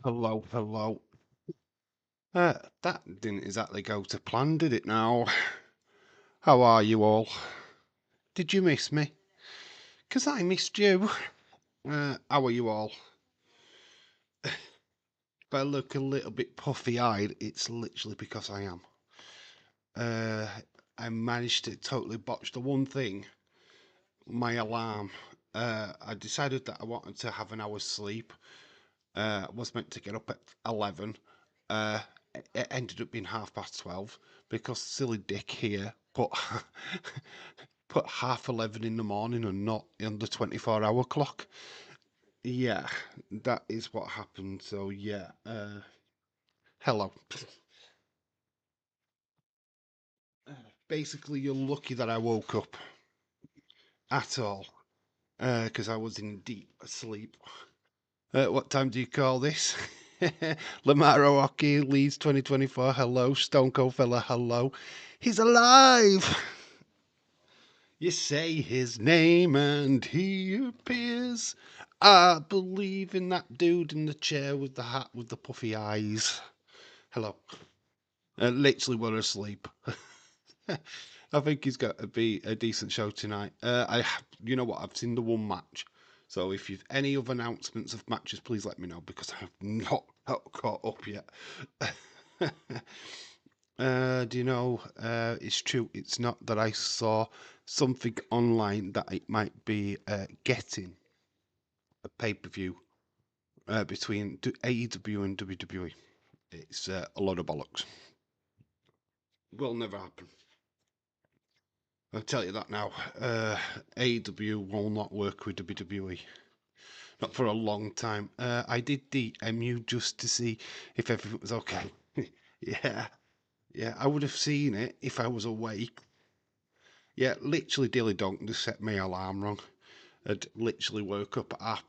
Hello, hello. That didn't exactly go to plan, did it now? How are you all? Did you miss me? 'Cause I missed you. How are you all? If I look a little bit puffy-eyed, it's literally because I am. Uh, I managed to totally botch the one thing, my alarm. I decided that I wanted to have an hour's sleep. I was meant to get up at 11. Uh, it ended up being 12:30 because silly dick here put 11:30 in the morning and not on the 24-hour clock. Yeah, that is what happened. So yeah, hello. Basically, you're lucky that I woke up at all, because I was in deep sleep. What time do you call this? Lamaro Hockey Leeds 2024. Hello, Stone Cold Fella. Hello, he's alive. You say his name and he appears. I believe in that dude in the chair with the hat with the puffy eyes. Hello. Literally, we're asleep. I think he's got to be a decent show tonight. You know what? I've seen the one match. So if you've any other announcements of matches, please let me know because I have not caught up yet. Do you know? It's true. It's not that I saw something online that it might be getting a pay-per-view between AEW and WWE. It's a lot of bollocks. Will never happen. I'll tell you that now. AEW will not work with WWE. Not for a long time. I did the MU just to see if everything was okay. Yeah, yeah. I would have seen it if I was awake. Yeah, literally, Dilly Donk just set my alarm wrong. I'd literally woke up at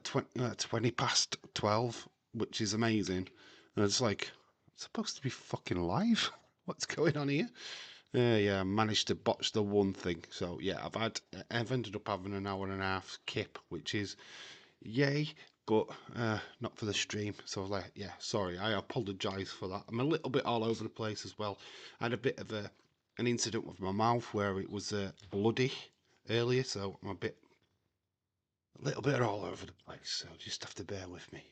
20 past 12, which is amazing. And it's like, it's supposed to be fucking live. What's going on here? Yeah, I managed to botch the one thing. So yeah, I've ended up having an hour and a half kip, which is yay, but not for the stream. So I was like, yeah, sorry, I apologise for that. I'm a little bit all over the place as well. I had a bit of an incident with my mouth where it was bloody earlier, so I'm a little bit all over the place. So just have to bear with me.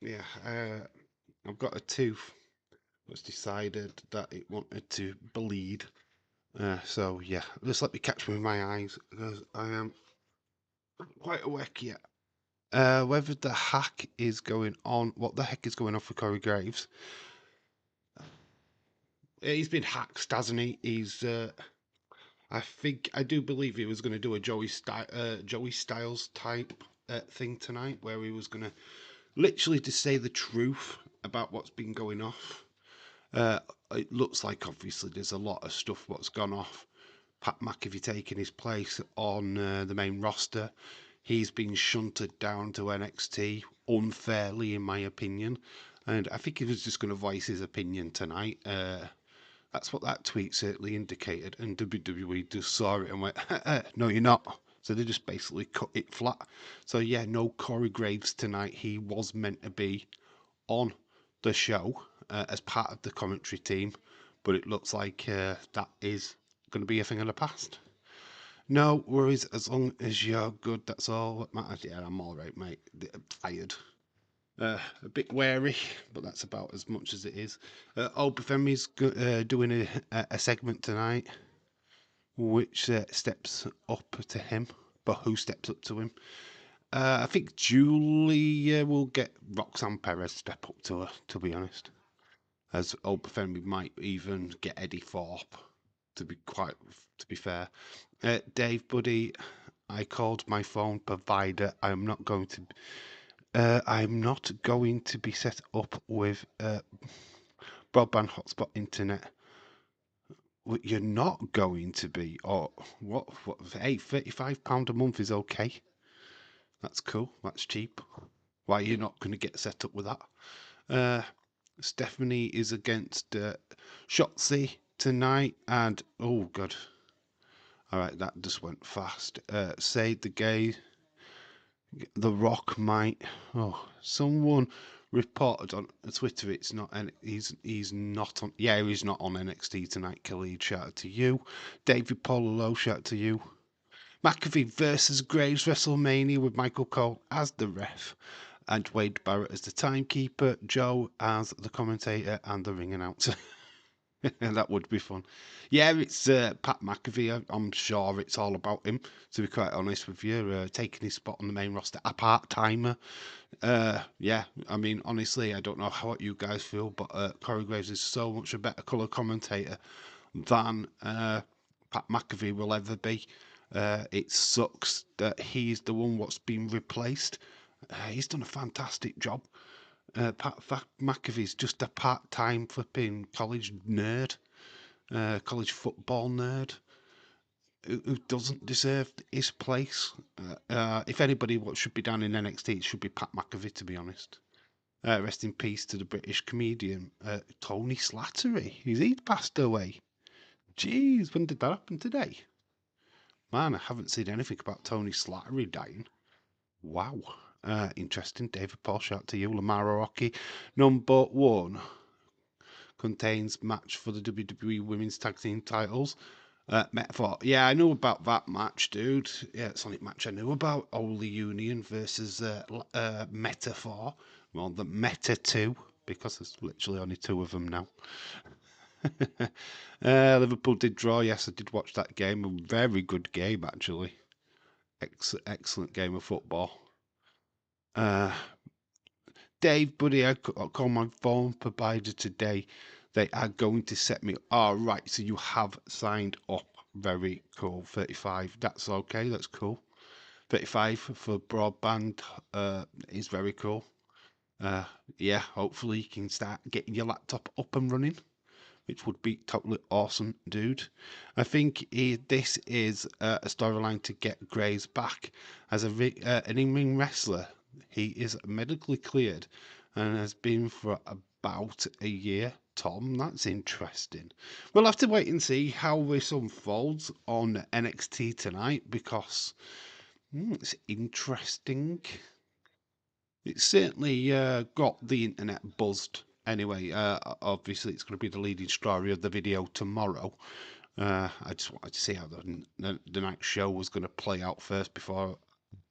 Yeah, I've got a tooth that's decided that it wanted to bleed. So yeah, just let me catch me with my eyes because I am quite awake yet. Whether the hack is going on, what the heck is going on for Corey Graves? He's been hacked, hasn't he? I do believe he was going to do a Joey Styles type thing tonight, where he was going to literally to say the truth about what's been going off. It looks like obviously there's a lot of stuff what's gone off. Pat McAfee taking his place on the main roster. He's been shunted down to NXT unfairly, in my opinion. And I think he was just going to voice his opinion tonight. That's what that tweet certainly indicated. And WWE just saw it and went, no, you're not. So they just basically cut it flat. So yeah, no Corey Graves tonight. He was meant to be on the show as part of the commentary team, but it looks like that is going to be a thing of the past. No worries, as long as you're good, that's all that matters. Yeah, I'm all right, mate. I'm tired. A bit wary, but that's about as much as it is. Obafemi's doing a segment tonight, which steps up to him, but who steps up to him? I think Julia will get Roxanne Perez step up to her, to be honest. As Obafemi might even get Eddie Thorpe, to be fair. Dave, buddy, I called my phone provider. I'm not going to be set up with broadband hotspot internet. You're not going to be, or what? Hey, £35 a month is okay. That's cool. That's cheap. Why are you not going to get set up with that? Stephanie is against Shotzi tonight, and oh god, All right, that just went fast. Say the gay, the Rock might. Oh, someone reported on Twitter. It's not. And he's not on. Yeah, he's not on NXT tonight. Khalid, shout out to you. David Paulo, shout out to you. McAfee versus Graves WrestleMania with Michael Cole as the ref and Wade Barrett as the timekeeper, Joe as the commentator and the ring announcer. That would be fun. Yeah, it's Pat McAfee. I'm sure it's all about him, to be quite honest with you. Taking his spot on the main roster, a part-timer. Yeah, I mean, honestly, I don't know how you guys feel, but Corey Graves is so much a better colour commentator than Pat McAfee will ever be. It sucks that he's the one what's been replaced. He's done a fantastic job. Pat McAfee's just a part-time flipping college nerd, college football nerd, who doesn't deserve his place. If anybody what should be down in NXT, it should be Pat McAfee, to be honest. Rest in peace to the British comedian Tony Slattery. He's passed away. Jeez, when did that happen today? Man, I haven't seen anything about Tony Slattery dying. Wow. Interesting. David Paul, shout out to you. Lamara Rocky. Number 1 contains match for the WWE Women's Tag Team titles. Metaphor. Yeah, I knew about that match, dude. Yeah, it's only match I knew about. Holy Union versus Metaphor. Well, the Meta 2, because there's literally only 2 of them now. Liverpool did draw. Yes, I did watch that game. A very good game, actually. Excellent game of football. Dave, buddy, I called my phone provider today. They are going to set me. All right, so you have signed up. Very cool. 35. That's okay. That's cool. 35 for broadband is very cool. Yeah, hopefully you can start getting your laptop up and running, which would be totally awesome, dude. I think this is a storyline to get Graves back as an in-ring wrestler. He is medically cleared and has been for about a year. Tom, that's interesting. We'll have to wait and see how this unfolds on NXT tonight because it's interesting. It's certainly got the internet buzzed. Anyway, obviously it's going to be the leading story of the video tomorrow. I just wanted to see how the night show was going to play out first before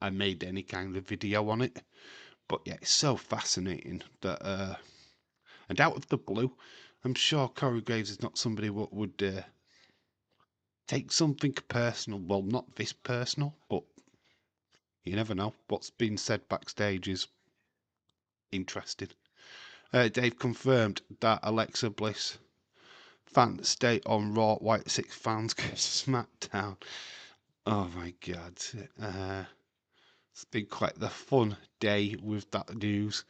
I made any kind of video on it. But yeah, it's so fascinating that, and out of the blue, I'm sure Corey Graves is not somebody what would take something personal. Well, not this personal, but you never know. What's been said backstage is interesting. Dave confirmed that Alexa Bliss fans stay on Raw, White 6 fans go to SmackDown. Oh my god. It's been quite the fun day with that news.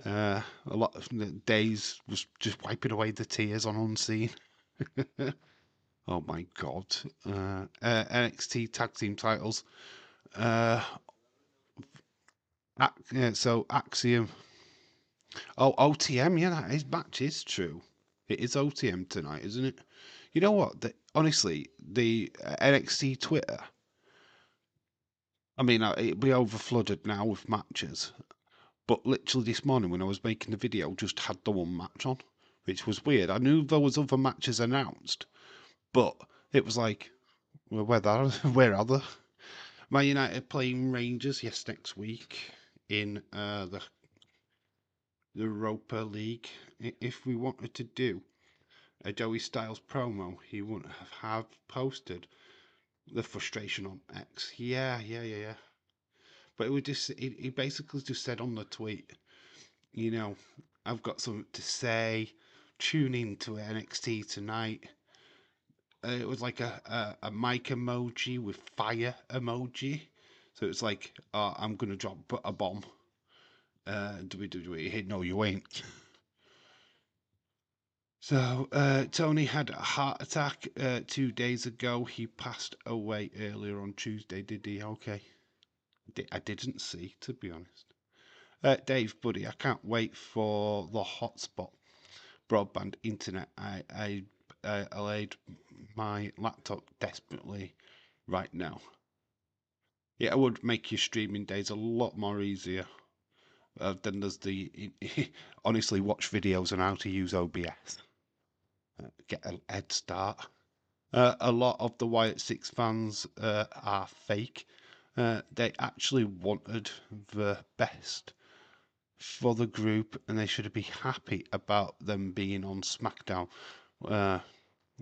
A lot of days was just wiping away the tears on Unseen. Oh my god. NXT tag team titles. So Axiom. Oh, OTM, yeah, that is match is true. It is OTM tonight, isn't it? You know what? Honestly, the NXT Twitter. I mean, it'll be over flooded now with matches. But literally this morning when I was making the video, just had the one match on, which was weird. I knew there was other matches announced, but it was like, well, where are they? Man United playing Rangers, yes, next week in the Europa League. If we wanted to do a Joey Styles promo, he wouldn't have posted the frustration on X. Yeah. But it would just he basically just said on the tweet, you know, I've got something to say. Tune in to NXT tonight. It was like a mic emoji with fire emoji. So it's like, I'm gonna drop a bomb. WWE, no, you ain't. So Tony had a heart attack 2 days ago. He passed away earlier on Tuesday. Did he? Okay. I didn't see, to be honest. Dave, buddy, I can't wait for the hotspot broadband internet. I laid my laptop desperately right now. It would make your streaming days a lot more easier than there's the honestly watch videos on how to use OBS. Get a head start. A lot of the Wyatt Six fans are fake. They actually wanted the best for the group, and they should be happy about them being on SmackDown.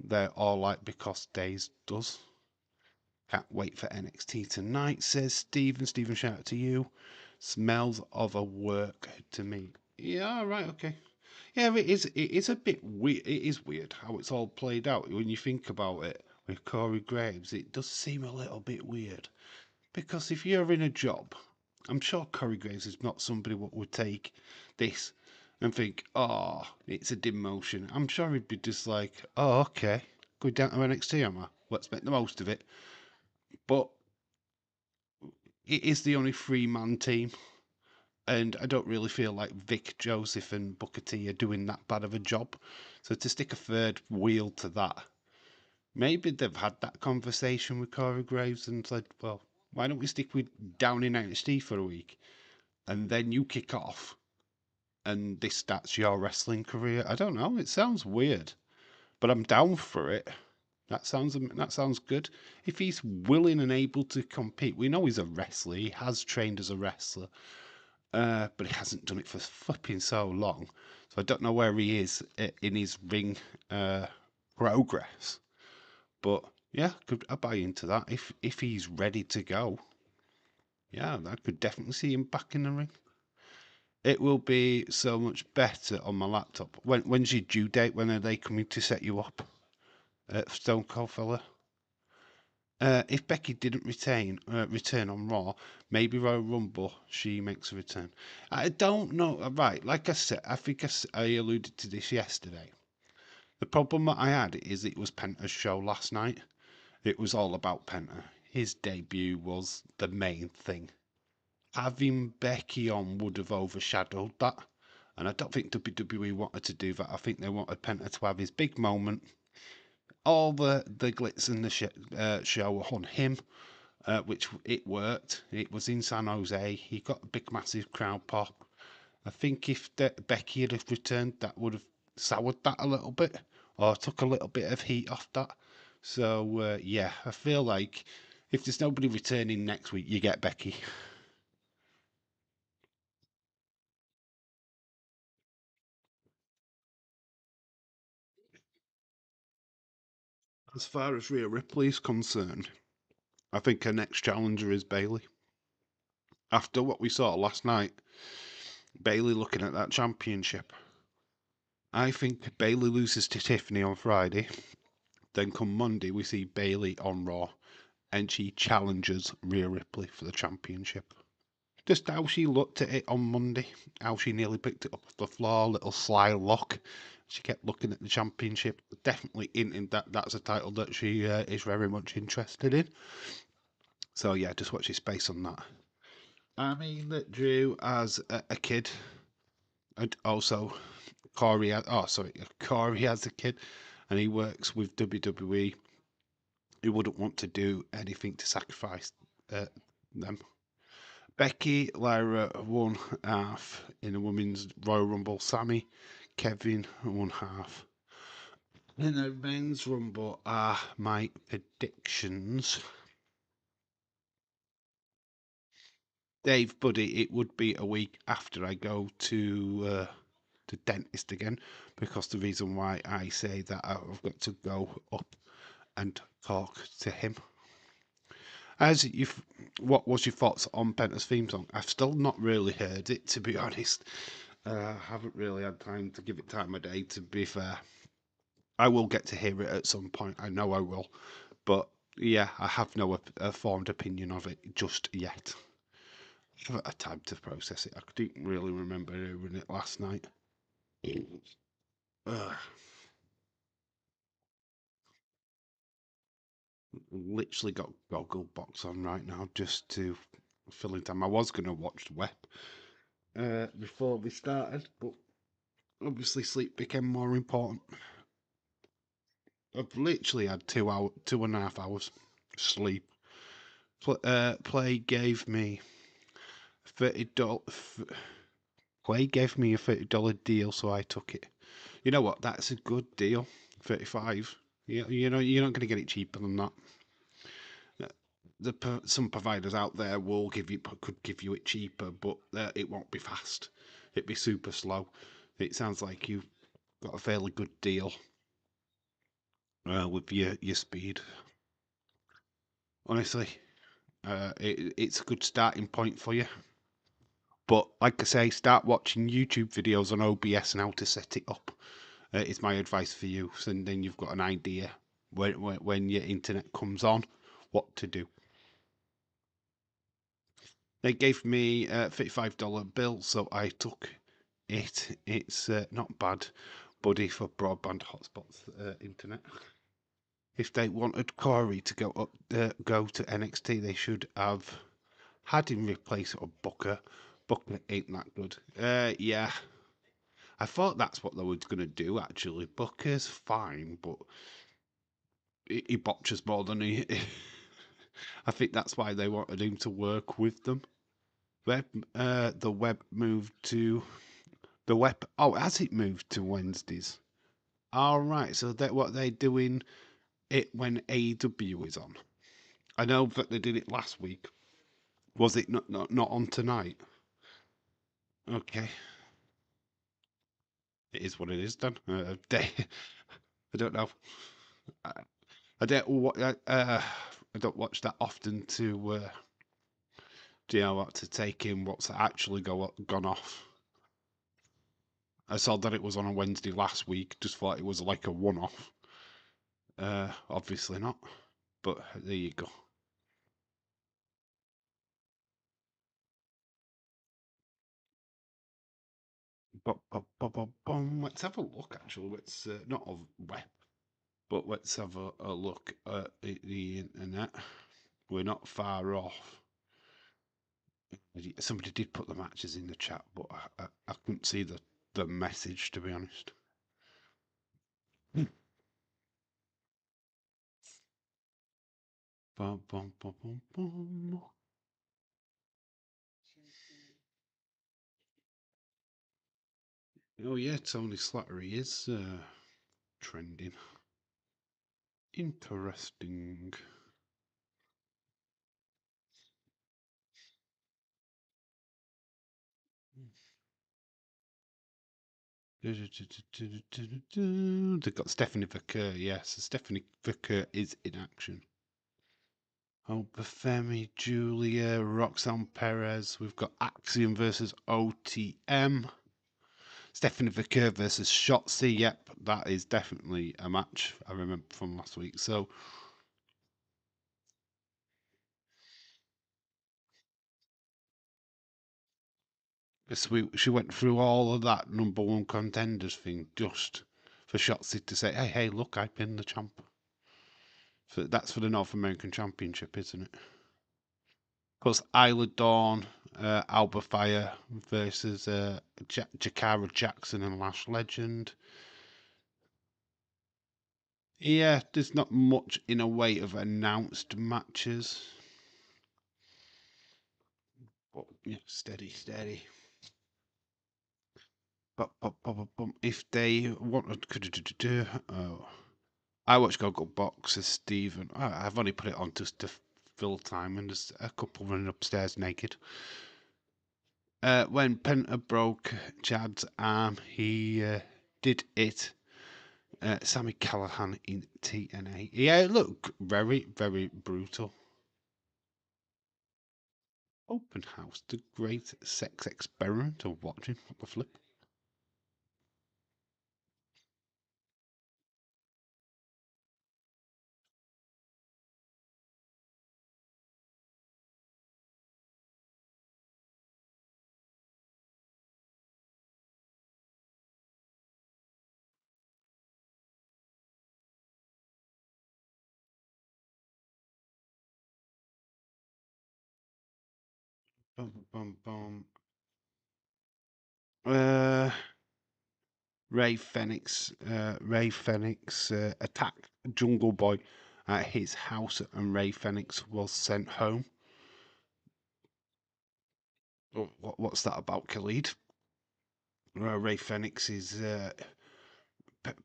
They're all like, because Days does. Can't wait for NXT tonight, says Stephen. Stephen, shout out to you. Smells of a work to me. Yeah, right, okay. Yeah, it is. It is a bit weird. It is weird how it's all played out. When you think about it, with Corey Graves, it does seem a little bit weird. Because if you're in a job, I'm sure Corey Graves is not somebody what would take this and think, oh, it's a demotion. I'm sure he'd be just like, oh, okay, go down to NXT, am I? Let's make the most of it. But it is the only three-man team, and I don't really feel like Vic, Joseph, and Booker T are doing that bad of a job. So to stick a third wheel to that, maybe they've had that conversation with Corey Graves and said, well, why don't we stick with down in NXT for a week, and then you kick off, and this starts your wrestling career. I don't know. It sounds weird, but I'm down for it. That sounds good. If he's willing and able to compete, we know he's a wrestler. He has trained as a wrestler, but he hasn't done it for flipping so long. So I don't know where he is in his ring progress. But yeah, I buy into that. If he's ready to go, yeah, I could definitely see him back in the ring. It will be so much better on my laptop. When's your due date? When are they coming to set you up? Stone Cold fella. If Becky didn't return on Raw, maybe Royal Rumble she makes a return. I don't know. Right, like I said, I think I alluded to this yesterday. The problem that I had is it was Penta's show last night. It was all about Penta. His debut was the main thing. Having Becky on would have overshadowed that, and I don't think WWE wanted to do that. I think they wanted Penta to have his big moment, all the glitz in the show on him, which it worked. It was in San Jose. He got a big, massive crowd pop. I think if Becky had have returned, that would have soured that a little bit, or took a little bit of heat off that. So yeah, I feel like if there's nobody returning next week, you get Becky. As far as Rhea Ripley is concerned, I think her next challenger is Bayley. After what we saw last night, Bayley looking at that championship, I think Bayley loses to Tiffany on Friday. Then come Monday, we see Bayley on Raw, and she challenges Rhea Ripley for the championship. Just how she looked at it on Monday, how she nearly picked it up off the floor, little sly look. She kept looking at the championship, definitely hinting that that's a title that she is very much interested in. So yeah, just watch your space on that. I mean that Drew as a kid, and also Corey. Corey has a kid, and he works with WWE. He wouldn't want to do anything to sacrifice them. Becky, Lyra, 1/2 in the women's Royal Rumble. Sammy, Kevin, 1/2. In the men's Rumble are my predictions. Dave, buddy, it would be a week after I go to the dentist again, because the reason why I say that I've got to go up and talk to him. As you, what was your thoughts on Penta's theme song? I've still not really heard it, to be honest. I haven't really had time to give it time of day, to be fair. I will get to hear it at some point. I know I will. But yeah, I have no formed opinion of it just yet. I haven't had time to process it. I didn't really remember hearing it last night. Ugh. Literally got goggle box on right now just to fill in time. I was going to watch Web before we started, but obviously sleep became more important. I've literally had 2 and a half hours sleep. Play gave me $30. Play gave me a $30 deal, so I took it. You know what? That's a good deal. 35. You know, you're not going to get it cheaper than that. Some providers out there could give you it cheaper, but it won't be fast. It'd be super slow. It sounds like you've got a fairly good deal with your speed. Honestly, it's a good starting point for you. But like I say, start watching YouTube videos on OBS and how to set it up. Is my advice for you. So then you've got an idea when your internet comes on, what to do. They gave me a $35 bill, so I took it. It's not bad, buddy, for broadband hotspots internet. If they wanted Corey to go to NXT, they should have had him replace Booker. Booker ain't that good. Yeah, I thought that's what they were going to do. Actually, Booker's fine, but he botches more than he. I think that's why they wanted him to work with them. The web moved to the web. Oh, has it moved to Wednesdays? All right. So that what they're doing it when AEW is on. I know that they did it last week. Was it not on tonight? Okay, it is what it is then. I don't know. I, I don't watch that often to what to take in what's actually gone off. I saw that it was on a Wednesday last week. Just thought it was like a one-off. Obviously not. But there you go. Let's have a look. Actually, let's not a web, but let's have a look at the internet. We're not far off. Somebody did put the matches in the chat, but I couldn't see the message, to be honest. Bum, bum, bum, bum, bum. Oh yeah, Tony Slattery is trending. Interesting. They've got Stephanie Vicker, yes. Stephanie Vicker is in action. Oh, Bafemi, Julia, Roxanne Perez. We've got Axiom versus OTM. Stephanie Vicker versus Shotzi. Yep, that is definitely a match I remember from last week. So, she went through all of that number one contenders thing just for Shotzi to say, hey, look, I've been the champ. So that's for the North American Championship, isn't it? Of course, Isla Dawn, Alba Fire versus Jakara Jackson and Lash Legend. Yeah, there's not much in a way of announced matches. But yeah, steady. But if they wanted, I watch Goggle Box as Stephen. I've only put it on just to fill time, and there's a couple running upstairs naked. When Penta broke Chad's arm, he did it. Sammy Callahan in TNA. Yeah, it looked very, very brutal. Open House, the great sex experiment of watching. What the flip? Bum, bum, bum. Uh, Ray Phoenix attacked Jungle Boy at his house, and Ray Phoenix was sent home. What's that about, Khalid? Ray Phoenix is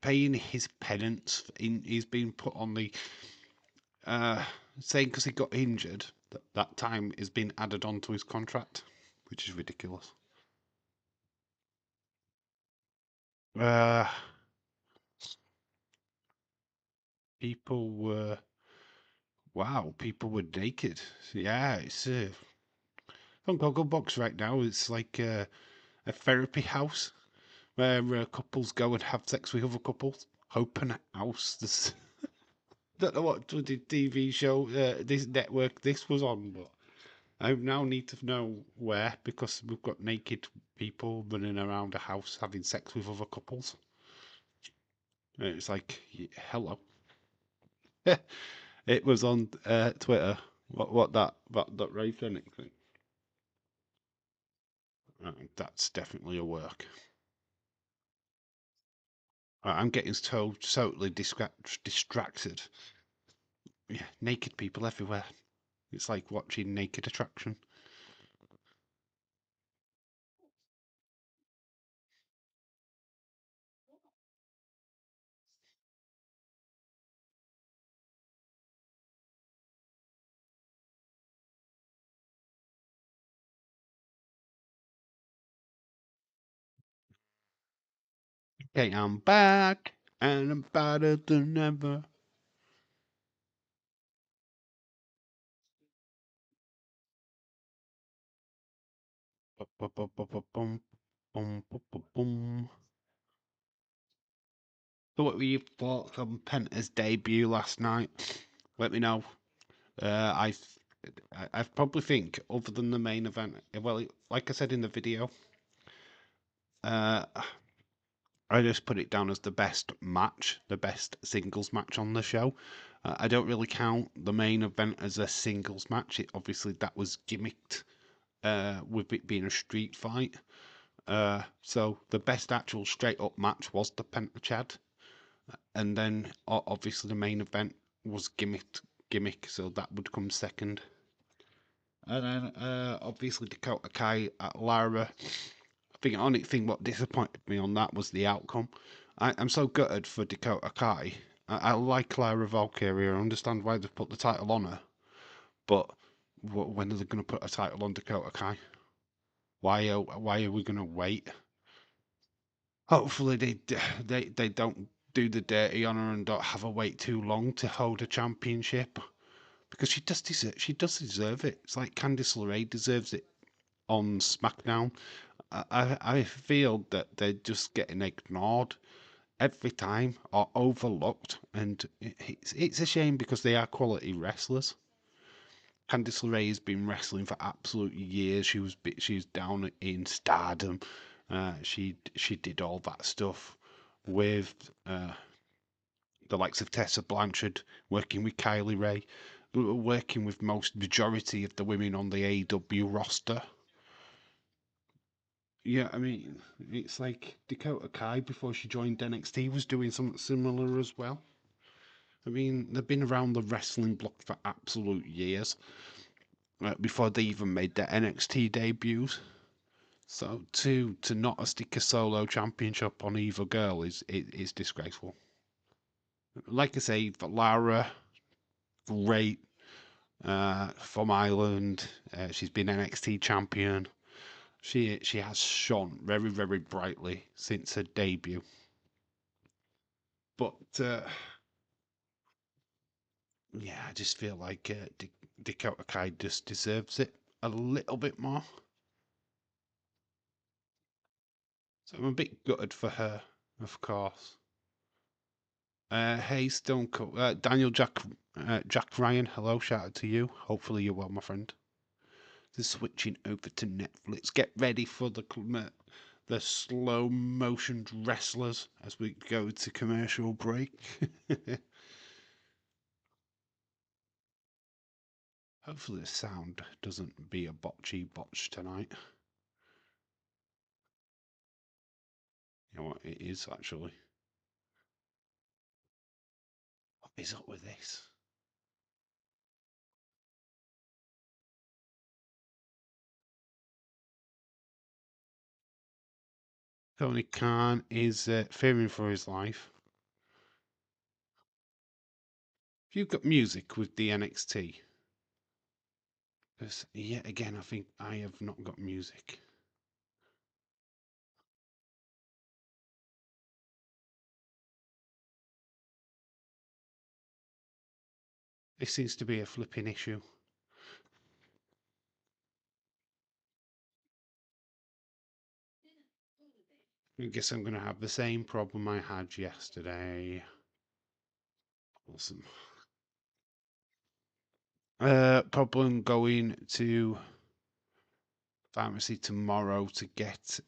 paying his penance. He's been put on the saying because he got injured that time has been added onto his contract, which is ridiculous. Uh, people were people were naked. Yeah, it's on Gogglebox right now. It's like a therapy house where couples go and have sex with other couples. Open house. This don't know what TV show this network this was on, but I now need to know where because we've got naked people running around a house having sex with other couples. And it's like, hello. It was on Twitter. What that Ray Finnick thing? That's definitely a work. I'm getting totally distracted. Yeah, naked people everywhere. It's like watching Naked Attraction. Okay, I'm back and I'm better than ever. Bum, bum, bum. So what were your thoughts on Penta's debut last night? Let me know. Uh, I I probably think other than the main event, well, like I said in the video, uh, I just put it down as the best match, the best singles match on the show. I don't really count the main event as a singles match. Obviously, that was gimmicked with it being a street fight. So the best actual straight up match was the Penta Chad, and then obviously the main event was gimmick, so that would come second. And then obviously Dakota Kai at Lara. I think the only thing what disappointed me on that was the outcome. I'm so gutted for Dakota Kai. I like Lara Valkyria. I understand why they've put the title on her, but when are they going to put a title on Dakota Kai? Why are we going to wait? Hopefully they don't do the dirty on her and don't have her wait too long to hold a championship because she does deserve it. It's like Candice LeRae deserves it on SmackDown. I feel that they're just getting ignored every time or overlooked, and it's a shame because they are quality wrestlers. Candice LeRae has been wrestling for absolute years. She's down in Stardom. She did all that stuff with the likes of Tessa Blanchard, working with Kylie Ray, working with most majority of the women on the AEW roster. Yeah, I mean, it's like Dakota Kai before she joined NXT was doing something similar as well. I mean, they've been around the wrestling block for absolute years before they even made their NXT debuts. So to not stick a solo championship on either girl is disgraceful. Like I say, for Lara, great from Ireland. She's been NXT champion. She has shone very brightly since her debut. But yeah, I just feel like Dakota Kai just deserves it a little bit more. So I'm a bit gutted for her, of course. Hey, Stone Cold, Daniel Jack Ryan. Hello, shout out to you. Hopefully you're well, my friend. Just switching over to Netflix. Get ready for the slow motion wrestlers as we go to commercial break. Hopefully the sound doesn't be a botch tonight. You know what it is actually. What is up with this? Tony Khan is fearing for his life. Have you got music with the NXT? Because yet again, I think I have not got music. This seems to be a flipping issue. I guess I'm going to have the same problem I had yesterday. Awesome. Problem going to pharmacy tomorrow to get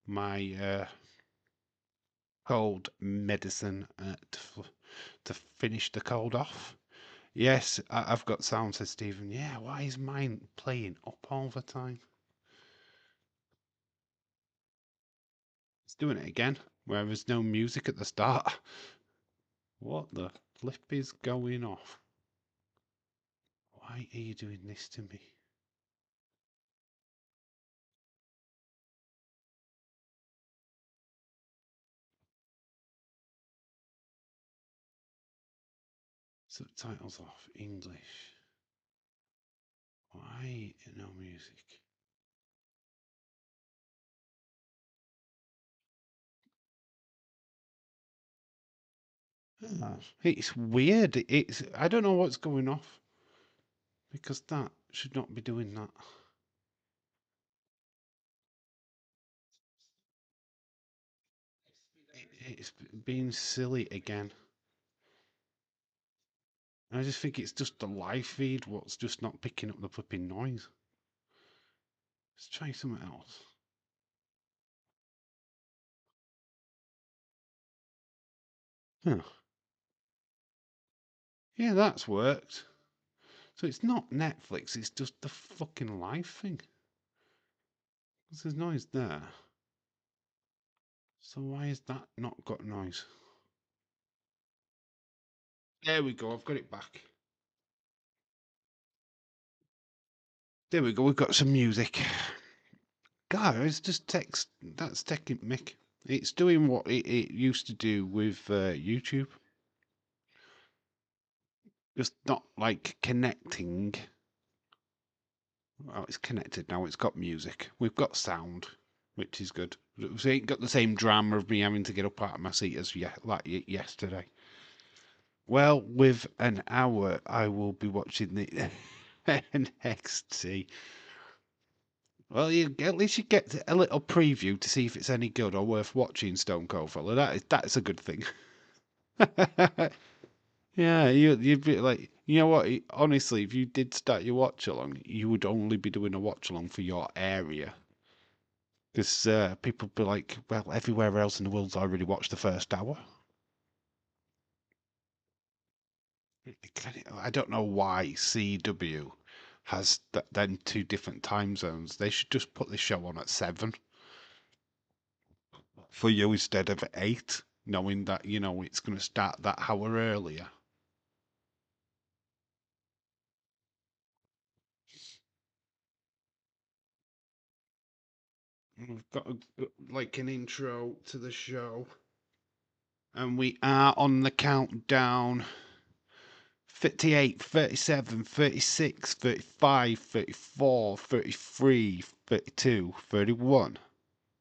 my cold medicine to finish the cold off. Yes, I've got sound, says Stephen. Yeah, why is mine playing up all the time? It's doing it again, where there's no music at the start. What the flip is going off? Why are you doing this to me? Subtitles off, English. Why no music? It's weird. I don't know what's going off because that should not be doing that. It's being silly again. I just think it's just the live feed what's just not picking up the flipping noise. Let's try something else. Huh. Yeah, that's worked. So it's not Netflix, it's just the fucking live thing. Because there's noise there. So why is that not got noise? There we go, I've got it back. There we go, we've got some music. God, it's just text. That's taking mick. It's doing what it used to do with YouTube. Just not like connecting. Oh, it's connected now. It's got music. We've got sound, which is good. It ain't got the same drama of me having to get up out of my seat as yesterday. Well, with an hour, I will be watching the NXT. Well, at least you get a little preview to see if it's any good or worth watching. Stone Cold Fella. That's a good thing. Yeah, you'd be like, you know what? Honestly, if you did start your watch along, you would only be doing a watch along for your area. Because people be like, well, everywhere else in the world's already watched the first hour. I don't know why CW has then two different time zones. They should just put this show on at 7 for you instead of 8, knowing that, it's going to start that hour earlier. We've got like an intro to the show. And we are on the countdown. 38, 37, 36, 35, 34, 33, 32, 31,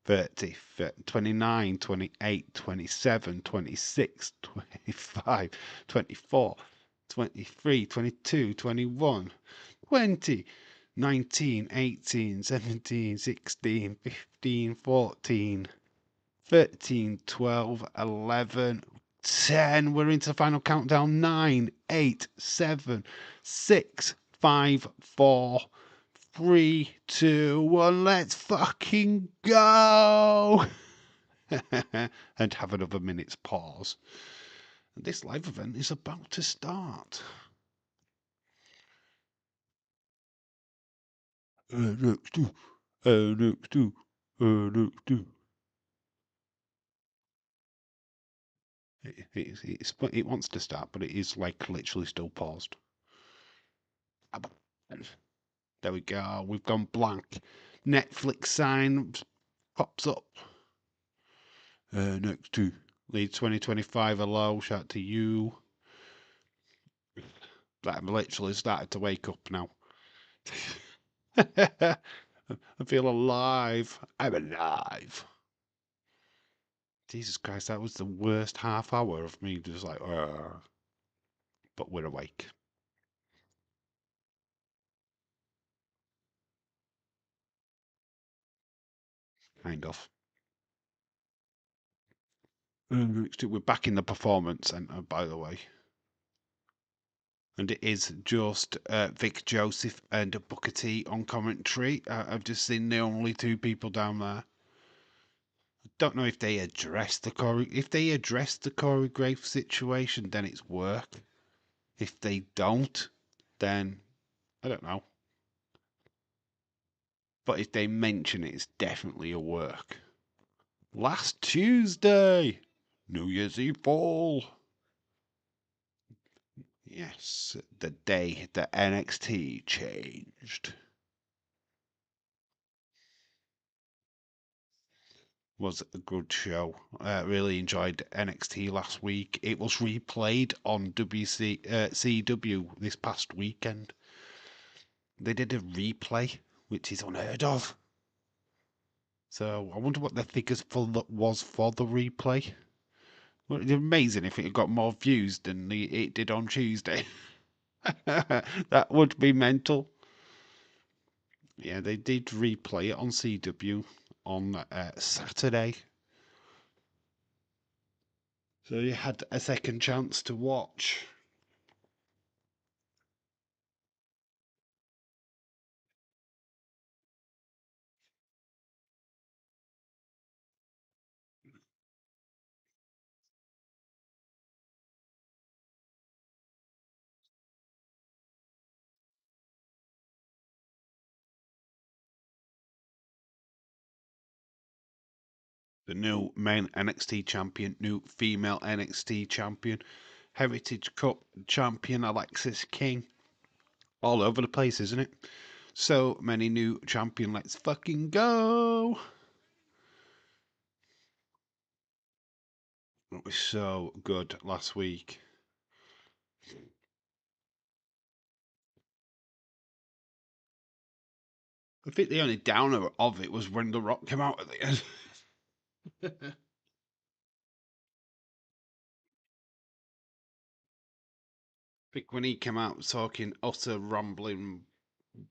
30, 29, 28, 27, 26, 25, 24, 23, 22, 21, 20, 19, 18, 17, 16, 15, 14, 13, 12, 11, 10. We're into the final countdown. 9, 8, 7, 6, 5, 4, 3, 2, 1. Let's fucking go! And have another minute's pause. And this live event is about to start. NXT, NXT, NXT. It wants to start, but it is like literally still paused. There we go. We've gone blank. Netflix sign pops up. Next to Leeds 2025. Hello, shout out to you. I'm literally started to wake up now. I feel alive. I'm alive. Jesus Christ, that was the worst half hour of me just like, but we're awake. Kind of. We're back in the performance centre, by the way. And it is just Vic Joseph and Booker T on commentary. I've just seen the only two people down there. I don't know if they addressed the Corey Graves situation, then it's work. If they don't, then I don't know. But if they mention it, it's definitely a work. Last Tuesday, New Year's Eve fall. Yes, the day that NXT changed. Was a good show. Really enjoyed NXT last week. It was replayed on CW this past weekend. They did a replay, which is unheard of. So I wonder what the figures was for the replay. Well, it'd be amazing if it had got more views than it did on Tuesday. That would be mental. Yeah, they did replay it on CW on Saturday. So you had a second chance to watch. The new male NXT champion, new female NXT champion, Heritage Cup champion Alexis King. All over the place, isn't it? So many new champion. Let's fucking go. It was so good last week. I think the only downer of it was when The Rock came out at the end. I think when he came out talking utter rambling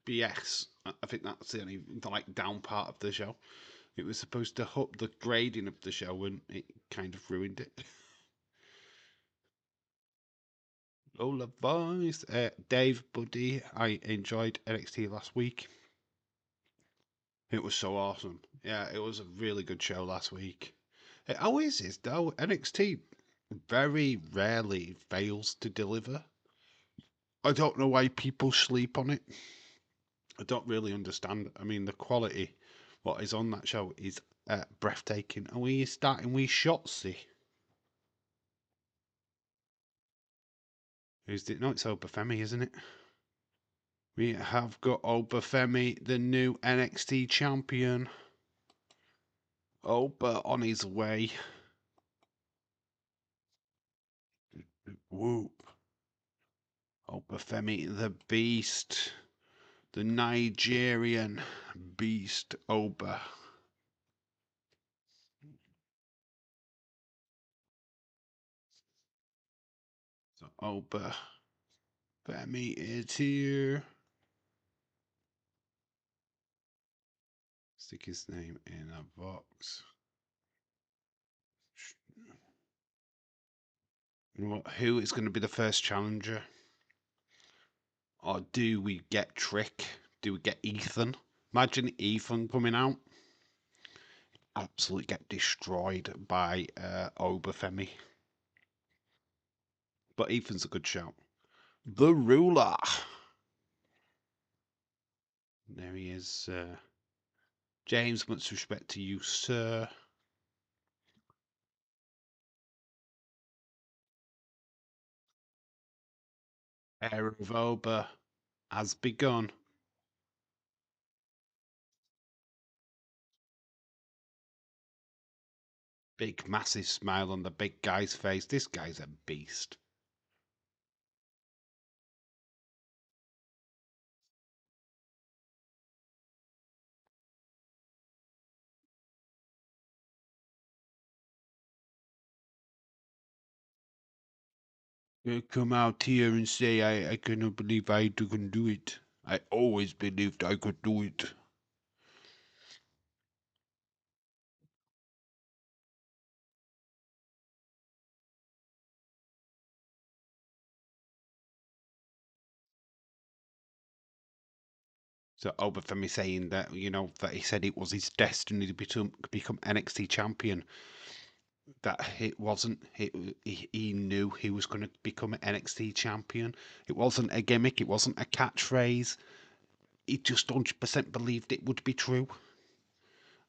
BS, I think that's the only down part of the show. It was supposed to up the grading of the show, and it kind of ruined it. Lola Voice, Dave, buddy, I enjoyed NXT last week. It was so awesome. Yeah, it was a really good show last week. It always is, though. NXT very rarely fails to deliver. I don't know why people sleep on it. I don't really understand. I mean, the quality, what is on that show, is breathtaking. And we starting with Shotzi. Who's it? No, it's Obafemi, isn't it? We have got Obafemi, the new NXT champion. Oba on his way. Whoop. Obafemi, the beast. The Nigerian beast, Oba. So Oba Femi is here. Stick his name in a box. Who is going to be the first challenger? Or do we get Trick? Do we get Ethan? Imagine Ethan coming out. Absolutely get destroyed by Obafemi. But Ethan's a good shout. The Ruler. There he is. James, much respect to you, sir. Era of Oba has begun. Big, massive smile on the big guy's face. This guy's a beast. Come out here and say, I cannot believe I can do it. I always believed I could do it. So Obafemi saying that, that he said it was his destiny to become NXT champion. That it wasn't. He knew he was going to become an NXT champion. It wasn't a gimmick. It wasn't a catchphrase. He just 100% believed it would be true.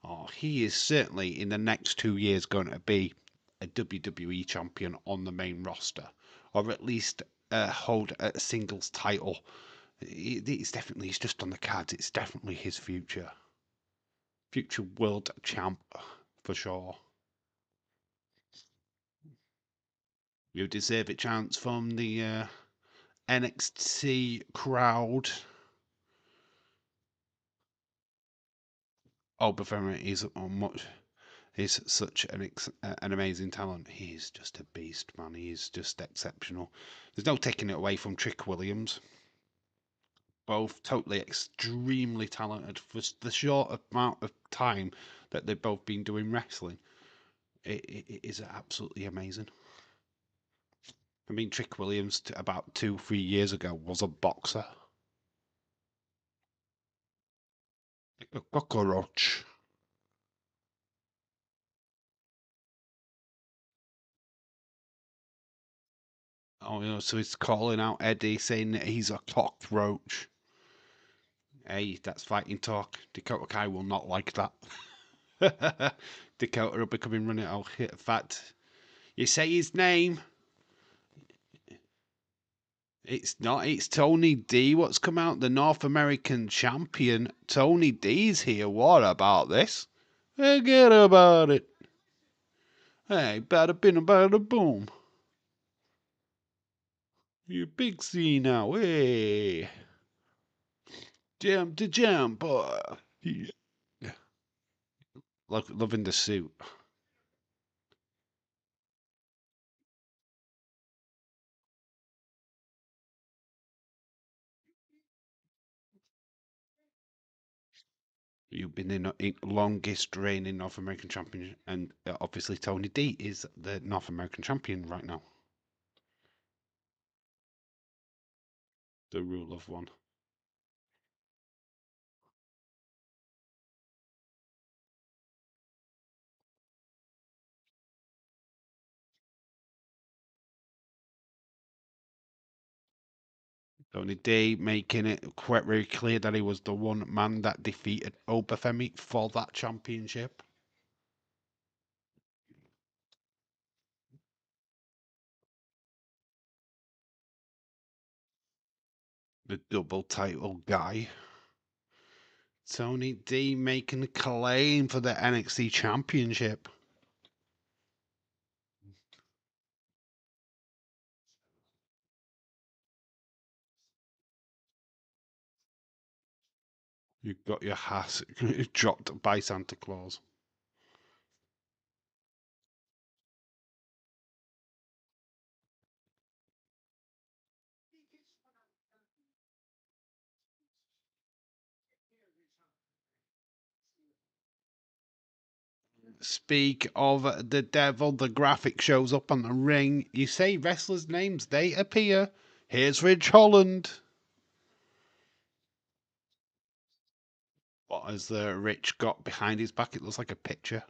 Oh, he is certainly in the next 2 years going to be a WWE champion on the main roster, or at least hold a singles title. It's definitely, he's just on the cards. It's definitely his future world champ for sure. You deserve it, chance from the NXT crowd. Oh, Bavarian is much. He's such an amazing talent. He's just a beast, man. He's just exceptional. There's no taking it away from Trick Williams. Both totally extremely talented for the short amount of time that they've both been doing wrestling. It is absolutely amazing. I mean, Trick Williams about 2-3 years ago was a boxer. A cockroach. Oh, so he's calling out Eddie, saying that he's a cockroach. Hey, that's fighting talk. Dakota Kai will not like that. Dakota will be coming running. Oh, in fact, you say his name. It's not. It's Tony D. What's come out? The North American champion. Tony D's here. What about this? Forget about it. Hey, bada bing, bada boom. You big C now. Hey. Jam to jam, boy. Yeah. Loving the suit. You've been in longest reigning North American champion, and obviously Tony D is the North American champion right now. The rule of one. Tony D making it quite very clear that he was the one man that defeated Obafemi for that championship. The double title guy. Tony D making a claim for the NXT championship. You got your hat dropped by Santa Claus. Speak of the devil, the graphic shows up on the ring. You say wrestlers' names, they appear. Here's Ridge Holland. What has the Rich got behind his back? It looks like a picture.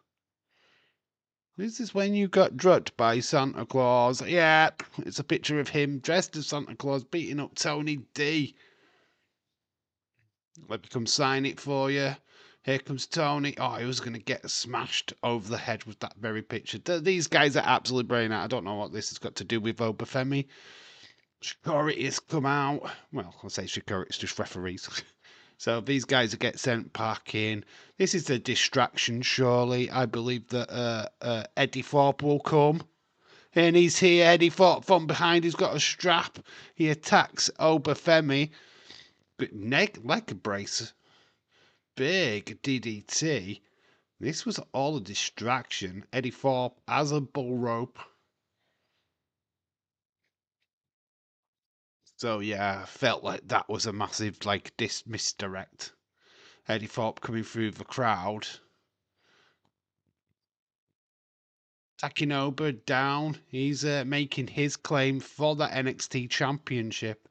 This is when you got drugged by Santa Claus. Yeah, it's a picture of him dressed as Santa Claus beating up Tony D. Let me come sign it for you. Here comes Tony. Oh, he was going to get smashed over the head with that very picture. These guys are absolutely brilliant. I don't know what this has got to do with Obafemi. Security has come out. Well, I'll say security, it's just referees. So these guys get sent back in. This is a distraction, surely. I believe that Eddie Thorpe will come. And he's here. Eddie Thorpe from behind. He's got a strap. He attacks Obafemi. Leg brace. Big DDT. This was all a distraction. Eddie Thorpe as a bull rope. So yeah, felt like that was a massive misdirect. Eddie Thorpe coming through the crowd. Takinoba down. He's making his claim for the NXT Championship.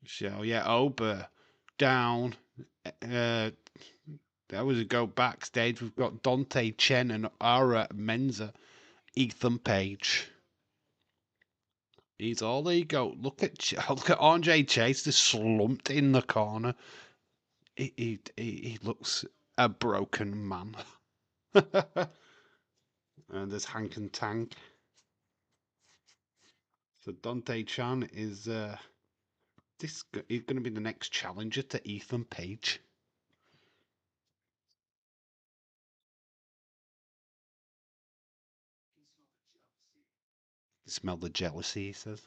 So yeah, Oba down. That was a go backstage. We've got Dante Chen and Ara Menza, Ethan Page. He's all there you go. Look at Andre Chase, just slumped in the corner. He looks a broken man. And there's Hank and Tank. So Dante Chan is he's going to be the next challenger to Ethan Page. Smell the jealousy, he says.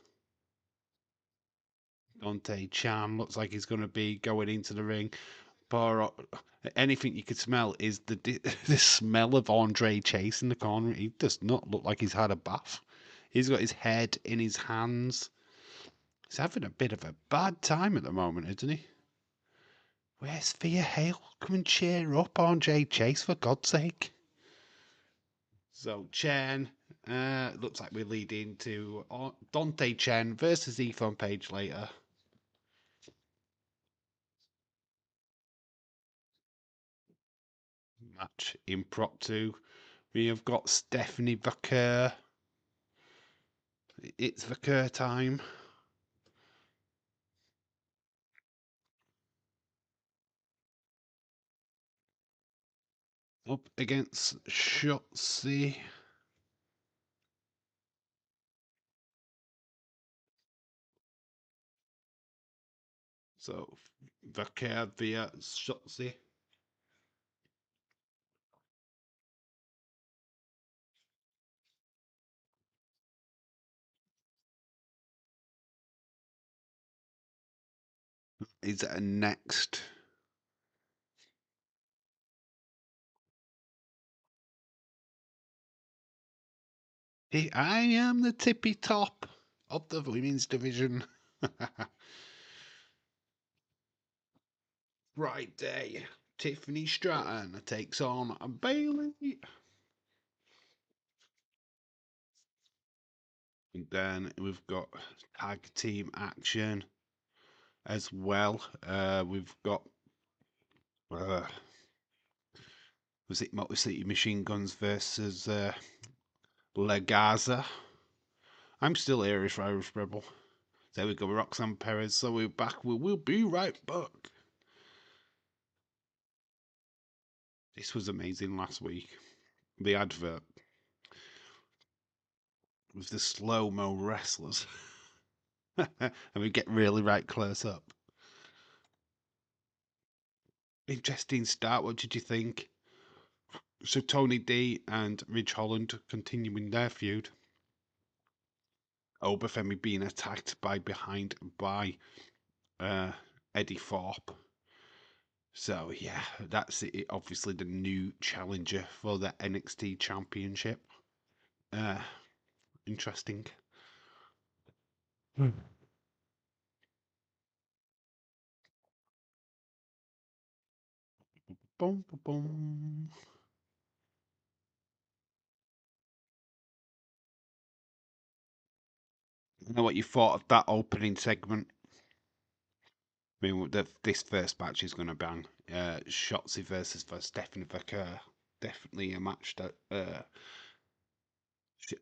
Dante Chan looks like he's going to be going into the ring. But anything you could smell is the the smell of Andre Chase in the corner. He does not look like he's had a bath. He's got his head in his hands. He's having a bit of a bad time at the moment, isn't he? Where's Thea Hale? Come and cheer up Andre Chase, for God's sake. So Chen, looks like we're leading to Dante Chen versus Ethan Page later. Match impromptu. We have got Stephanie Vaquer. It's Vaquer time. Up against Shotzi. So Vaquer via Shotzi. Is next. I am the tippy top of the women's division. Friday, Tiffany Stratton takes on Bailey. And then we've got tag team action as well. We've got was it Motor City Machine Guns versus Legaza. I'm still Irish Rebel. There we go, Roxanne Perez. So we're back. We'll be right back. This was amazing last week. The advert with the slow-mo wrestlers. And we get really right close up. Interesting start. What did you think? So Tony D and Ridge Holland continuing their feud. Obafemi being attacked behind by Eddie Thorpe. So yeah, that's it. Obviously the new challenger for the NXT Championship. Interesting. Boom, boom, boom. I know what you thought of that opening segment. I mean, this first match is going to bang. Shotzi versus Stephanie Vaquer. Definitely a match that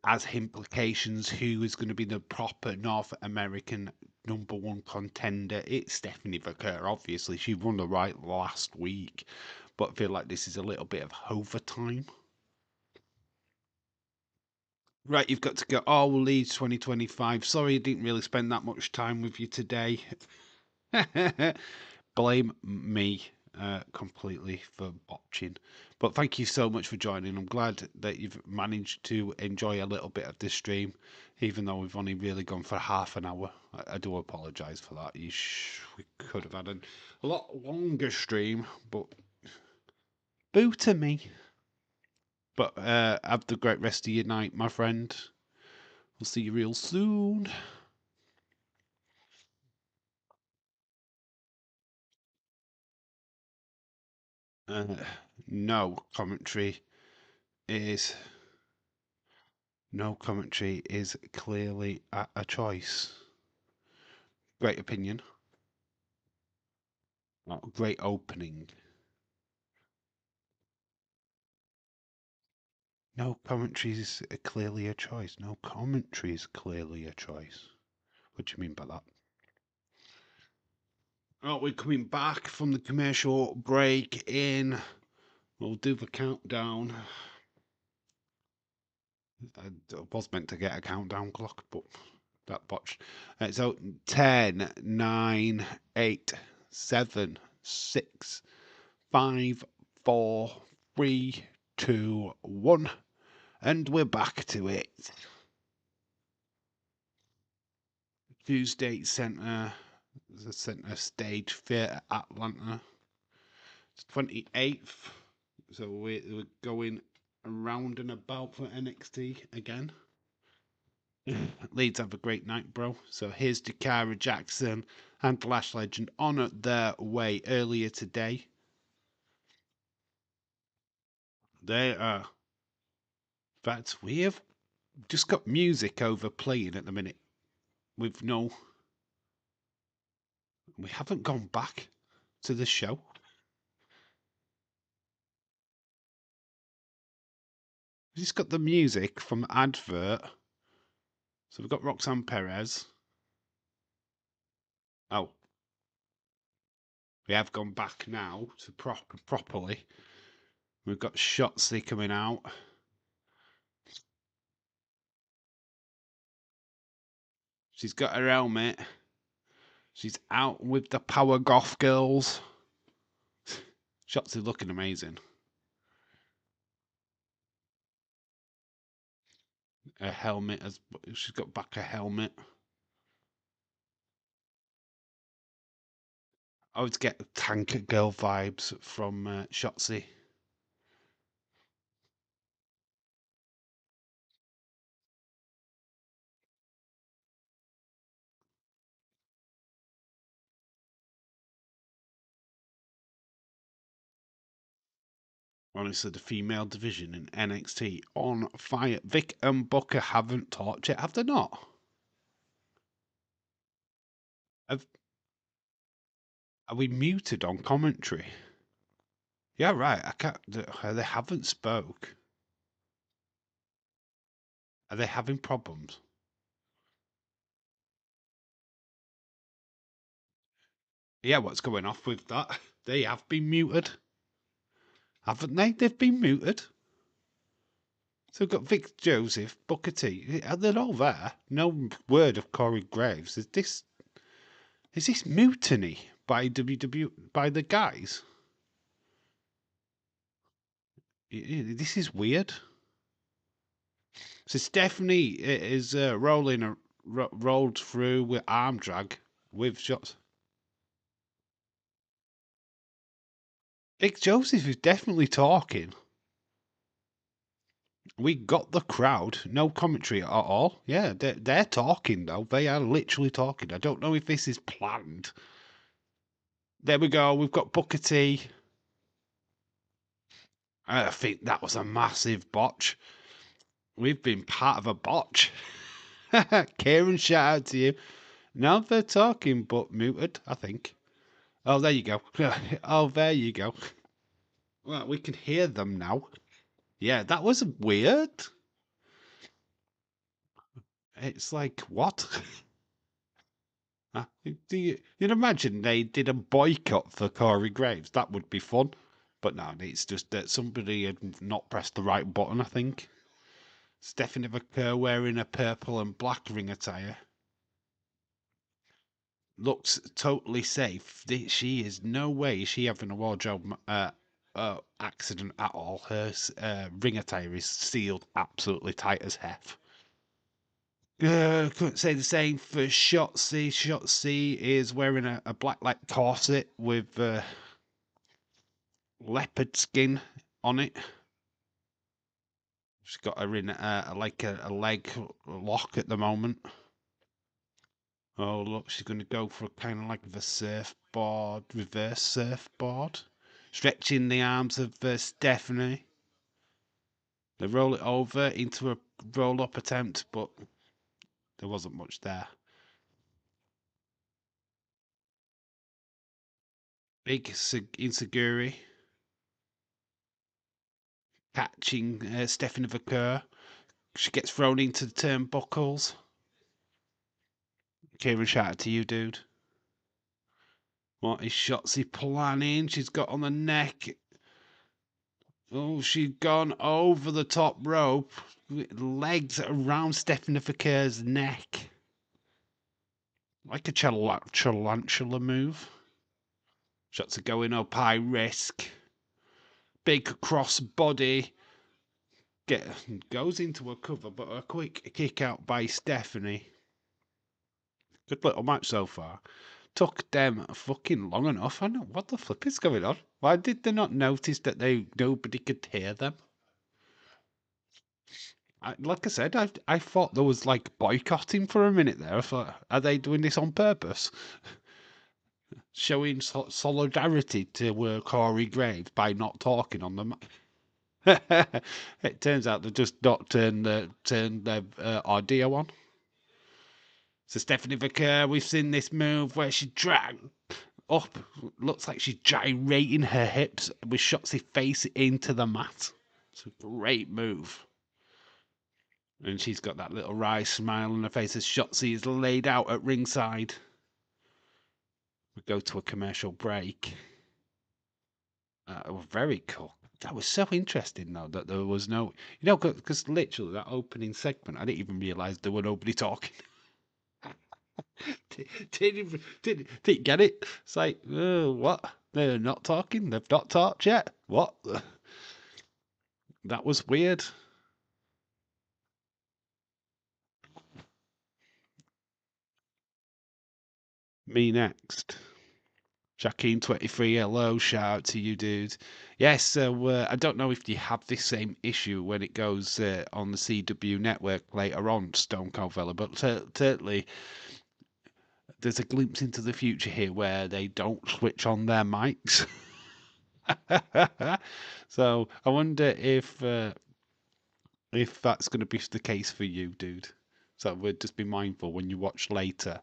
has implications. Who is going to be the proper North American #1 contender? It's Stephanie Vaquer. Obviously, she won the right last week, but I feel like this is a little bit of overtime. Right, you've got to go. Oh, Leeds 2025. Sorry, I didn't really spend that much time with you today. Blame me completely for watching. But thank you so much for joining. I'm glad that you've managed to enjoy a little bit of this stream, even though we've only really gone for half an hour. I do apologise for that. We could have had a lot longer stream, but boo to me. But have the great rest of your night, my friend. We'll see you real soon. Uh, no commentary is clearly a choice. Great opinion. Great opening. No commentary is clearly a choice. No commentary is clearly a choice. What do you mean by that? Oh, we're coming back from the commercial break in. We'll do the countdown. I was meant to get a countdown clock, but that botched. So 10, 9, 8, 7, 6, 5, 4, 3, 2, 1. And we're back to it. Tuesday Centre, the Centre Stage Theatre, Atlanta. It's 28th. So we're going around and about for NXT again. Leeds have a great night, bro. So here's Dakara Jackson and Flash Legend on their way earlier today. They are. But we have just got music over playing at the minute. We haven't gone back to the show. We just got the music from the advert. So we've got Roxanne Perez. Oh, we have gone back now to properly. We've got Shotzi coming out. She's got her helmet. She's out with the Power Goth girls. Shotzi looking amazing. Her helmet she's got back her helmet. I would get Tank Girl vibes from Shotzi. Honestly, the female division in NXT on fire. Vic and Booker haven't talked yet, have they not? Are we muted on commentary? Yeah, right. I can't. They haven't spoke. Are they having problems? Yeah, what's going off with that? They have been muted, haven't they? They've been muted. So we've got Vic Joseph, Booker T. They're all there. No word of Corey Graves. Is this mutiny by by the guys? This is weird. So Stephanie is rolled through with arm drag with shots. Vic Joseph is definitely talking. We got the crowd, no commentary at all. Yeah, they're talking though. They are literally talking. I don't know if this is planned. There we go. We've got Booker T. I think that was a massive botch. We've been part of a botch. Kieran, shout out to you. Now they're talking, but muted, I think. Oh, there you go. Oh, there you go. Well, we can hear them now. Yeah, that was weird. It's like, what? You'd imagine they did a boycott for Corey Graves. That would be fun. But no, it's just that somebody had not pressed the right button, I think. Stephanie Vaquer wearing a purple and black ring attire. Looks totally safe. She is no way is she having a wardrobe accident at all. Her ring attire is sealed absolutely tight as Hef. Couldn't say the same for Shotzi. Shotzi is wearing a black like corset with leopard skin on it. She's got her in like a leg lock at the moment. Oh, look, she's going to go for kind of like the surfboard, reverse surfboard. Stretching the arms of Stephanie. They roll it over into a roll-up attempt, but there wasn't much there. Big Insaguri catching Stephanie Vaquer. She gets thrown into the turnbuckles. Kieran, shout out to you, dude. What is Shotzi planning? She's got on the neck. Oh, she's gone over the top rope. Legs around Stephanie Vaquer's neck. Like a tarantula move. Shots are going up, high risk. Big cross body. Goes into a cover, but a quick kick out by Stephanie. Good little match so far. Took them fucking long enough. I know what the flip is going on. Why did they not notice that nobody could hear them? Like I said, I thought there was like boycotting for a minute there. I thought, are they doing this on purpose? Showing solidarity to Corey Graves by not talking on the It turns out they've just not turned their audio on. So Stephanie Vaquer, we've seen this move where she dragged up. Looks like she's gyrating her hips with Shotzi face into the mat. It's a great move. And she's got that little wry smile on her face as Shotzi is laid out at ringside. We go to a commercial break. Very cool. That was so interesting, though, that there was no... You know, because literally that opening segment, I didn't even realise there were nobody talking. didn't get it. It's like, what? They're not talking? They've not talked yet? What? That was weird. Me next. Shaquem23, hello, shout out to you, dude. Yes, so I don't know if you have this same issue when it goes on the CW network later on, Stone Cold Fella, but certainly there's a glimpse into the future here where they don't switch on their mics. So I wonder if that's going to be the case for you, dude. So we'll just be mindful when you watch later,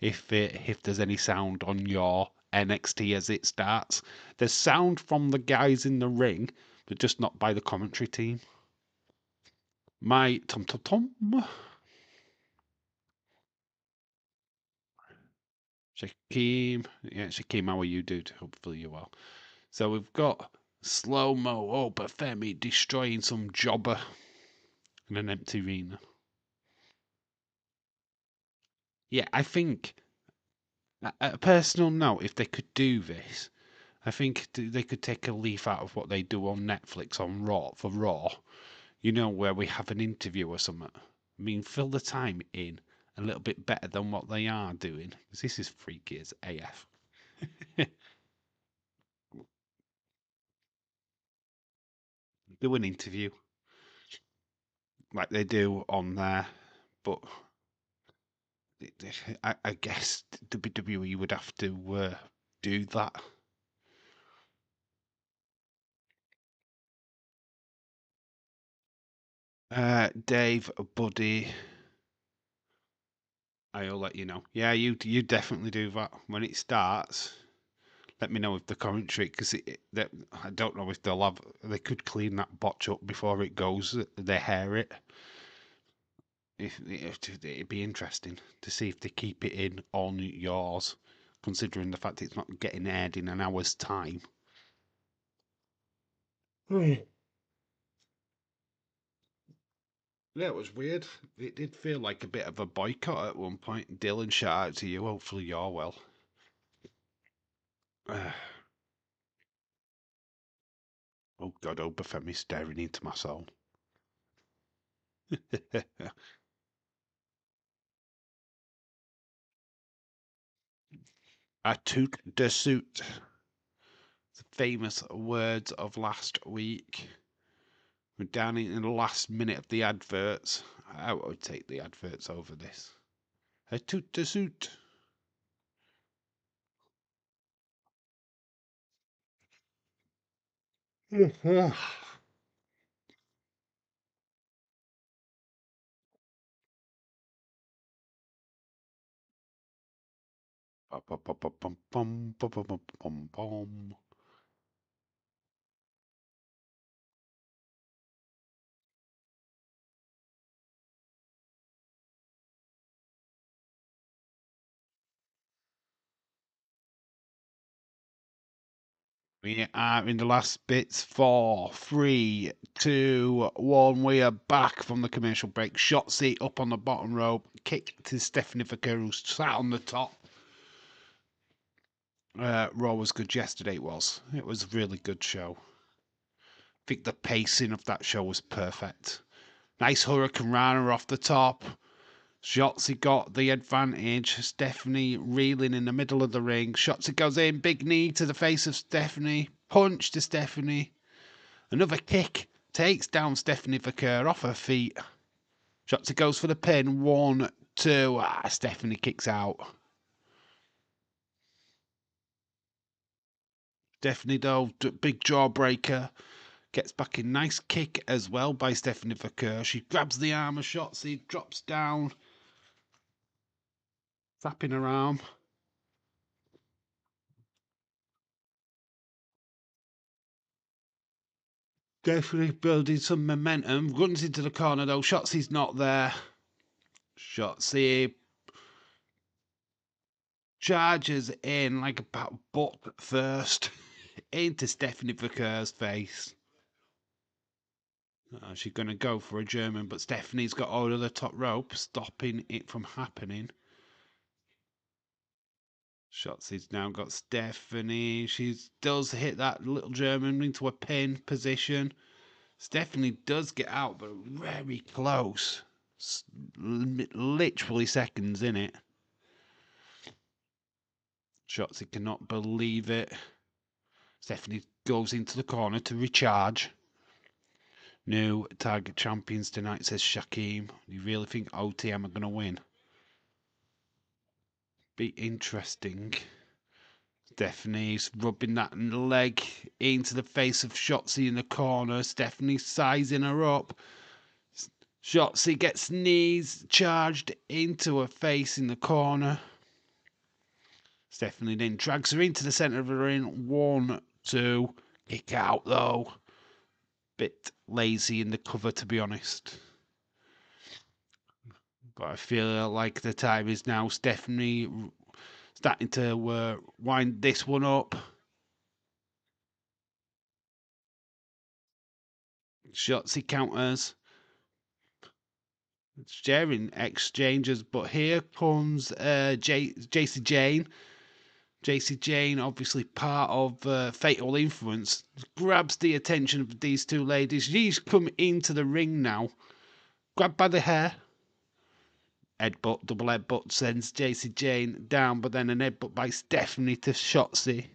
if there's any sound on your NXT as it starts. There's sound from the guys in the ring, but just not by the commentary team. My tom. Shaquem, yeah, Shaquem, how are you, dude? Hopefully you're well. So we've got slow-mo, but Femi destroying some jobber in an empty arena. Yeah, I think, at a personal note, if they could do this, I think they could take a leaf out of what they do on Netflix on Raw for Raw. You know, where we have an interview or something. I mean, fill the time in a little bit better than what they are doing. Because this is freaky as AF. Do an interview like they do on there, but I guess WWE would have to do that. Dave, buddy, I'll let you know. Yeah, you definitely do that when it starts. Let me know with the commentary because I don't know if they could clean that botch up before it goes. They hair it. It'd be interesting to see if they keep it in on yours, considering the fact it's not getting aired in an hour's time. Yeah, it was weird. It did feel like a bit of a boycott at one point. Dylan, shout out to you. Hopefully you're well. Oh God, Obafemi staring into my soul. I took the suit. The famous words of last week. We're down in the last minute of the adverts. I would take the adverts over this. I took the suit. We are in the last bits. 4, 3, 2, 1. We are back from the commercial break. Shotzi up on the bottom rope. Kick to Stephanie Vaquer, who sat on the top. Raw was good yesterday. It was a really good show. I think the pacing of that show was perfect. Nice Hurricane Rana off the top. Shotzi got the advantage. Stephanie reeling in the middle of the ring. Shotzi goes in. Big knee to the face of Stephanie. Punch to Stephanie. Another kick. Takes down Stephanie Vaquer off her feet. Shotzi goes for the pin. 1, 2. Stephanie kicks out. Stephanie, though, big jawbreaker. Gets back in. Nice kick as well by Stephanie Vaquer. She grabs the arm of Shotzi. Drops down. Tapping her arm. Definitely building some momentum. Runs into the corner though. Shotzi's not there. Shotzi charges in like about butt first into Stephanie Vaquer's face. She's going to go for a German, but Stephanie's got hold of the top rope, stopping it from happening. Shotzi's now got Stephanie. She does hit that little German into a pin position. Stephanie does get out, but very close. Literally seconds in it. Shotzi cannot believe it. Stephanie goes into the corner to recharge. New target champions tonight, says Shaquem. You really think OTM are going to win? Be interesting. Stephanie's rubbing that leg into the face of Shotzi in the corner. Stephanie sizing her up. Shotzi gets knees charged into her face in the corner. Stephanie then drags her into the centre of the ring. 1, 2. Kick out though. Bit lazy in the cover, to be honest. But I feel like the time is now. Stephanie starting to wind this one up. Shotzi counters. Sharing exchanges, but here comes JC Jane. JC Jane, obviously part of Fatal Influence, grabs the attention of these two ladies. She's come into the ring now. Grabbed by the hair. Headbutt, double headbutt sends JC Jane down, but then an headbutt by Stephanie to Shotzi.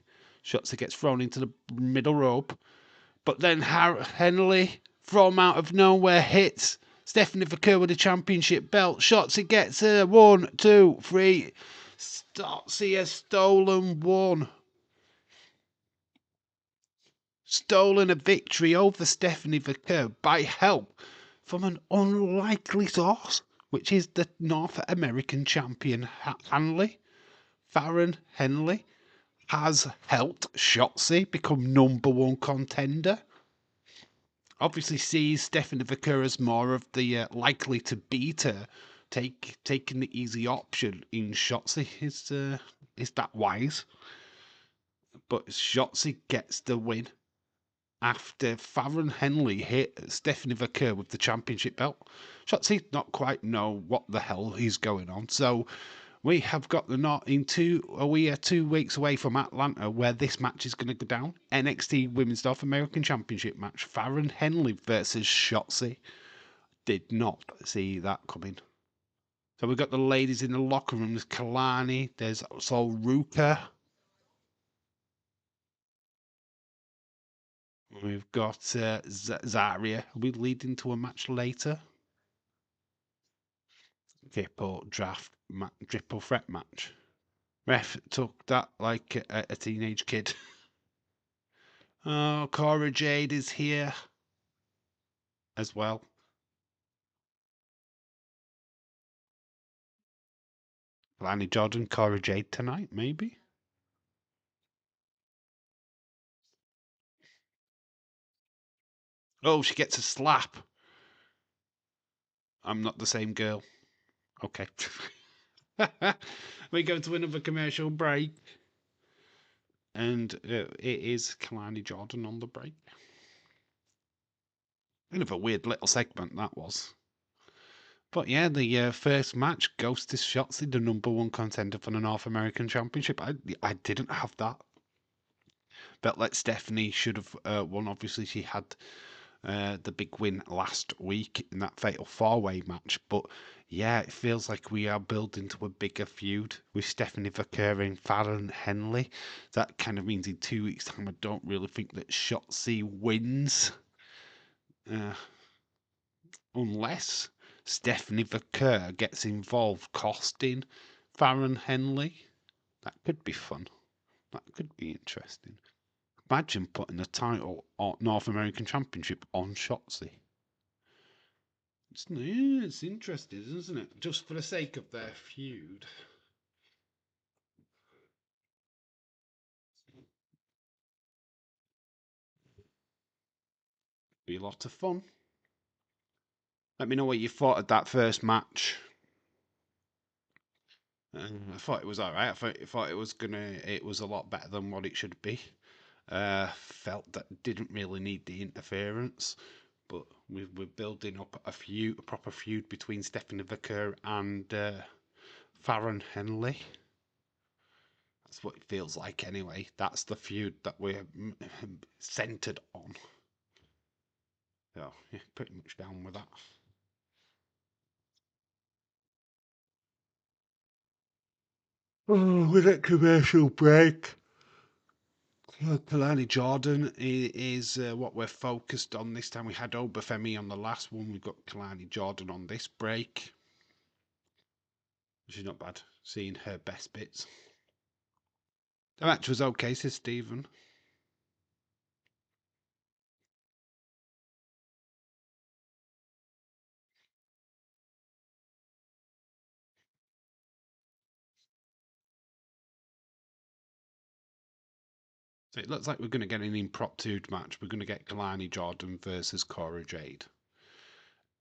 Shotzi gets thrown into the middle rope. But then Henley, from out of nowhere, hits Stephanie Vaquer with the championship belt. Shotzi gets her. 1, 2, 3. Shotzi has stolen one. Stolen a victory over Stephanie Vaquer by help from an unlikely source, which is the North American champion Henley. Farron Henley has helped Shotzi become #1 contender. Obviously sees Stephanie Vaquer as more of the likely to beat her, taking the easy option in Shotzi. Is that wise? But Shotzi gets the win. after Farron Henley hit Stephanie Vaquer with the championship belt. Shotzi not quite know what the hell is going on. So we have got the knot in we are 2 weeks away from Atlanta where this match is going to go down. NXT Women's North American Championship match. Farron Henley versus Shotzi. Did not see that coming. So we've got the ladies in the locker room. There's Kalani. There's also Ruka. We've got Zarya. We're leading to a match later. Triple threat match. Ref took that like a teenage kid. Oh, Cora Jade is here as well. Lani Jordan, Cora Jade tonight, maybe? Oh, she gets a slap. I'm not the same girl. Okay. We go to another commercial break. And it is Kalani Jordan on the break. Kind of a weird little segment that was. But yeah, the first match, Ghost is Shotzi, the #1 contender for the North American Championship. I didn't have that. Felt like Stephanie should have won. Obviously, she had the big win last week in that fatal 4-way match. But yeah, it feels like we are building to a bigger feud with Stephanie Vaquer and Farron Henley. That kind of means in 2 weeks' time, I don't really think that Shotzi wins. Unless Stephanie Vaquer gets involved, costing Farron Henley. That could be fun. That could be interesting. Imagine putting the title on North American Championship on Shotzi. It's interesting, isn't it? Just for the sake of their feud. Be a lot of fun. Let me know what you thought of that first match. I thought it was alright. I thought it was a lot better than what it should be. Felt that didn't really need the interference, but we're building up a proper feud between Stephanie Vaquer and Farron Henley. That's what it feels like anyway. That's the feud that we're centered on. So yeah, pretty much down with that. Oh, with that commercial break. Kalani Jordan is what we're focused on this time. We had Obafemi on the last one. We've got Kalani Jordan on this break. Which is not bad, seeing her best bits. The match was okay, says Stephen. So it looks like we're going to get an impromptu match. We're going to get Kalani Jordan versus Cora Jade.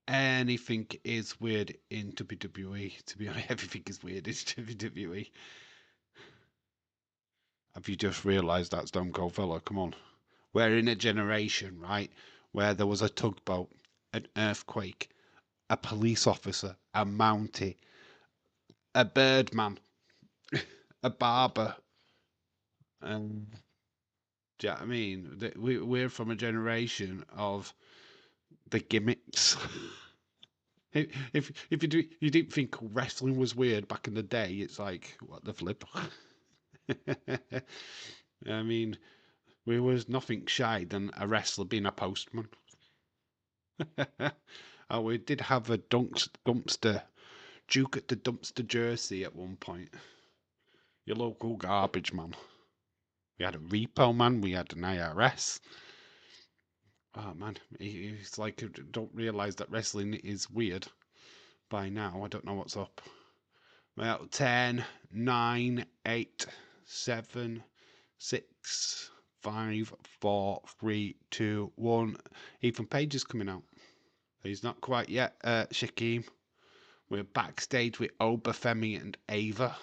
Anything is weird in WWE. To be honest, everything is weird in WWE. Have you just realised that, Stone Cold Fella? Come on. We're in a generation, right, where there was a tugboat, an earthquake, a police officer, a Mountie, a birdman, a barber. Do you know what I mean? We're from a generation of the gimmicks. If you didn't think wrestling was weird back in the day, it's like what the flip. I mean, we was nothing shy than a wrestler being a postman. Oh, we did have a dumpster Duke at the dumpster jersey at one point. Your local garbage man. We had a repo man. We had an IRS. Oh man, it's like I don't realise that wrestling is weird by now. I don't know what's up. Well, 10, 9, 8, 7, 6, 5, 4, 3, 2, 1. Ethan Page is coming out. He's not quite yet. Shaquem. We're backstage with Obafemi and Ava.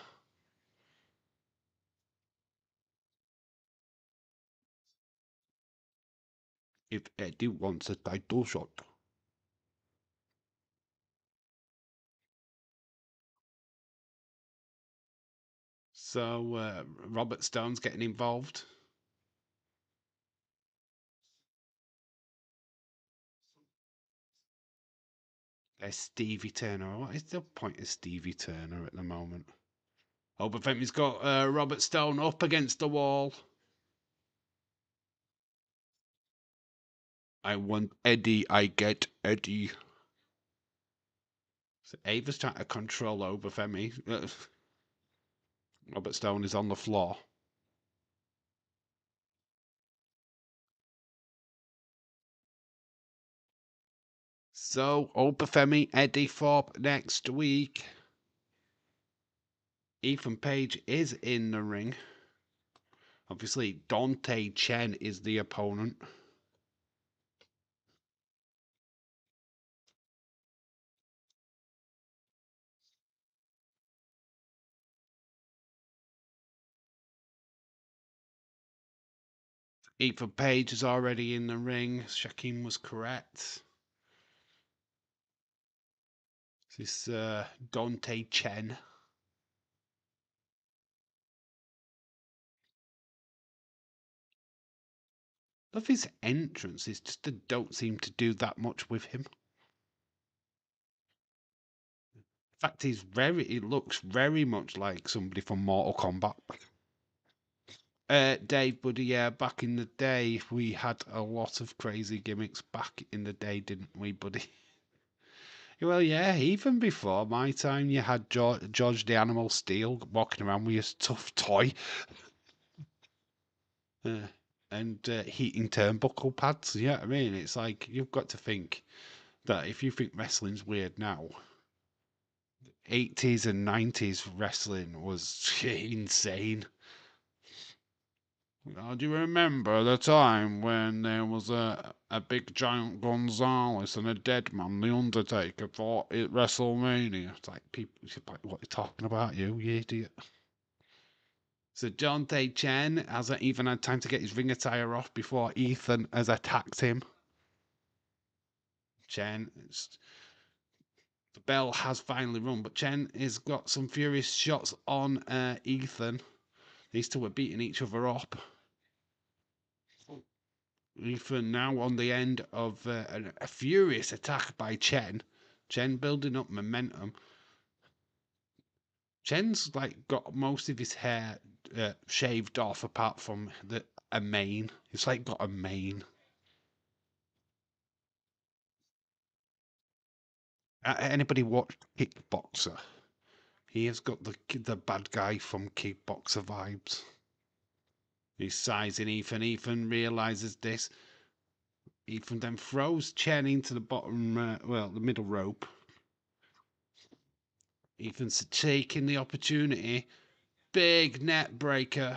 if Eddie wants a title shot. So Robert Stone's getting involved. There's Stevie Turner. What is the point of Stevie Turner at the moment? Oh, but Femi's got Robert Stone up against the wall. I want Eddie, I get Eddie. So Ava's trying to control over Femi. Robert Stone is on the floor. So, Obafemi, Eddie Thorpe next week. Ethan Page is in the ring. Obviously, Dante Chen is the opponent. Ethan Page is already in the ring. Shaquem was correct. This is Dante Chen. Love his entrances, just don't seem to do that much with him. In fact, he looks very much like somebody from Mortal Kombat. Dave, buddy, yeah, back in the day, we had a lot of crazy gimmicks back in the day, didn't we, buddy? Well, yeah, even before my time, you had George the Animal Steel walking around with his tough toy. And heating turnbuckle pads. Yeah, I mean, it's like you've got to think that if you think wrestling's weird now, 80s and 90s wrestling was insane. Do you remember the time when there was a big giant Gonzalez and a dead man, The Undertaker, fought at WrestleMania? It's like, people, like, what are you talking about, you idiot? So Dante Chen hasn't even had time to get his ring attire off before Ethan has attacked him. Chen, the bell has finally rung, but Chen has got some furious shots on Ethan. These two are beating each other up. Ethan now on the end of a furious attack by Chen. Chen building up momentum. Chen's like got most of his hair shaved off apart from a mane. It's like got a mane. Anybody watched Kickboxer? He has got the bad guy from Kickboxer vibes. He's sizing Ethan. Ethan realizes this. Ethan then throws Chen into the bottom, the middle rope. Ethan's taking the opportunity. Big net breaker.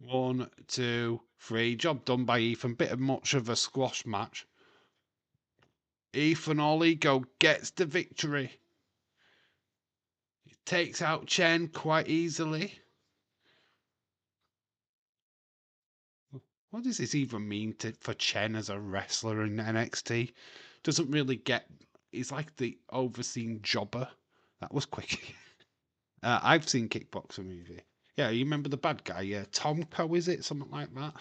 1, 2, 3. Job done by Ethan. Bit of much of a squash match. Ethan All Ego gets the victory. He takes out Chen quite easily. What does this even mean for Chen as a wrestler in NXT? Doesn't really get. He's like the overseen jobber. That was quick. I've seen Kickboxer movie. Yeah, you remember the bad guy? Tomko, is it something like that?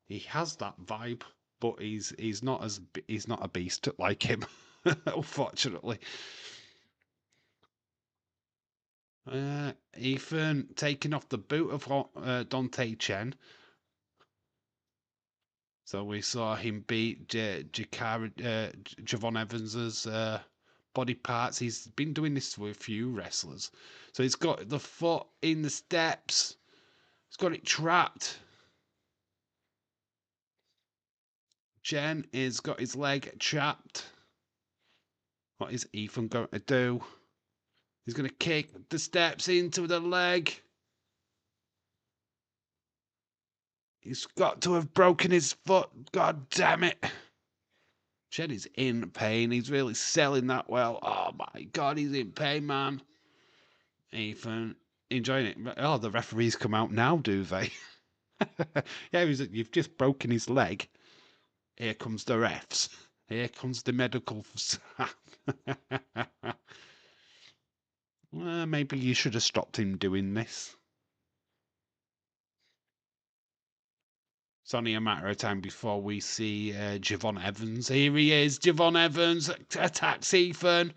He has that vibe, but he's not a beast like him, unfortunately. Ethan taking off the boot of Dante Chen. So we saw him beat Javon Evans's body parts. He's been doing this with a few wrestlers. So he's got the foot in the steps. He's got it trapped. Chen has got his leg trapped. What is Ethan going to do? He's going to kick the steps into the leg. He's got to have broken his foot. God damn it. Chen is in pain. He's really selling that well. Oh my God, he's in pain, man. Ethan enjoying it. Oh, the referees come out now, do they? Yeah, you've just broken his leg. Here comes the refs. Here comes the medical staff. Well, maybe you should have stopped him doing this. It's only a matter of time before we see Javon Evans. Here he is. Javon Evans attacks Ethan.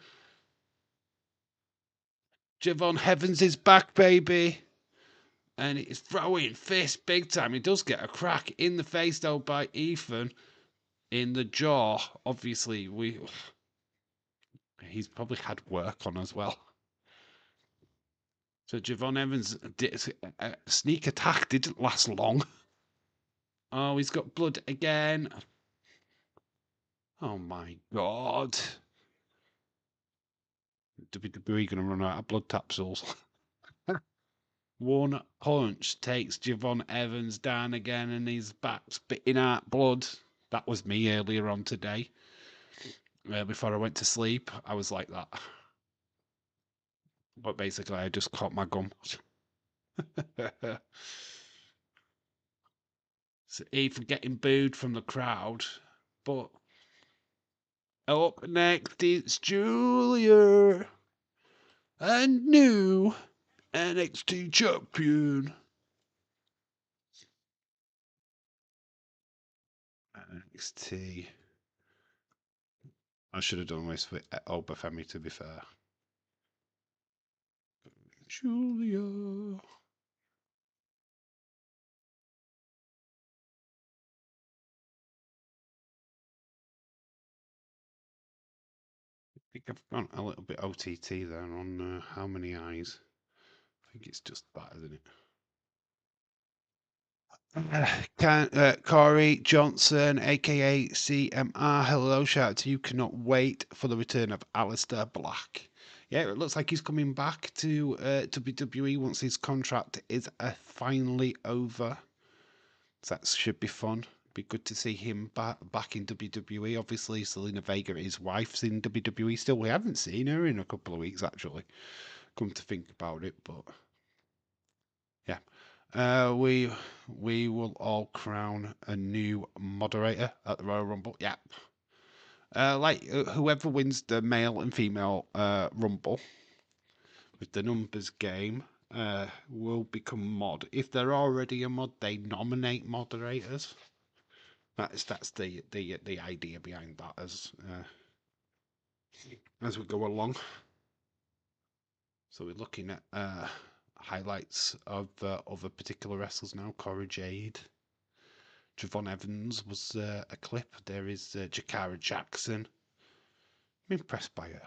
Javon Evans is back, baby. And he's throwing fists big time. He does get a crack in the face, though, by Ethan in the jaw. Obviously, he's probably had work on as well. So Javon Evans' sneak attack didn't last long. Oh, he's got blood again. Oh my god. WWE going to run out of blood capsules. One punch takes Javon Evans down again and he's back spitting out blood. That was me earlier on today. Before I went to sleep, I was like that. But basically, I just caught my gum. So Ethan getting booed from the crowd. But up next, it's Julia, a new NXT champion. NXT. I should have done this with Obafemi, to be fair. Julia. I think I've gone a little bit OTT there on how many eyes. I think it's just that, isn't it? Corey Johnson, aka CMR, hello, shout out to you. Cannot wait for the return of Alistair Black. Yeah, it looks like he's coming back to WWE once his contract is finally over. So that should be fun. Be good to see him back in WWE. Obviously, Selena Vega, his wife's in WWE still. We haven't seen her in a couple of weeks, actually. Come to think about it, but yeah. We will all crown a new moderator at the Royal Rumble. Yeah. Whoever wins the male and female Rumble with the numbers game will become mod. If they're already a mod, they nominate moderators. That's the idea behind that as we go along. So we're looking at highlights of other particular wrestlers now. Cora Jade, Javon Evans was a clip. There is Jakara Jackson. I'm impressed by her.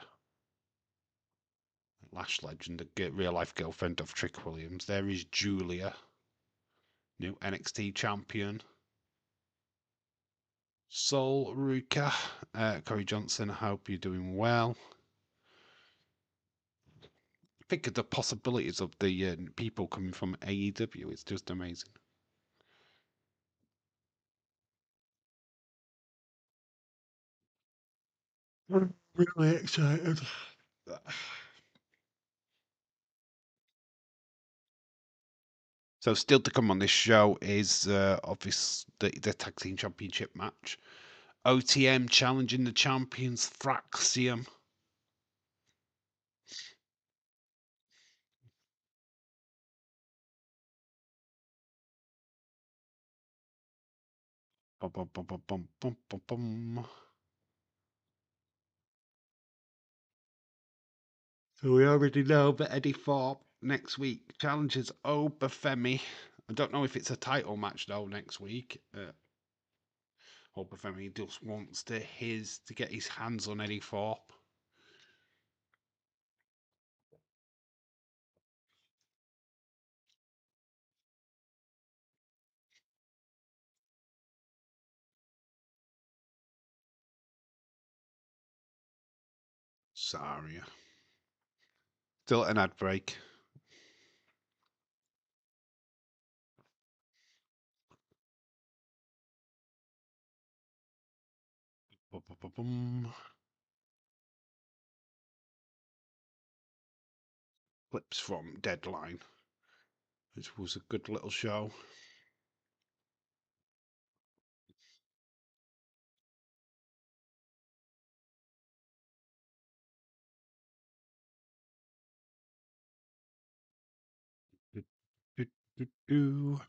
Lash legend, the real life girlfriend of Trick Williams. There is Julia, new NXT champion. Sol Ruka, Corey Johnson. I hope you're doing well. Think of the possibilities of the people coming from AEW. It's just amazing. I'm really excited. So still to come on this show is obviously the tag team championship match. OTM challenging the champions Fraxium. Bum, bum, bum, bum, bum, bum, bum, bum. So we already know that Eddie Thorpe next week challenges Obafemi. I don't know if it's a title match though next week. Obafemi just wants to get his hands on Eddie Thorpe. Sorry. Still an ad break. Bum, bum, bum, bum. Clips from Deadline, which was a good little show. Do.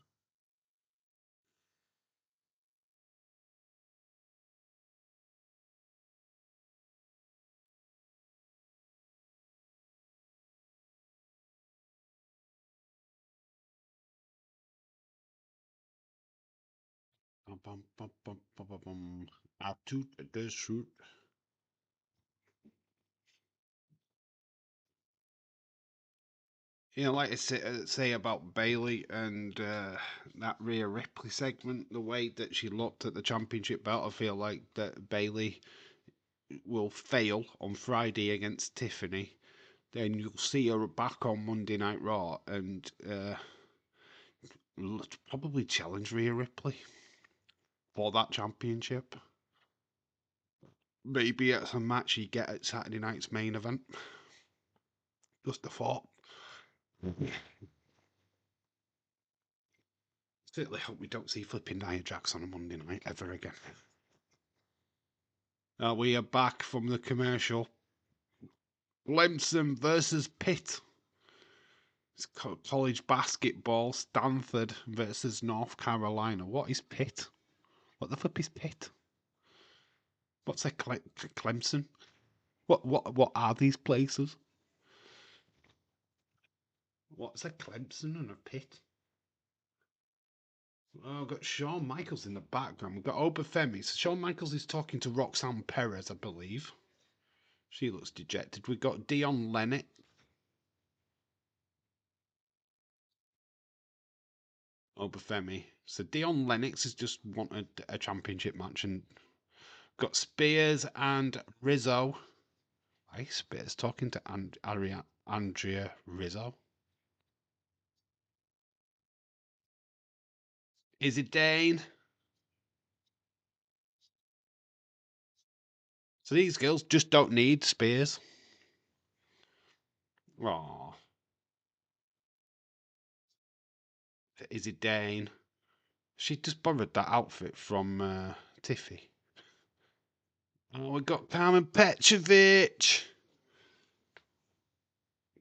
Bum, bum, bum, bum, bum, bum, bum. A toot the shoot. You know, like I say about Bailey and that Rhea Ripley segment, the way that she looked at the championship belt, I feel like that Bailey will fail on Friday against Tiffany. Then you'll see her back on Monday Night Raw and probably challenge Rhea Ripley for that championship. Maybe it's a match you get at Saturday night's main event. Just a thought. Certainly hope we don't see flipping Nia Jax on a Monday night ever again. We are back from the commercial. Clemson versus Pitt. It's college basketball. Stanford versus North Carolina. What is Pitt? What the flip is Pitt? What's a Clemson? What are these places? What's a Clemson and a Pitt? Oh, I've got Shawn Michaels in the background. We've got Obafemi. So Shawn Michaels is talking to Roxanne Perez, I believe. She looks dejected. We've got Dion Lennox. Obafemi. So Dion Lennox has just wanted a championship match and got Spears and Rizzo. Why Spears talking to Andrea Rizzo? Is it Dane? So these girls just don't need Spears. Aww. Is it Dane? She just borrowed that outfit from Tiffy. Oh, we got Carmen Petrovic.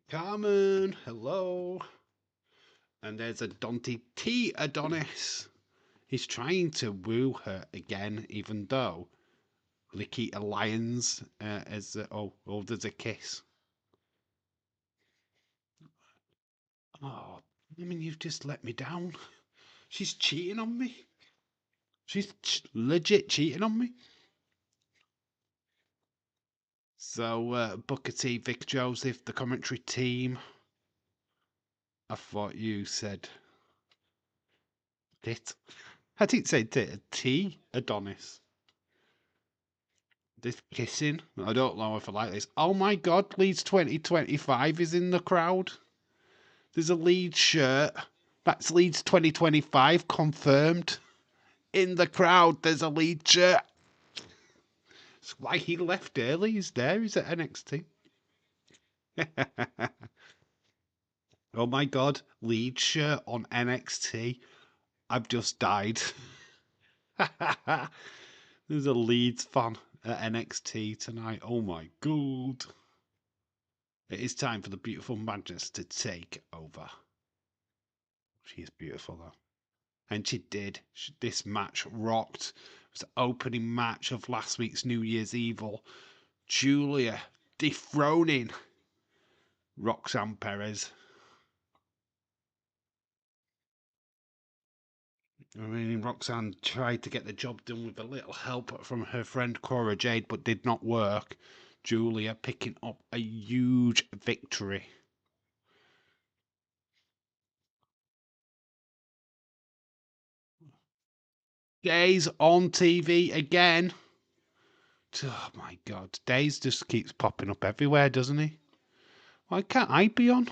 Carmen, hello. And there's a Dante T. Adonis. He's trying to woo her again, even though Nikita Lyons is. There's a kiss. Oh, I mean, you've just let me down. She's cheating on me. She's legit cheating on me. So, Booker T, Vic Joseph, the commentary team. I thought you said tit. I didn't say tit. T, Adonis. This kissing. I don't know if I like this. Oh my God, Leeds 2025 is in the crowd. There's a Leeds shirt. That's Leeds 2025 confirmed. In the crowd, there's a Leeds shirt. It's why he left early. He's there. He's at NXT. Oh my God, Leeds shirt on NXT. I've just died. There's a Leeds fan at NXT tonight. Oh my God. It is time for the beautiful madness to take over. She is beautiful though. And she did. This match rocked. It was the opening match of last week's New Year's Evil. Julia dethroning Roxanne Perez. I mean, Roxanne tried to get the job done with a little help from her friend Cora Jade, but did not work. Julia picking up a huge victory. Days on TV again. Oh my God, Days just keeps popping up everywhere, doesn't he? Why can't I be on?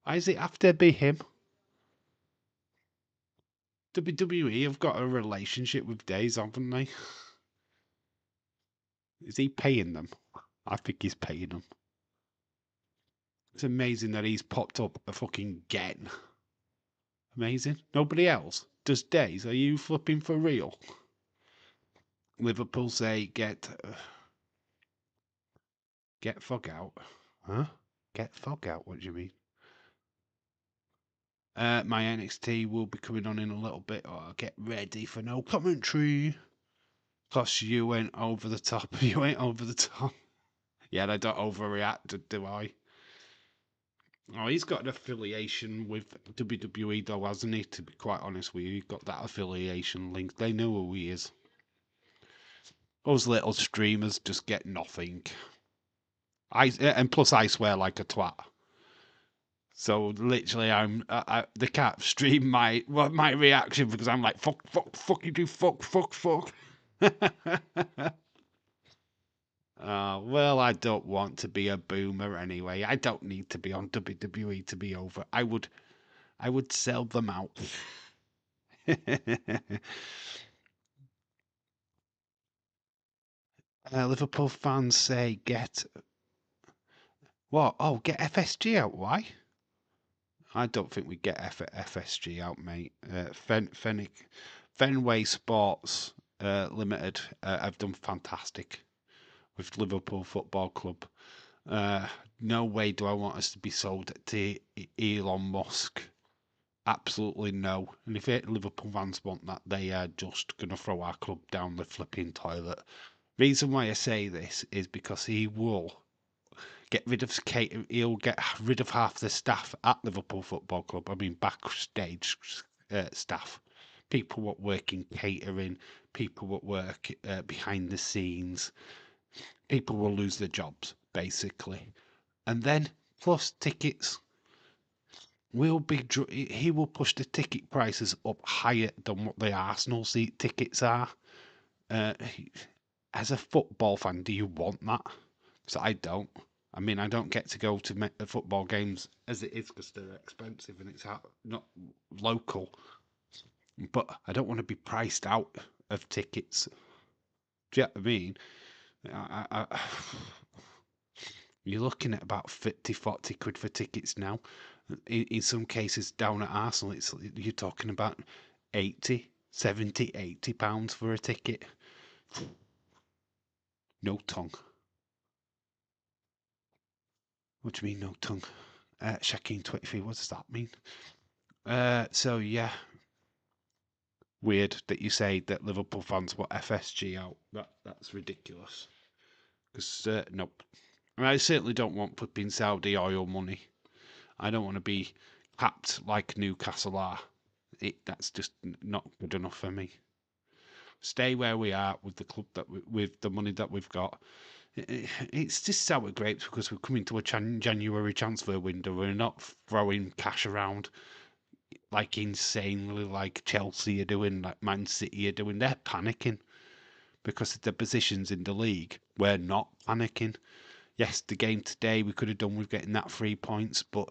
Why does it have to be him? WWE have got a relationship with Days, haven't they? Is he paying them? I think he's paying them. It's amazing that he's popped up again. Amazing. Nobody else does Days. Are you flipping for real? Liverpool say get fog out. Huh? Get fog out. What do you mean? My NXT will be coming on in a little bit. Oh, get ready for no commentary. Plus, you went over the top. You went over the top. Yeah, I don't overreact, do I? Oh, he's got an affiliation with WWE, though, hasn't he? To be quite honest with you, he's got that affiliation link. They know who he is. Those little streamers just get nothing. And plus, I swear like a twat. So literally, they can't stream my reaction because I'm like fuck you do fuck. Well, I don't want to be a boomer anyway. I don't need to be on WWE to be over. I would sell them out. Liverpool fans say get what? Oh, get FSG out. Why? I don't think we get FSG out, mate. Fenway Sports Limited have done fantastic with Liverpool Football Club. No way do I want us to be sold to Elon Musk. Absolutely no. And if Liverpool fans want that, they are just going to throw our club down the flipping toilet. Reason why I say this is because he will get rid of he'll get rid of half the staff at Liverpool Football Club. I mean, backstage staff, people that work in catering, people that work behind the scenes. People will lose their jobs basically, and then plus tickets. He will push the ticket prices up higher than what the Arsenal seat tickets are. Uh, as a football fan, do you want that? So I don't. I mean, I don't get to go to football games as it is because they're expensive and it's not local. But I don't want to be priced out of tickets. Do you know what I mean? You're looking at about 50, 40 quid for tickets now. In some cases, down at Arsenal, you're talking about 80, 70, 80 pounds for a ticket. No tongue. What do you mean, no tongue? Shakeen 23, what does that mean? So yeah, weird that you say that Liverpool fans want FSG out. That's ridiculous. Because nope, I certainly don't want flipping Saudi oil money. I don't want to be capped like Newcastle are. That's just not good enough for me. Stay where we are with the club with the money that we've got. It's just sour grapes because we're coming to a January transfer window. We're not throwing cash around like insanely like Chelsea are doing, like Man City are doing. They're panicking because of the positions in the league. We're not panicking. Yes, the game today we could have done with getting that 3 points, but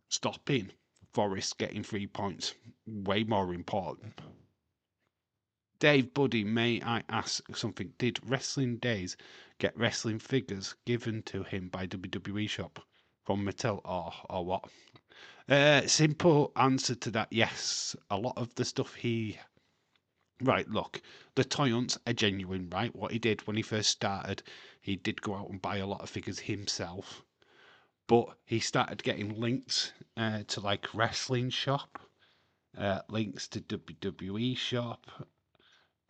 stopping Forest getting 3 points way more important. Dave Buddy, may I ask something? Did Wrestling Days get wrestling figures given to him by WWE Shop from Mattel or what? Simple answer to that, yes. A lot of the stuff Right, look, the toy hunts are genuine, right? What he did when he first started, he did go out and buy a lot of figures himself. But he started getting links to like Wrestling Shop, links to WWE Shop.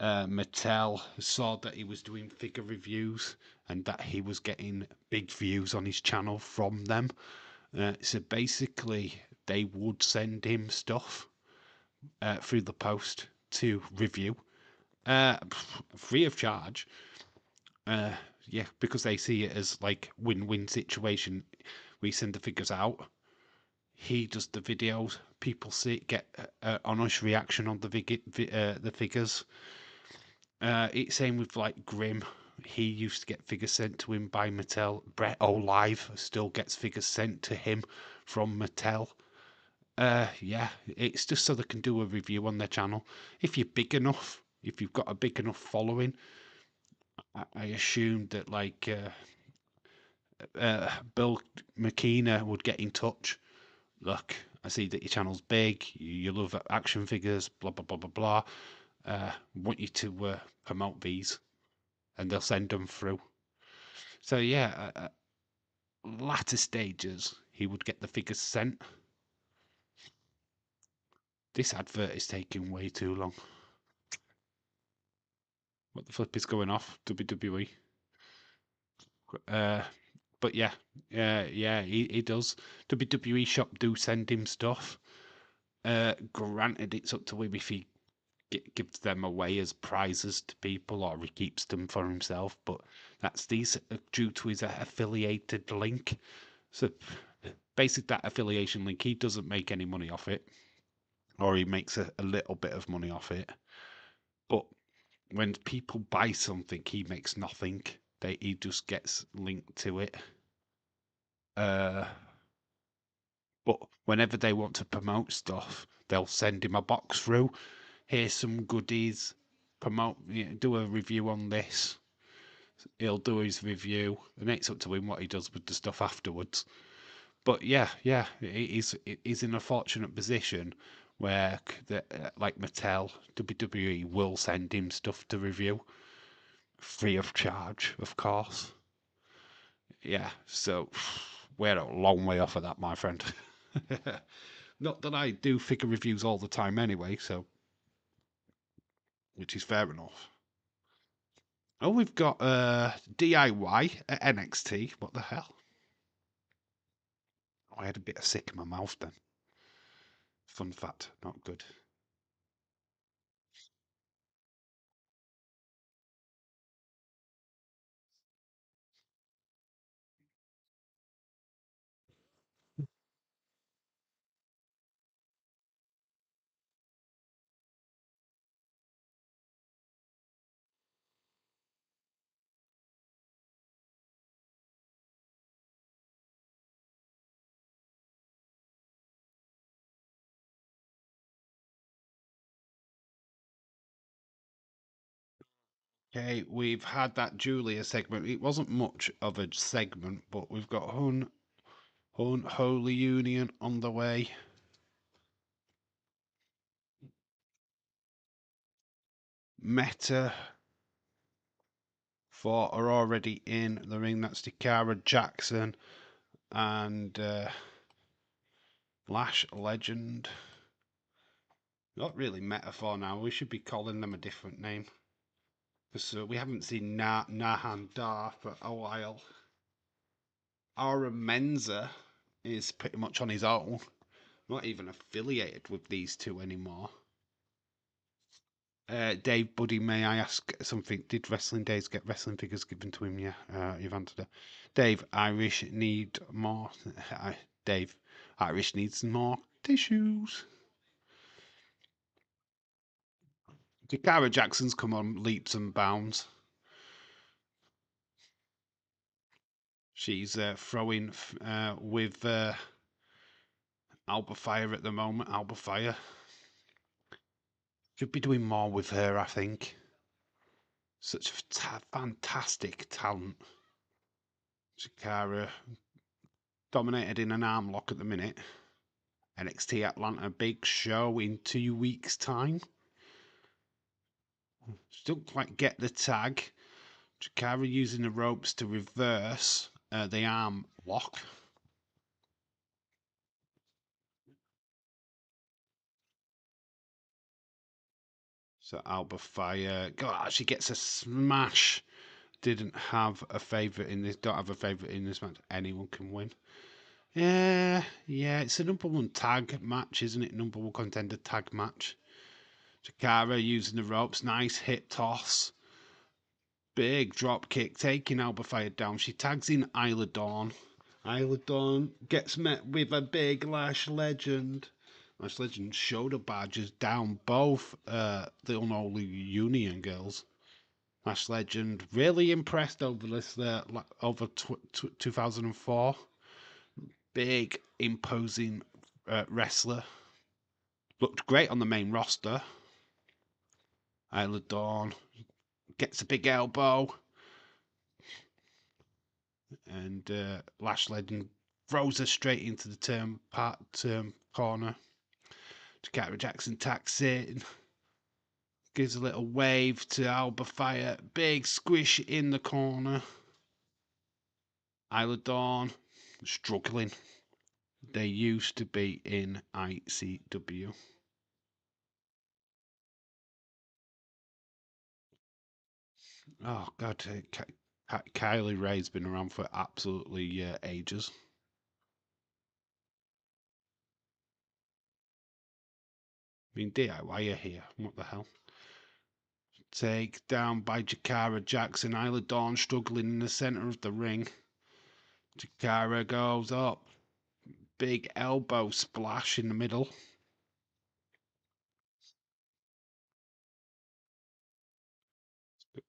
Mattel saw that he was doing figure reviews and that he was getting big views on his channel from them. So basically, they would send him stuff through the post to review, free of charge. Yeah, because they see it as like win-win situation. We send the figures out. He does the videos. People get honest reaction on the figures. It's same with like Grim. He used to get figures sent to him by Mattel. Brett Olive still gets figures sent to him from Mattel. Yeah, it's just so they can do a review on their channel. If you're big enough, if you've got a big enough following, I assume that like Bill McKenna would get in touch. Look, I see that your channel's big. You love action figures. Blah blah blah blah blah. Want you to promote these, and they'll send them through. So yeah, latter stages he would get the figures sent. This advert is taking way too long. What the flip is going off? WWE. But yeah, he does. WWE shop do send him stuff. Granted, it's up to him if he gives them away as prizes to people or he keeps them for himself. But that's these due to his affiliated link. So basically, that affiliation link, he doesn't make any money off it, or he makes a little bit of money off it. But when people buy something, he makes nothing. He just gets linked to it. But whenever they want to promote stuff, they'll send him a box through. Here's some goodies. Promote, do a review on this. He'll do his review, and it's up to him what he does with the stuff afterwards. But yeah, he's in a fortunate position where, like Mattel, WWE will send him stuff to review, free of charge, of course. Yeah, so we're a long way off of that, my friend. Not that I do figure reviews all the time anyway, so which is fair enough. Oh, we've got DIY at NXT. What the hell? Oh, I had a bit of sick in my mouth then. Fun fact, not good. Okay, we've had that Julia segment. It wasn't much of a segment, but we've got Hun Holy Union on the way. Meta 4 are already in the ring. That's Takara Jackson and Lash Legend. Not really Metaphor now. We should be calling them a different name. Because we haven't seen Nahan Dar for a while. Ara Menza is pretty much on his own. Not even affiliated with these two anymore. Dave, buddy, may I ask something? Did Wrestling Days get wrestling figures given to him? Yeah, you've answered it. Dave, Irish need more. Dave, Irish needs more tissues. Takara Jackson's come on leaps and bounds. She's throwing with Alba Fire at the moment. Alba Fire should be doing more with her, I think. Such a fantastic talent. Takara dominated in an arm lock at the minute. NXT Atlanta big show in 2 weeks' time. Still quite get the tag. Takara using the ropes to reverse the arm lock. So Alba Fire, God, she gets a smash. Didn't have a favourite in this. Don't have a favourite in this match. Anyone can win. Yeah, it's a number one tag match, isn't it? Number one contender tag match. Takara using the ropes, nice hip toss. Big drop kick, taking Alba Fire down. She tags in Isla Dawn. Isla Dawn gets met with a big Lash Legend. Lash Legend shoulder badges down both the Unholy Union girls. Lash Legend really impressed over this over 2004. Big imposing wrestler. Looked great on the main roster. Isla Dawn gets a big elbow. And Lash Legend throws her straight into the turn corner. Takara Jackson tacks in. Gives a little wave to Alba Fire. Big squish in the corner. Isla Dawn struggling. They used to be in ICW. Oh God, Kylie Ray's been around for absolutely ages. I mean, DIY here. What the hell? Take down by Jakara Jackson. Isla Dawn struggling in the center of the ring. Jakara goes up. Big elbow splash in the middle.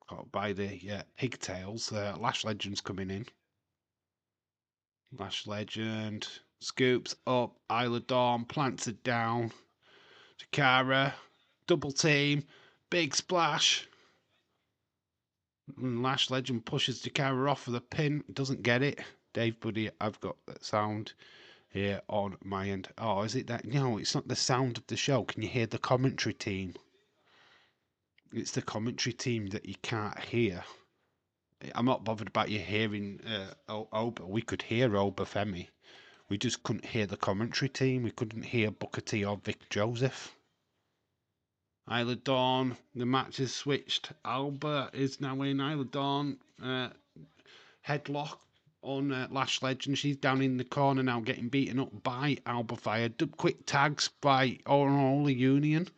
Caught by the pigtails. Lash Legend's coming in. Lash Legend scoops up. Isla Dawn plants it down. Jakara. Double team. Big splash. And Lash Legend pushes Jakara off for the pin. Doesn't get it. Dave Buddy, I've got that sound here on my end. Oh, is it that? No, it's not the sound of the show. Can you hear the commentary team? It's the commentary team that you can't hear. I'm not bothered about you hearing Oba. We could hear Oba Femi. We just couldn't hear the commentary team. We couldn't hear Booker T or Vic Joseph. Isla Dawn, the match is switched. Alba is now in. Isla Dawn, headlock on Lash Legend. She's down in the corner now, getting beaten up by Alba Fire. Quick tags by Unholy Union.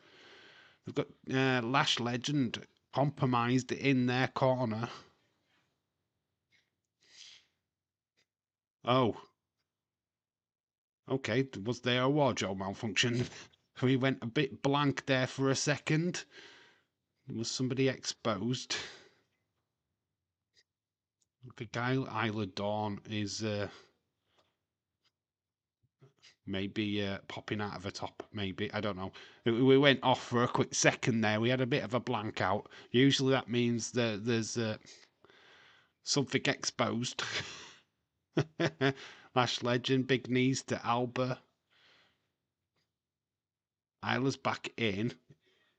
They've got Lash Legend compromised in their corner. Oh, okay. Was there a wardrobe malfunction? We went a bit blank there for a second. Was somebody exposed? The guy Isla Dawn is maybe popping out of a top, maybe. I don't know. We went off for a quick second there. We had a bit of a blank out. Usually that means that there's something exposed. Lash Legend, big knees to Alba. Isla's back in.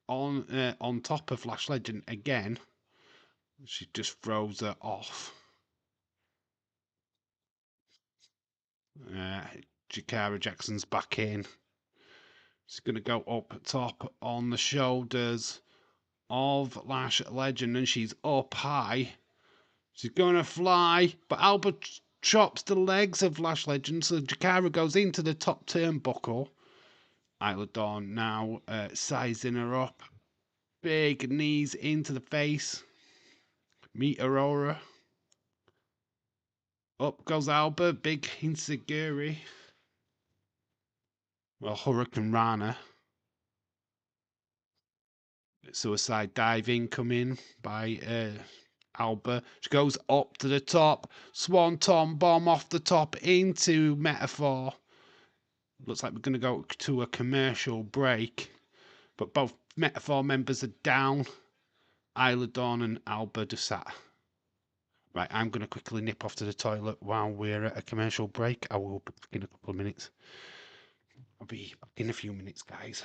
On top of Lash Legend again. She just throws her off. Jakara Jackson's back in. She's going to go up top on the shoulders of Lash Legend, and she's up high. She's going to fly, but Alba chops the legs of Lash Legend, so Jakara goes into the top turnbuckle. Isla Dawn now sizing her up. Big knees into the face. Meet Aurora. Up goes Alba. Big Hinsagiri. Well, Hurricane Rana. Suicide dive incoming by Alba. She goes up to the top. Swanton bomb off the top into Metaphor. Looks like we're going to go to a commercial break. But both Metaphor members are down. Isla Dawn and Alba just sat. Right, I'm going to quickly nip off to the toilet while we're at a commercial break. I will be back in a couple of minutes. I'll be back in a few minutes, guys.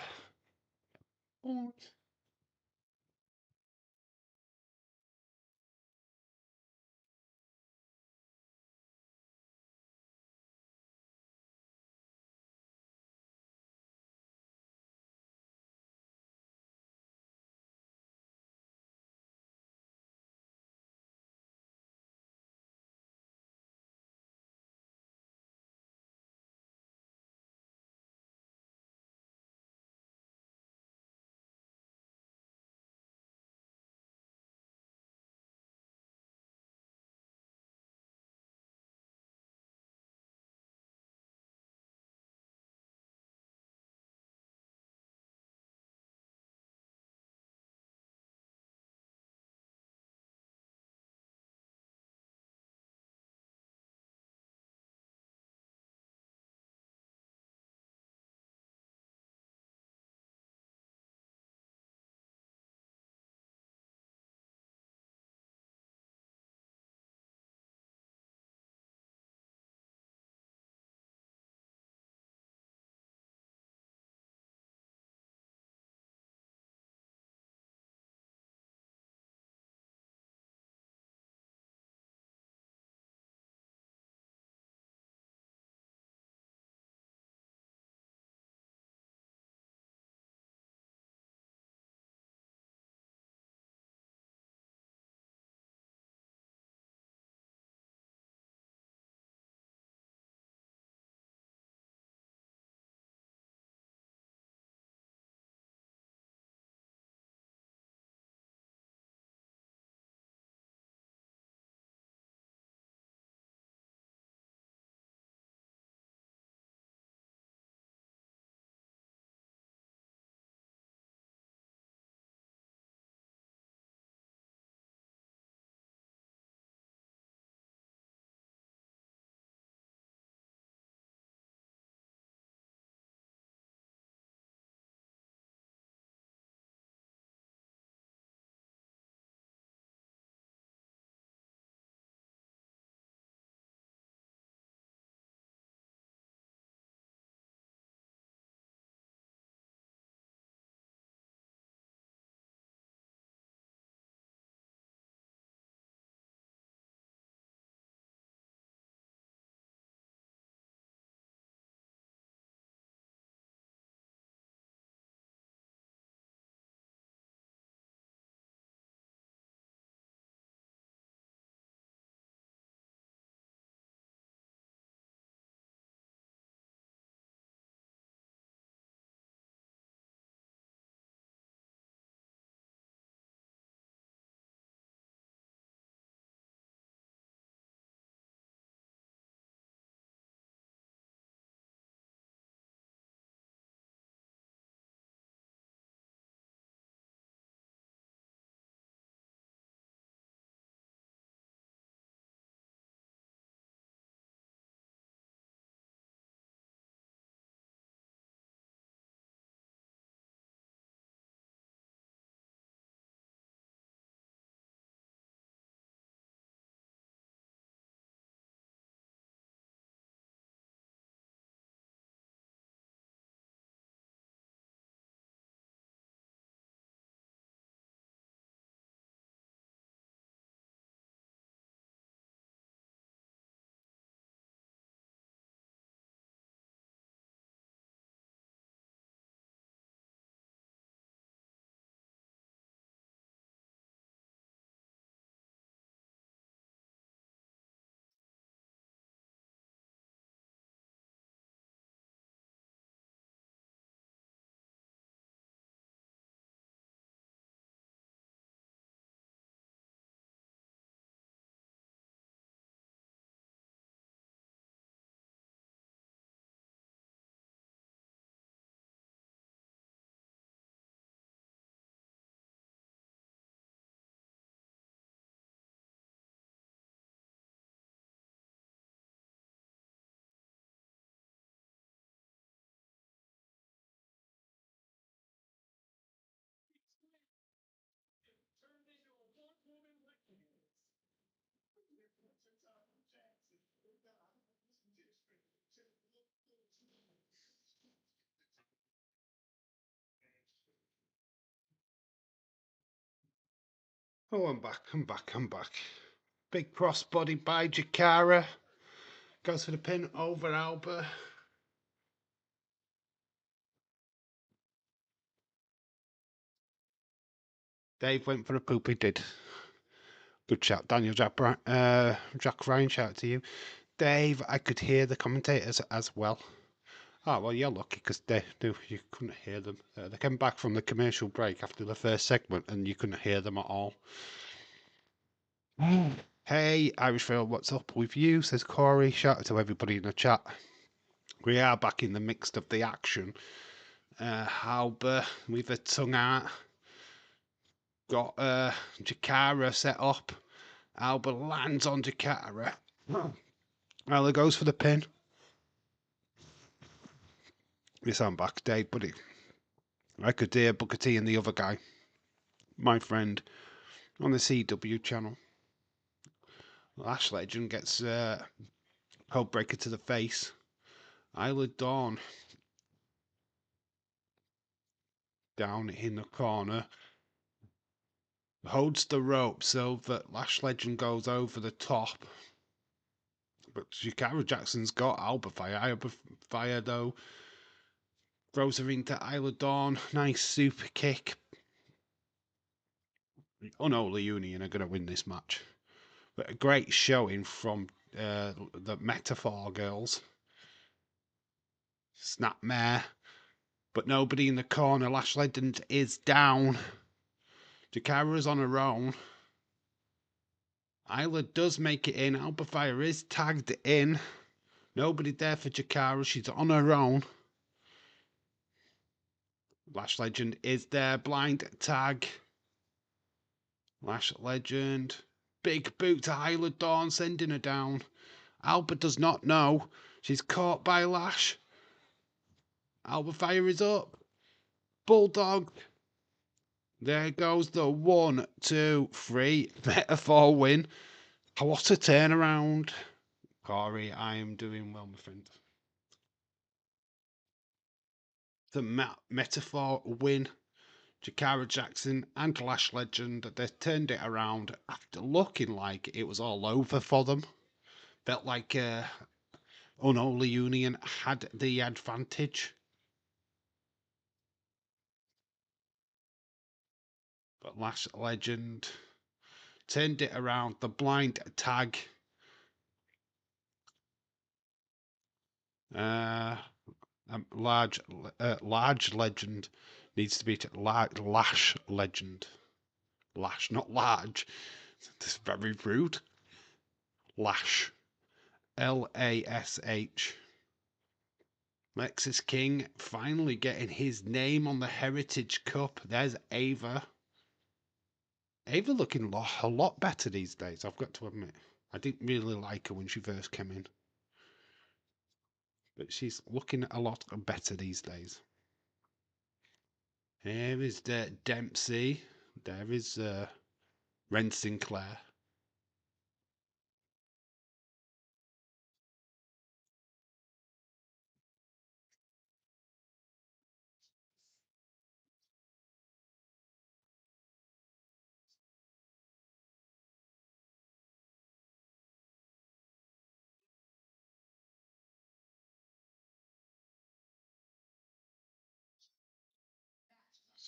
Oh, I'm back. Big crossbody by Jakara. Goes for the pin over Alba. Dave went for a poop, he did. Good shout, Daniel Jack Ryan, shout out to you. Dave, I could hear the commentators as well. Oh, well, you're lucky because you couldn't hear them. They came back from the commercial break after the first segment and you couldn't hear them at all. Hey, Irish Phil, what's up with you? Says Corey. Shout out to everybody in the chat. We are back in the mix of the action. Halber with a tongue out. Got Jakara set up. Alba lands on Jakara. Alba goes for the pin. Yes, I'm back, Dave, buddy. I could hear Booker T and the other guy, my friend, on the CW channel. Lash Legend gets Code Breaker to the face. Isla Dawn down in the corner. Holds the rope so that Lash Legend goes over the top. But Jakara Jackson's got Alba Fire. Alba Fire, though, throws her into Isla Dawn. Nice super kick. Unholy Union are going to win this match. But a great showing from the Metaphor girls. Snapmare. But nobody in the corner. Lash Legend is down. Jakara's on her own. Isla does make it in. Alba Fire is tagged in. Nobody there for Jakara. She's on her own. Lash Legend is there. Blind tag. Lash Legend. Big boot to Isla Dawn, sending her down. Alba does not know. She's caught by Lash. Alba Fire is up. Bulldog. There goes the 1, 2, 3. Metaphor win. What a turnaround. Corey, I am doing well, my friend. The Metaphor win. Jakara Jackson and Lash Legend, they turned it around after looking like it was all over for them. Felt like Unholy Union had the advantage. But Lash Legend turned it around. The blind tag. Large Legend needs to be Lash Legend. Lash, not large. This is very rude. Lash. Lash. Lexus King finally getting his name on the Heritage Cup. There's Ava. Ava looking a lot better these days, I've got to admit. I didn't really like her when she first came in. But she's looking a lot better these days. Here is Dempsey. There is Ren Sinclair.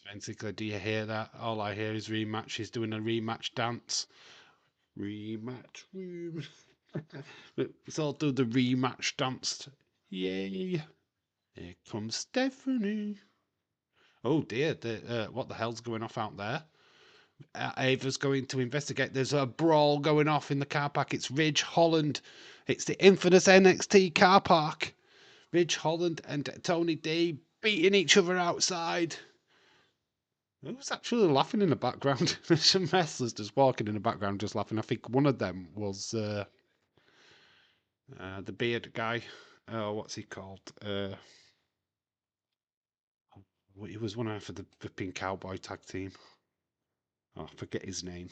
Ren Sinclair, do you hear that? All I hear is rematch. She's doing a rematch dance. Rematch. Let's all do the rematch dance. Yay. Here comes Stephanie. Oh dear, what the hell's going off out there? Ava's going to investigate. There's a brawl going off in the car park. It's Ridge Holland. It's the infamous NXT car park. Ridge Holland and Tony D beating each other outside. Who's actually laughing in the background? There's some wrestlers just walking in the background just laughing. I think one of them was the beard guy. What's he called? He was one for the Pink Cowboy tag team. Oh, I forget his name.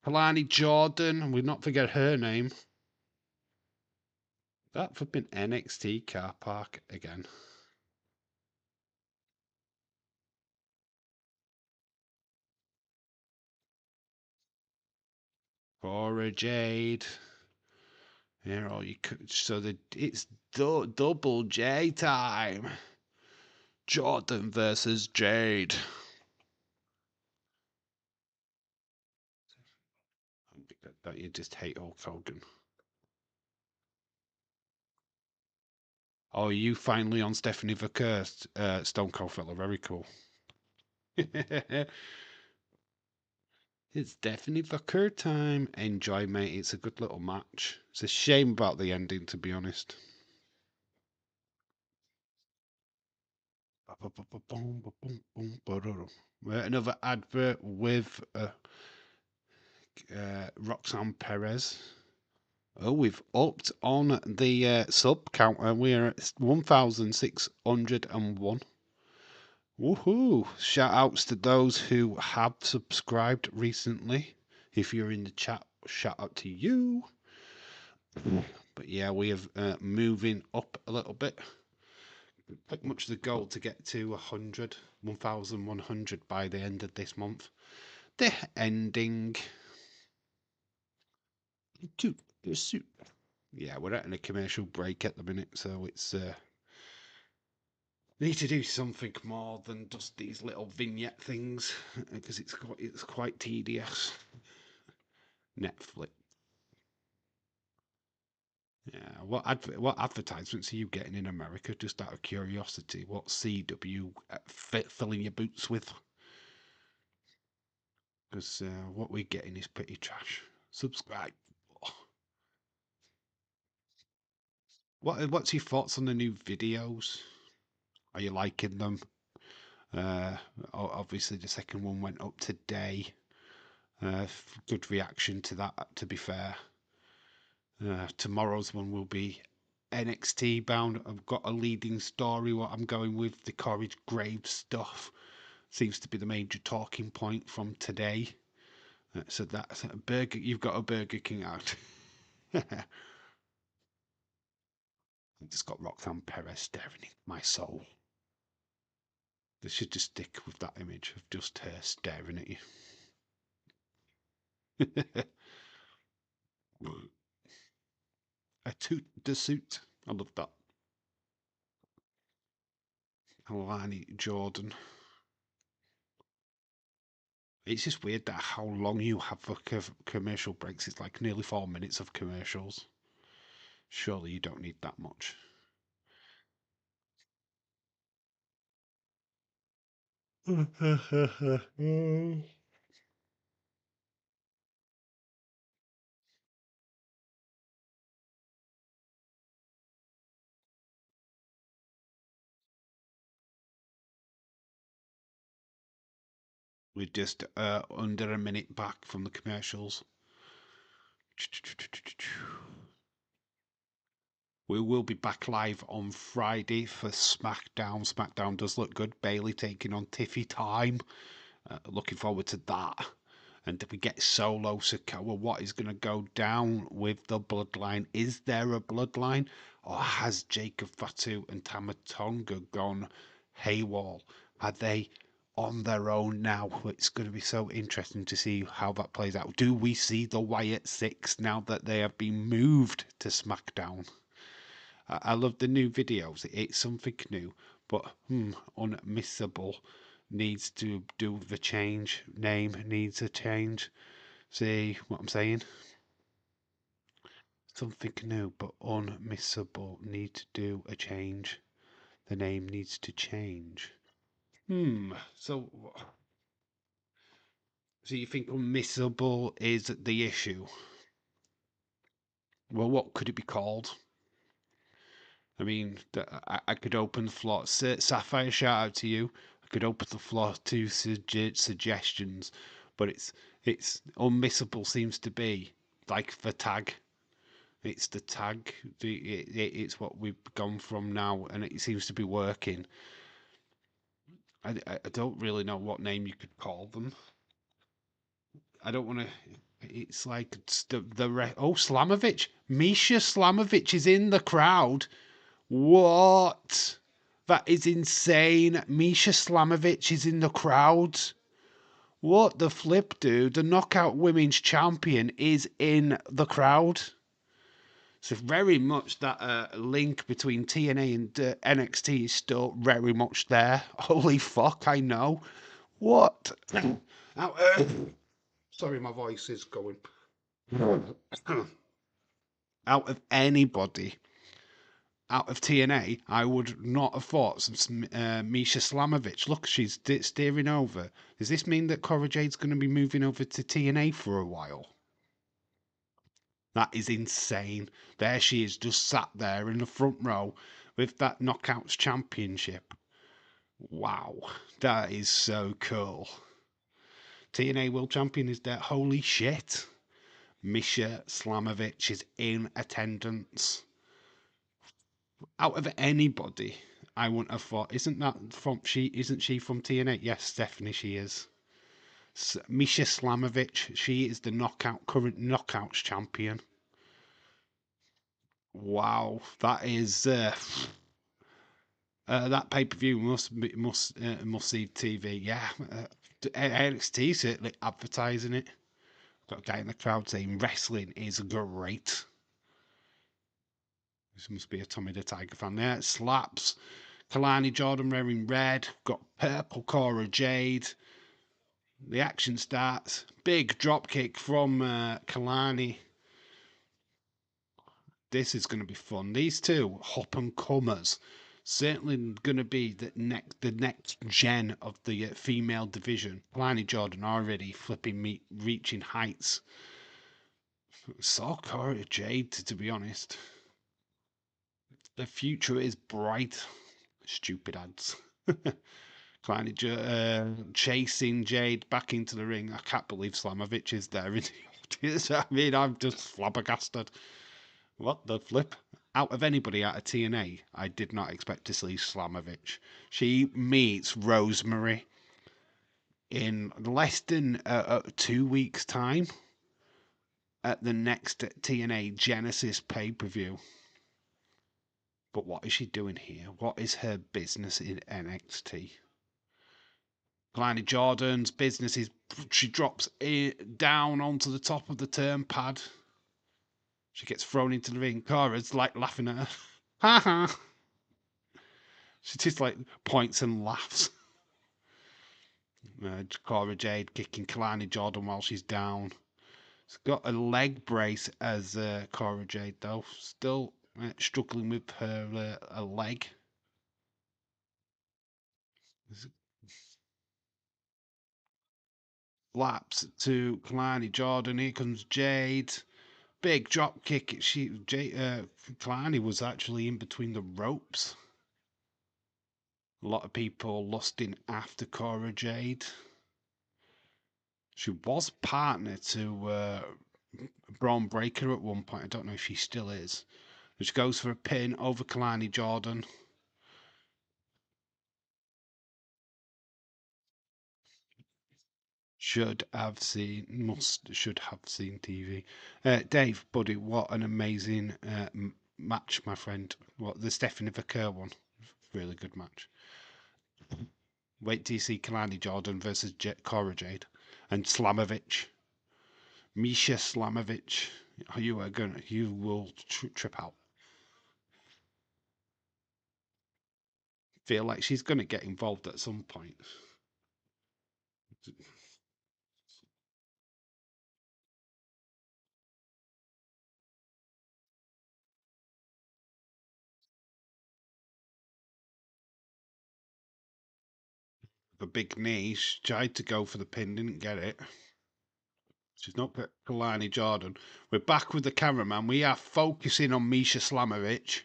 Kalani Jordan. We'll not forget her name. That flipping NXT car park again. Cora Jade. Here, all you could. So it's double J time. Jordan versus Jade. Don't you just hate Hulk Hogan? Oh, you finally on Stephanie Verkerst, Stone Cold fella. Very cool. It's definitely Verker time. Enjoy, mate. It's a good little match. It's a shame about the ending, to be honest. Another advert with Roxanne Perez. Oh, we've upped on the sub counter. We're at 1,601. Woohoo! Shout outs to those who have subscribed recently. If you're in the chat, shout out to you. But yeah, we have moving up a little bit. Pretty much the goal to get to 1,100 by the end of this month. The ending. Yeah, we're at a commercial break at the minute, so it's need to do something more than just these little vignette things because it's quite tedious. Netflix. Yeah, what advertisements are you getting in America? Just out of curiosity, what CW filling your boots with? Because what we're getting is pretty trash. Subscribe. What's your thoughts on the new videos? Are you liking them? Obviously the second one went up today. Good reaction to that, to be fair. Tomorrow's one will be NXT bound. I've got a leading story. What I'm going with, the Corey Graves stuff seems to be the major talking point from today. So that's a burger. You've got a Burger King out. I just got Roxanne Perez staring in my soul. They should just stick with that image of just her staring at you. The suit. I love that. Alani Jordan. It's just weird that how long you have for commercial breaks. It's like nearly 4 minutes of commercials. Surely you don't need that much. We're just under a minute back from the commercials. We will be back live on Friday for SmackDown. SmackDown does look good. Bailey taking on Tiffy Time. Looking forward to that. And we get Solo Sikoa. What is going to go down with the bloodline? Is there a bloodline? Or has Jacob Fatu and Tama Tonga gone haywall? Are they on their own now? It's going to be so interesting to see how that plays out. Do we see the Wyatt Six now that they have been moved to SmackDown? I love the new videos. It's something new, but unmissable needs to do the change. Name needs a change. See what I'm saying? Something new, but unmissable. Need to do a change. The name needs to change. So you think unmissable is the issue? Well, what could it be called? I mean, I could open the floor. Sapphire, shout out to you. I could open the floor to suggestions, but it's unmissable seems to be like the tag. It's the tag. It's what we've gone from now, and it seems to be working. I don't really know what name you could call them. I don't want to. It's like Slamovich. Misha Slamovich is in the crowd. What? That is insane. Misha Slamovich is in the crowd. What the flip, dude? The Knockout Women's Champion is in the crowd. So very much that link between TNA and NXT is still very much there. Holy fuck, I know. What? Sorry, my voice is going. Out of anybody, out of TNA, I would not have thought some Misha Slamovich. Look, she's steering over. Does this mean that Cora Jade's going to be moving over to TNA for a while? That is insane. There she is, just sat there in the front row with that Knockouts Championship. Wow, that is so cool. TNA World Champion is there. Holy shit. Misha Slamovich is in attendance. Out of anybody, I wouldn't have thought. Isn't she from TNA? Yes, definitely she is. Misha Slamovich, she is the current Knockouts champion. Wow, that is that pay per view must see TV. Yeah, NXT certainly advertising it. Got a guy in the crowd saying wrestling is great. This must be a Tommy the Tiger fan there. Slaps. Kalani Jordan wearing red. Got purple Cora Jade. The action starts. Big drop kick from Kalani. This is going to be fun. These two hop and comers. Certainly going to be the next gen of the female division. Kalani Jordan already flipping me, reaching heights. So Cora Jade, to be honest. The future is bright. Stupid ads. Chasing Jade back into the ring. I can't believe Slamovich is there in the audience. I mean, I'm just flabbergasted. What the flip? Out of anybody out of TNA, I did not expect to see Slamovich. She meets Rosemary in less than 2 weeks' time at the next TNA Genesis pay-per-view. But what is she doing here? What is her business in NXT? Kalani Jordan's business is she drops down onto the top of the turn pad. She gets thrown into the ring. Cora's like laughing at her. Ha ha. She just like points and laughs. Cora Jade kicking Kalani Jordan while she's down. She's got a leg brace as Cora Jade though. Still struggling with her a leg. Laps to Kalani Jordan. Here comes Jade. Big drop kick. Kalani was actually in between the ropes. A lot of people lusting after Cora Jade. She was partner to Braun Breaker at one point. I don't know if she still is. She goes for a pin over Kalani Jordan. Should have seen TV. Dave, buddy, what an amazing match, my friend. What the Stephanie Vaquer one? Really good match. Wait till you see Kalani Jordan versus Cora Jade and Slamovich. Misha Slamovich. You will trip out. Feel like she's gonna get involved at some point. The big knee. She tried to go for the pin, didn't get it. She's not got Kalani Jordan. We're back with the cameraman. We are focusing on Misha Slamovich.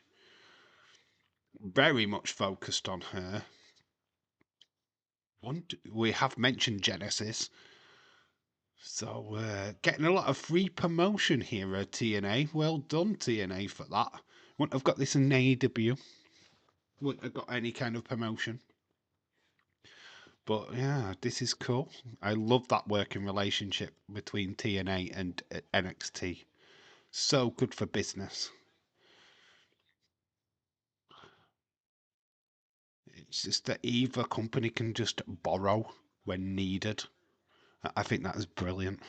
Very much focused on her. We have mentioned Genesis. So, getting a lot of free promotion here at TNA. Well done, TNA, for that. Wouldn't have got this in AEW. Wouldn't have got any kind of promotion. But yeah, this is cool. I love that working relationship between TNA and NXT. So good for business. It's just that either company can just borrow when needed. I think that is brilliant.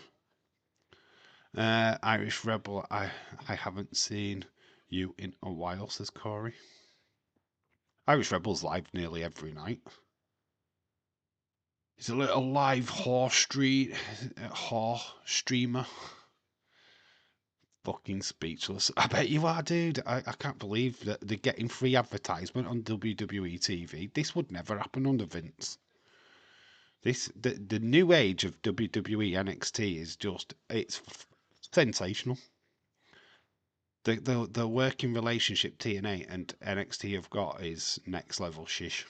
Irish Rebel, I haven't seen you in a while, says Corey. Irish Rebel's live nearly every night. He's a little live horror streamer. Fucking speechless. I bet you are, dude. I can't believe that they're getting free advertisement on WWE TV. This would never happen under Vince. The new age of WWE NXT is just it's sensational. The working relationship TNA and NXT have got is next level shish.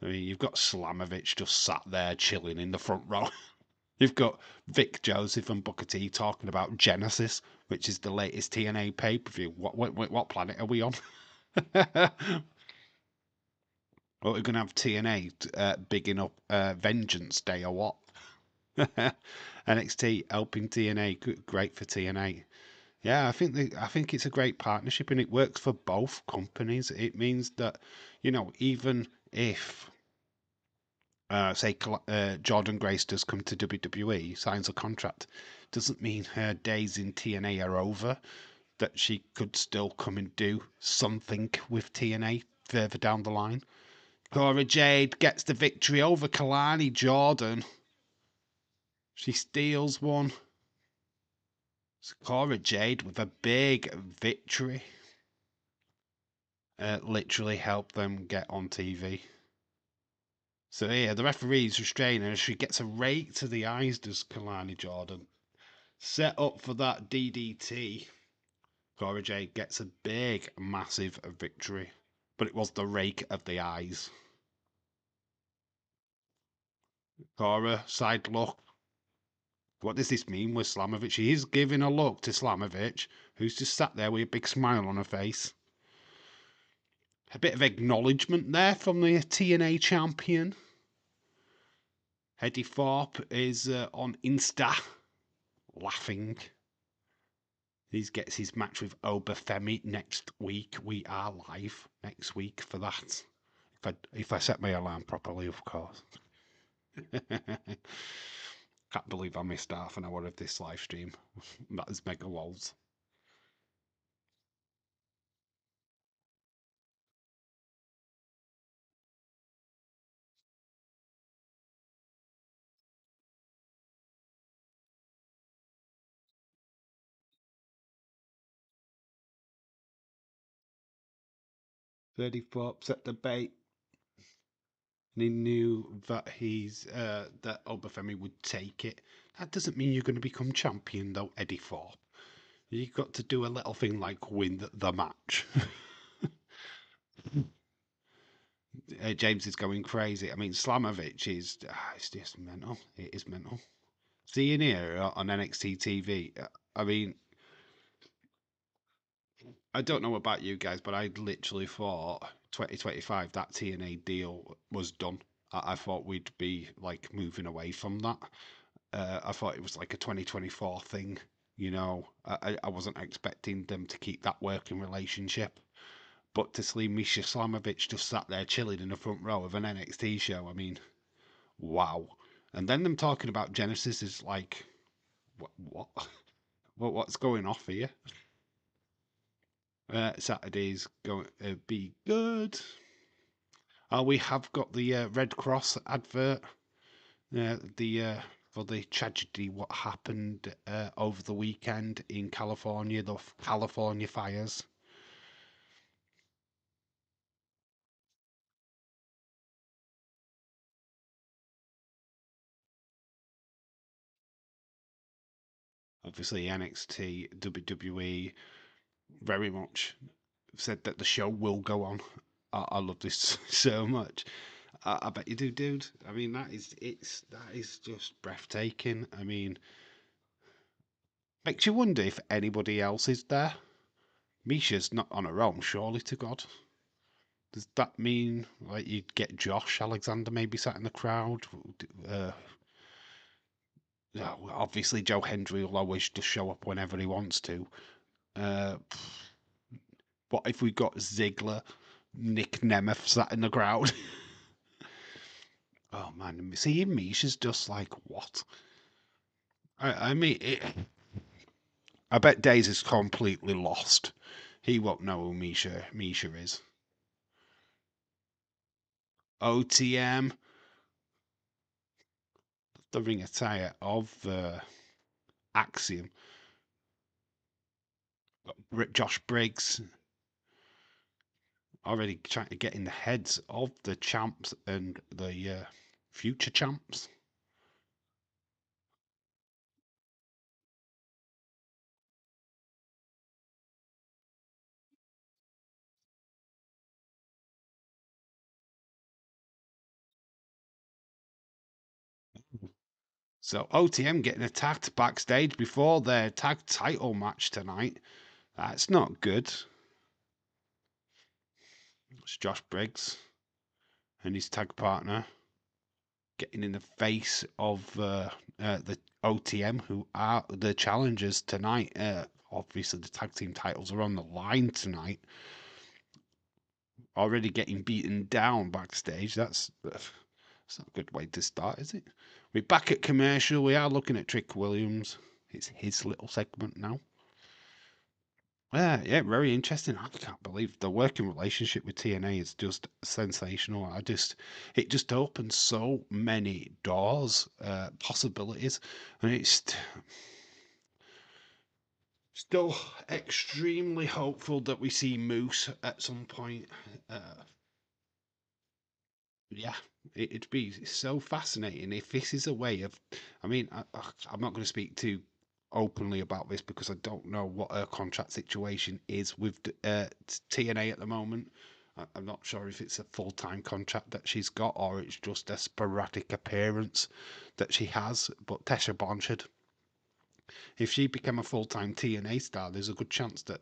I mean, you've got Slamovich just sat there chilling in the front row. You've got Vic Joseph and Booker T talking about Genesis, which is the latest TNA pay per view. What planet are we on? Or we're going to have TNA bigging up Vengeance Day or what? NXT helping TNA, great for TNA. Yeah, I think it's a great partnership and it works for both companies. It means that, even if say Jordan Grace does come to WWE, signs a contract, doesn't mean her days in TNA are over. That she could still come and do something with TNA further down the line. Cora Jade gets the victory over Kalani Jordan. She steals one. It's Cora Jade with a big victory. Literally helped them get on TV. So here, the referee's restraining her. She gets a rake to the eyes, does Kalani Jordan. Set up for that DDT. Cora Jade gets a big, massive victory. But it was the rake of the eyes. Cora, side look. What does this mean with Slamovich? He is giving a look to Slamovich, who's just sat there with a big smile on her face. A bit of acknowledgement there from the TNA champion. Eddie Thorpe is on Insta, laughing. He gets his match with Obafemi next week. We are live next week for that. If I set my alarm properly, of course. Can't believe I missed half an hour of this live stream. That is mega lols. Thirty-four set the bait. And he knew that that Obafemi would take it. That doesn't mean you're going to become champion, though, Eddie Thorpe. You've got to do a little thing like win the match. James is going crazy. I mean, Slamovich is it's just mental. It is mental. Seeing here on NXT TV, I mean, I don't know about you guys, but I literally thought 2025 that TNA deal was done. I thought we'd be like moving away from that. I thought it was like a 2024 thing. I wasn't expecting them to keep that working relationship. But to see Misha Slamovich just sat there chilling in the front row of an NXT show, I mean, wow. And then them talking about Genesis is like, what? What's going off here? Saturday's going to be good. We have got the Red Cross advert. For the tragedy what happened over the weekend in California, the California fires. Obviously, NXT, WWE, very much said that the show will go on. I love this so much. I bet you do, dude. I mean, that is just breathtaking. I mean, makes you wonder if anybody else is there. Misha's not on her own, surely to God. Does that mean like you'd get Josh Alexander maybe sat in the crowd? Obviously, Joe Hendry will always just show up whenever he wants to. What if we got Ziggler, Nick Nemeth sat in the crowd? Oh mind him. Seeing Misha's just like, what? I mean, I bet Days is completely lost. He won't know who Misha is. OTM, the ring attire of Axiom. Josh Briggs already trying to get in the heads of the champs and the future champs. So OTM getting attacked backstage before their tag title match tonight. That's not good. It's Josh Briggs and his tag partner getting in the face of the OTM, who are the challengers tonight. Obviously, the tag team titles are on the line tonight. Already getting beaten down backstage. That's not a good way to start, is it? We're back at commercial. We are looking at Trick Williams. It's his little segment now. Yeah, very interesting. I can't believe the working relationship with TNA is just sensational. It just opens so many doors, possibilities, and it's still extremely hopeful that we see Moose at some point. Yeah, it'd be so fascinating if this is a way of. I mean, I'm not going to speak too openly about this because I don't know what her contract situation is with TNA at the moment. I'm not sure if it's a full-time contract that she's got or it's just a sporadic appearance that she has. But Tessa Blanchard, if she became a full-time TNA star, there's a good chance that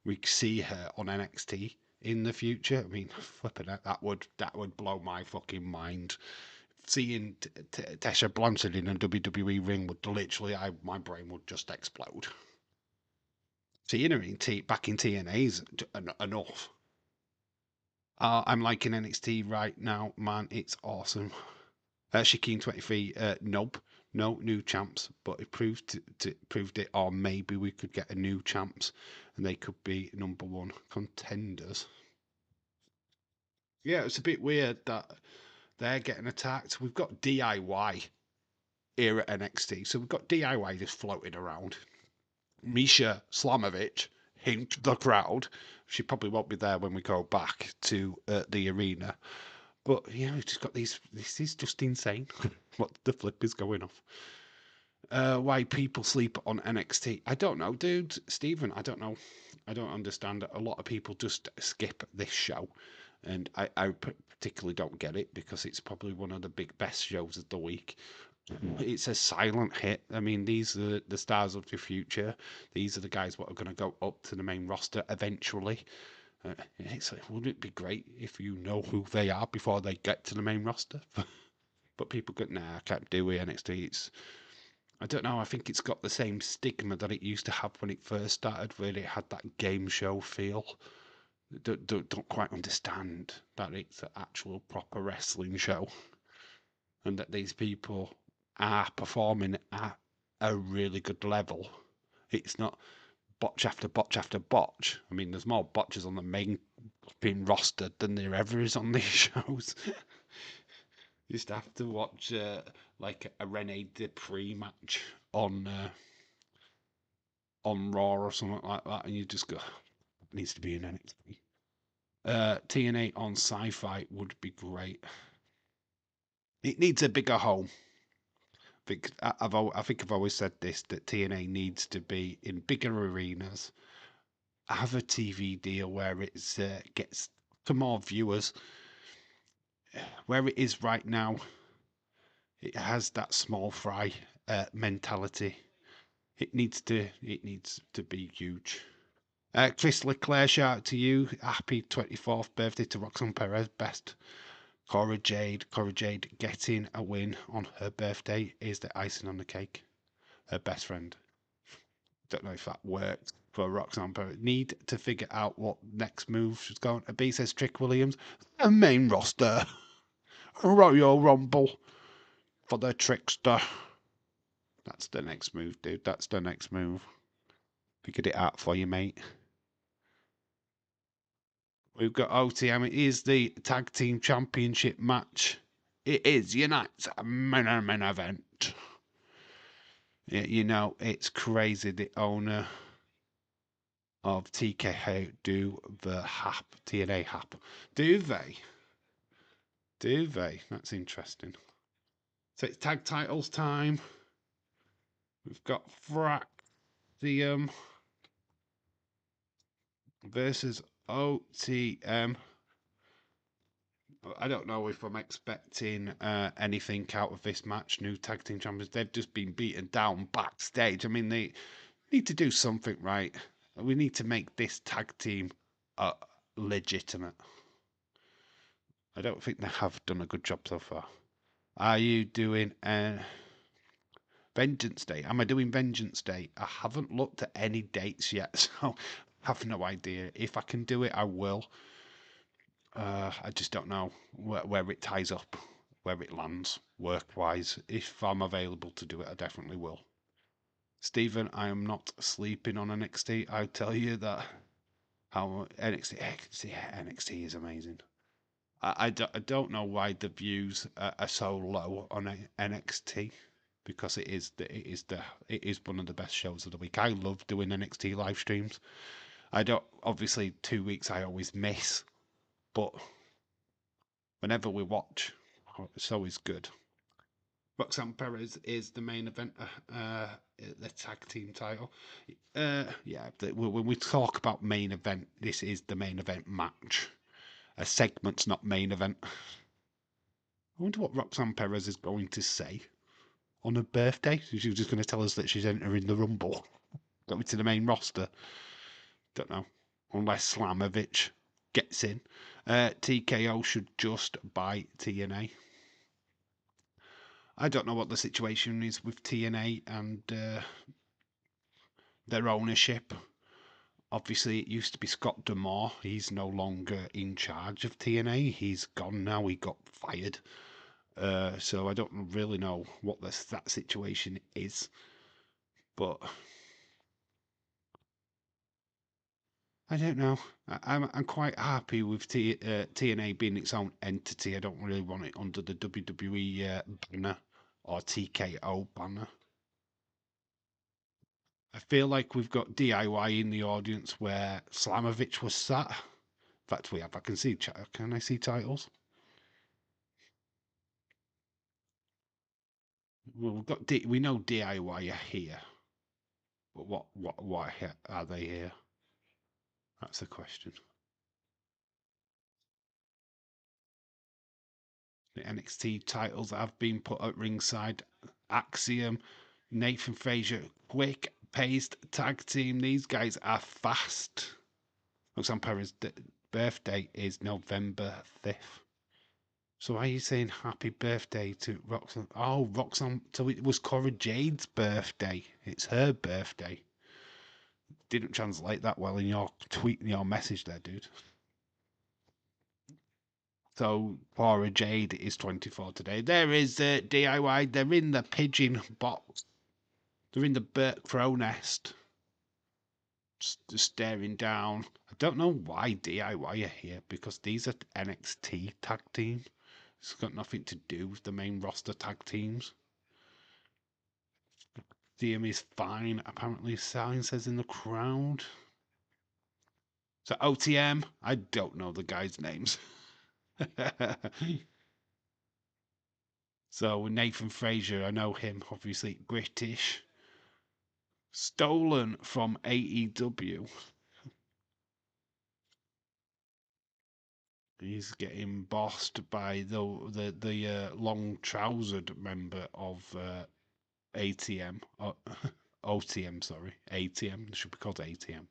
we see her on NXT in the future. I mean, flipping it, that would blow my fucking mind. Seeing Tessa Blanchard in a WWE ring would literally, my brain would just explode. Seeing her back in TNA is enough. I'm liking NXT right now, man. It's awesome. Shikeen 23, nope, no new champs, but it proved it, or maybe we could get a new champs, and they could be number one contenders. Yeah, it's a bit weird that they're getting attacked. We've got DIY here at NXT, so we've got DIY just floating around. Misha Slamovich into the crowd. She probably won't be there when we go back to the arena. But yeah, we've just got these. This is just insane. What the flip is going off? Why people sleep on NXT? I don't know, dude. Stephen, I don't know. I don't understand. A lot of people just skip this show, and I particularly don't get it because it's probably one of the best shows of the week. It's a silent hit. I mean, these are the stars of the future. These are the guys what are going to go up to the main roster eventually. It's like, wouldn't it be great if you know who they are before they get to the main roster? But people go, nah, I can't do it. NXT. I don't know. I think it's got the same stigma that it used to have when it first started, where it had that game show feel. Don't quite understand that it's an actual proper wrestling show, and that these people are performing at a really good level. It's not botch after botch after botch. I mean, there's more botches on the main being rostered than there ever is on these shows. You just have to watch like a Rene Dupree match on Raw or something like that, and you just go, it needs to be in NXT. TNA on Sci-Fi would be great. It needs a bigger home. I think I've always said this, that TNA needs to be in bigger arenas, have a TV deal where it gets to more viewers. Where it is right now, it has that small fry mentality. It needs to be huge. Chris Leclerc, shout out to you. Happy 24th birthday to Roxanne Perez. Best. Cora Jade getting a win on her birthday is the icing on the cake. Her best friend. Don't know if that worked for Roxanne Perez. Need to figure out what next move is going to be, says Trick Williams. A main roster. Royal Rumble. for the trickster. That's the next move, dude. That's the next move. Figured it out for you, mate. We've got OTM. It is the Tag Team Championship match. It is Unite's main event. Yeah, you know, it's crazy. The owner of TKO do the HAP, TNA HAP. Do they? Do they? That's interesting. So it's tag titles time. We've got Fraxium versus OTM. But I don't know if I'm expecting anything out of this match. New tag team champions. They've just been beaten down backstage. I mean, they need to do something right. We need to make this tag team legitimate. I don't think they have done a good job so far. Are you doing Vengeance Day? Am I doing Vengeance Day? I haven't looked at any dates yet, so I have no idea. If I can do it, I will. I just don't know where it ties up, where it lands, work-wise. If I'm available to do it, I definitely will. Stephen, I am not sleeping on NXT. I tell you that. How NXT is amazing. I don't know why the views are so low on NXT, because it is one of the best shows of the week. I love doing NXT live streams. I don't, obviously 2 weeks I always miss, but whenever we watch, it's always good. Roxanne Perez is the main event, the tag team title. Yeah, when we talk about main event, this is the main event match. A segment's not main event. I wonder what Roxanne Perez is going to say on her birthday. She was just going to tell us that she's entering the Rumble, going to the main roster. Don't know, unless Slamovich gets in. TKO should just buy TNA. I don't know what the situation is with TNA and their ownership. Obviously, it used to be Scott D'Amore. He's no longer in charge of TNA. He's gone now. He got fired. So I don't really know what that situation is. But I don't know. I'm quite happy with TNA being its own entity. I don't really want it under the WWE banner or TKO banner. I feel like we've got DIY in the audience where Slamovich was sat. In fact, we have. I can see. Can I see titles? Well, we've got. We know DIY are here, but what are they here? That's the question. The NXT titles that have been put at ringside: Axiom, Nathan Frazier, quick paced tag team. These guys are fast. Roxanne Perez's birthday is November 5th. So why are you saying happy birthday to Roxanne? Oh, Roxanne. So it was Cora Jade's birthday. It's her birthday. Didn't translate that well in your tweet, in your message there, dude. So Cora Jade is 24 today. There is DIY. They're in the pigeon box. They're in the bird crow nest. Just staring down. I don't know why DIY are here, because these are NXT tag teams. It's got nothing to do with the main roster tag teams. DM is fine, apparently, Sign says in the crowd. So OTM, I don't know the guys' names. So Nathan Frazier, I know him, obviously British. Stolen from AEW. He's getting bossed by the long trousered member of ATM. OTM, sorry. ATM. It should be called ATM.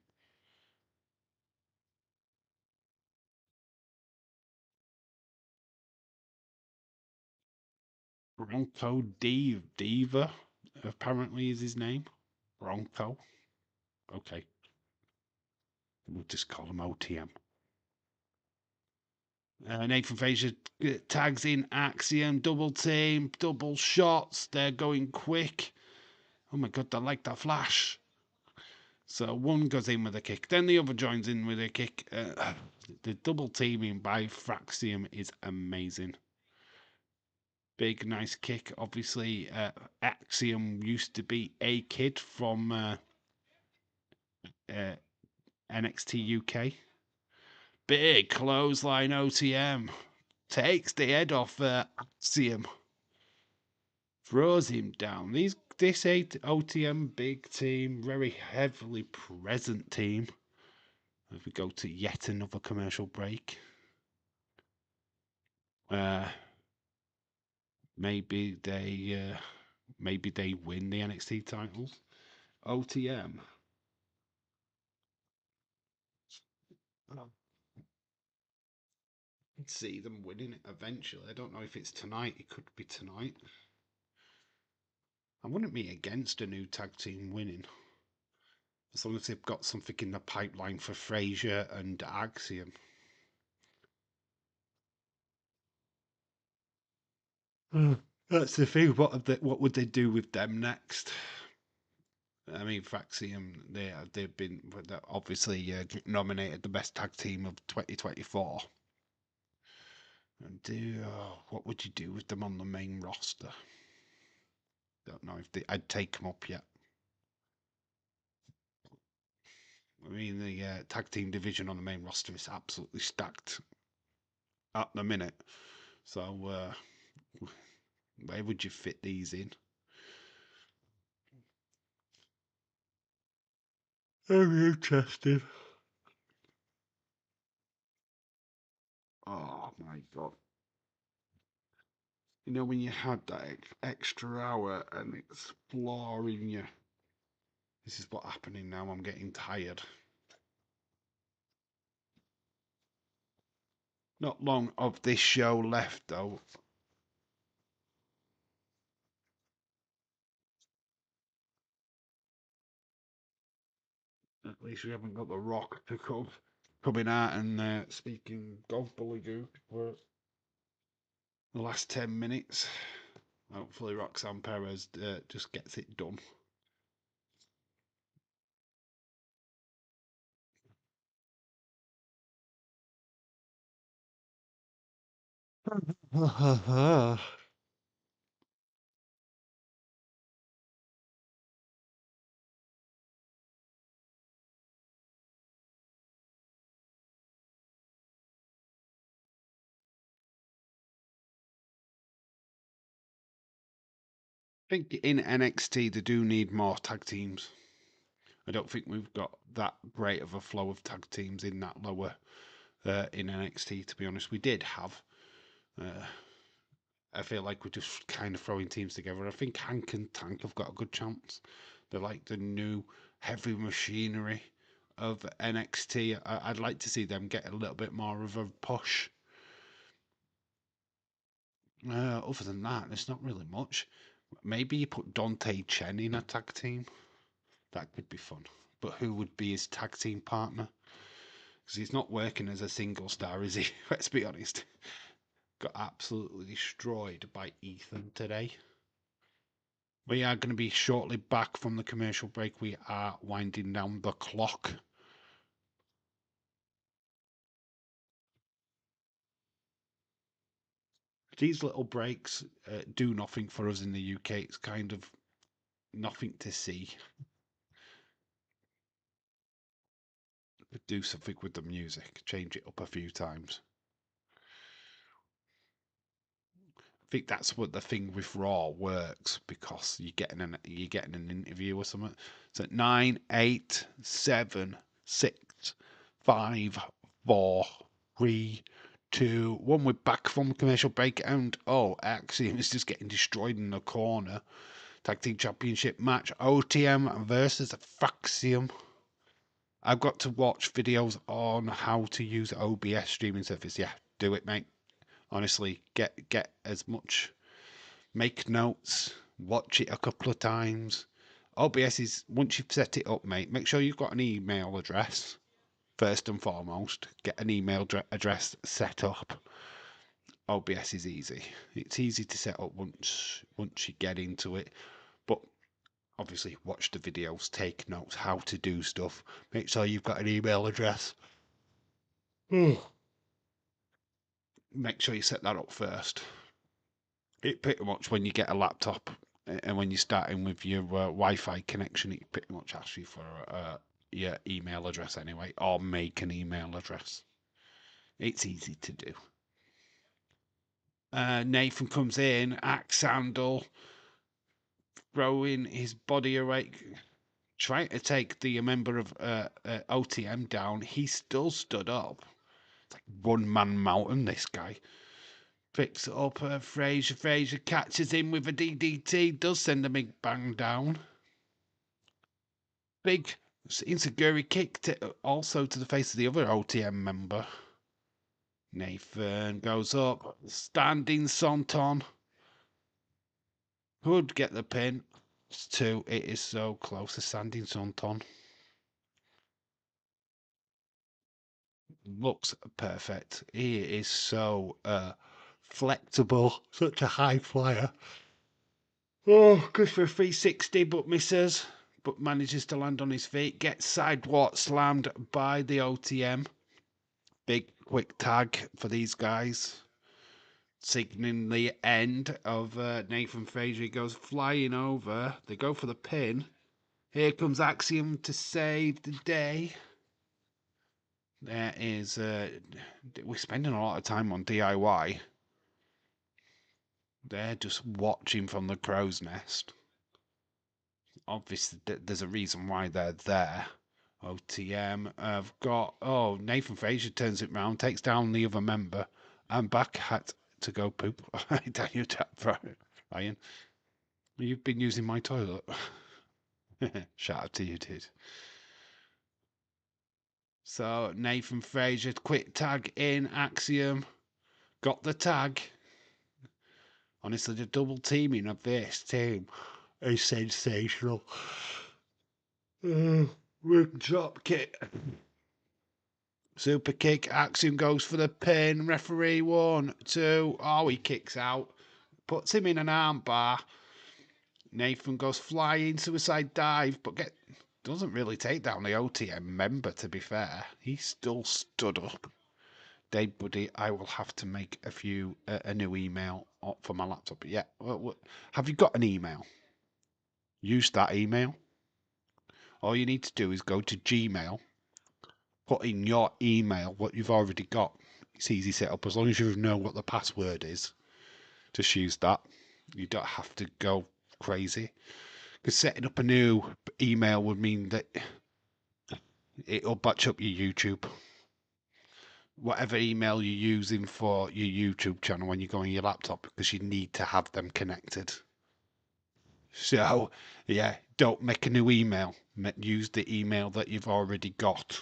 Bronco Diva, apparently, is his name. Bronco. Okay. We'll just call him OTM. Nathan Frazier tags in Axiom, double team, double shots. They're going quick. Oh my god, I like that flash. So one goes in with a kick, then the other joins in with a kick. The double teaming by Fraxium is amazing. Big, nice kick. Obviously, Axiom used to be a kid from NXT UK. Big clothesline OTM. Takes the head off Axiom. Throws him down. This OTM big team, very heavily present team. As we go to yet another commercial break. Maybe they win the NXT titles. OTM. I'd see them winning it eventually. I don't know if it's tonight. It could be tonight. I wouldn't be against a new tag team winning. As long as they've got something in the pipeline for Frazier and Axiom. That's the thing. What would they do with them next? I mean, Fraxium, they've been obviously nominated the best tag team of 2024. And what would you do with them on the main roster? Don't know if I'd take them up yet. I mean, the tag team division on the main roster is absolutely stacked at the minute. So, where would you fit these in? I'm interested. Oh my god. You know, when you had that extra hour and exploring you. This is what's happening now. I'm getting tired. Not long of this show left, though. At least we haven't got The Rock to coming out and speaking gobbledygook for the last 10 minutes. Hopefully Roxanne Perez just gets it done. I think in NXT they do need more tag teams. I don't think we've got that great of a flow of tag teams in that lower in NXT, to be honest. We did have. I feel like we're just kind of throwing teams together. I think Hank and Tank have got a good chance. They're like the new heavy machinery of NXT. I'd like to see them get a little bit more of a push. Other than that, there's not really much. Maybe you put Dante Chen in a tag team. That could be fun. But who would be his tag team partner? Because he's not working as a single star, is he? Let's be honest. Got absolutely destroyed by Ethan today. We are going to be shortly back from the commercial break. We are winding down the clock. These little breaks do nothing for us in the UK. It's kind of nothing to see. Do something with the music, change it up a few times. I think that's what the thing with Raw works, because you're getting an interview or something. So 9, 8, 7, 6, 5, 4, 3, 2, 1. We're back from commercial break, and Axiom is just getting destroyed in the corner. Tag Team Championship match, OTM versus Fraxium. I've got to watch videos on how to use OBS streaming service. Yeah, do it, mate. Honestly, get as much. Make notes. Watch it a couple of times. OBS is, once you've set it up, mate, make sure you've got an email address. First and foremost, get an email address set up. OBS is easy. It's easy to set up once you get into it. But obviously, watch the videos, take notes, how to do stuff. Make sure you've got an email address. Make sure you set that up first. It pretty much, when you get a laptop and when you're starting with your Wi-Fi connection, it pretty much asks you for your email address anyway, or make an email address. It's easy to do. Nathan comes in, axe handle, throwing his body awake, trying to take the member of OTM down. He still stood up. It's like one-man mountain, this guy. Picks it up, Fraser. Fraser catches him with a DDT, does send a big bang down. Big insecurity kick also to the face of the other OTM member. Nathan goes up, standing Sonton. Could get the pin. It's 2. It is so close. A standing Sonton. Looks perfect. He is so flexible. Such a high flyer. Oh, good for a 360, but misses. But manages to land on his feet. Gets sidewalk slammed by the OTM. Big quick tag for these guys. Signaling the end of Nathan Fraser. He goes flying over. They go for the pin. Here comes Axiom to save the day. There is... we're spending a lot of time on DIY. They're just watching from the crow's nest. Obviously, there's a reason why they're there. OTM have got... Oh, Nathan Fraser turns it round, takes down the other member, and back had to go poop. I tell you that, Ryan. You've been using my toilet. Shout out to you, dude. So, Nathan Fraser, quick tag in, Axiom. Got the tag. Honestly, the double teaming of this team is sensational. Drop kick. Super kick. Axiom goes for the pin. Referee 1, 2. Oh, he kicks out. Puts him in an armbar. Nathan goes flying, suicide dive, but doesn't really take down the OTM member, to be fair. He still stood up. Dave Buddy, I will have to make a new email for my laptop. But yeah, have you got an email? Use that email. All you need to do is go to Gmail, put in your email, what you've already got. It's easy setup. As long as you know what the password is, just use that. You don't have to go crazy. Because setting up a new email would mean that it'll batch up your YouTube. Whatever email you're using for your YouTube channel when you go on your laptop, because you need to have them connected. So, yeah, don't make a new email. Use the email that you've already got.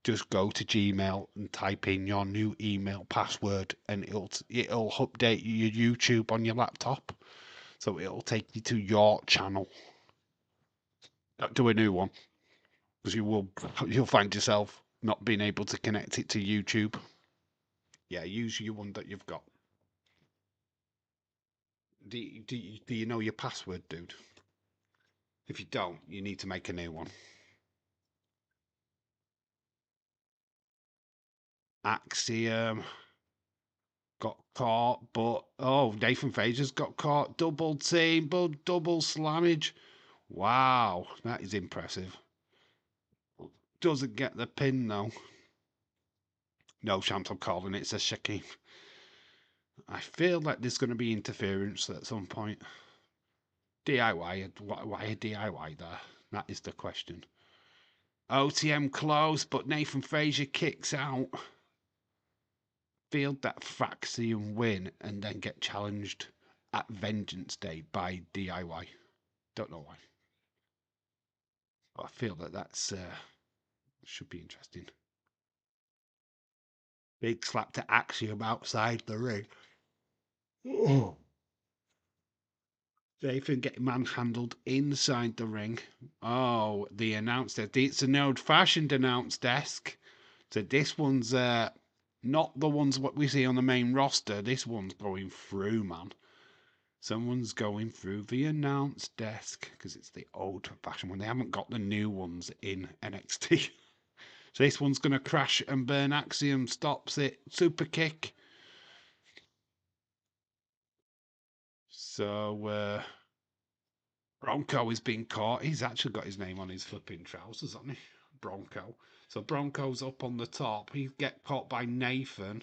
Just go to Gmail and type in your new email password, and it'll update your YouTube on your laptop. So it'll take you to your channel. Don't do a new one, because you'll find yourself not being able to connect it to YouTube. Yeah, use your one that you've got. Do you know your password, dude? If you don't, you need to make a new one. Axiom got caught, but Nathan Fraser's got caught. Double team, but double slammage. Wow, that is impressive. Doesn't get the pin though. No chance of calling it, says Shaquem. I feel like there's going to be interference at some point. DIY, why a DIY there? That is the question. OTM close, but Nathan Fraser kicks out. Field that Faxion win and then get challenged at Vengeance Day by DIY. Don't know why. But I feel that's should be interesting. Big slap to Axiom outside the ring. Oh. Nathan getting manhandled inside the ring. Oh, the announce desk. It's an old-fashioned announce desk. So this one's not the ones what we see on the main roster. This one's going through, man. Someone's going through the announce desk because it's the old-fashioned one. They haven't got the new ones in NXT. So this one's going to crash and burn. Axiom stops it. Super kick. So Bronco is being caught. He's actually got his name on his flipping trousers, hasn't he? Bronco. So Bronco's up on the top. He get caught by Nathan.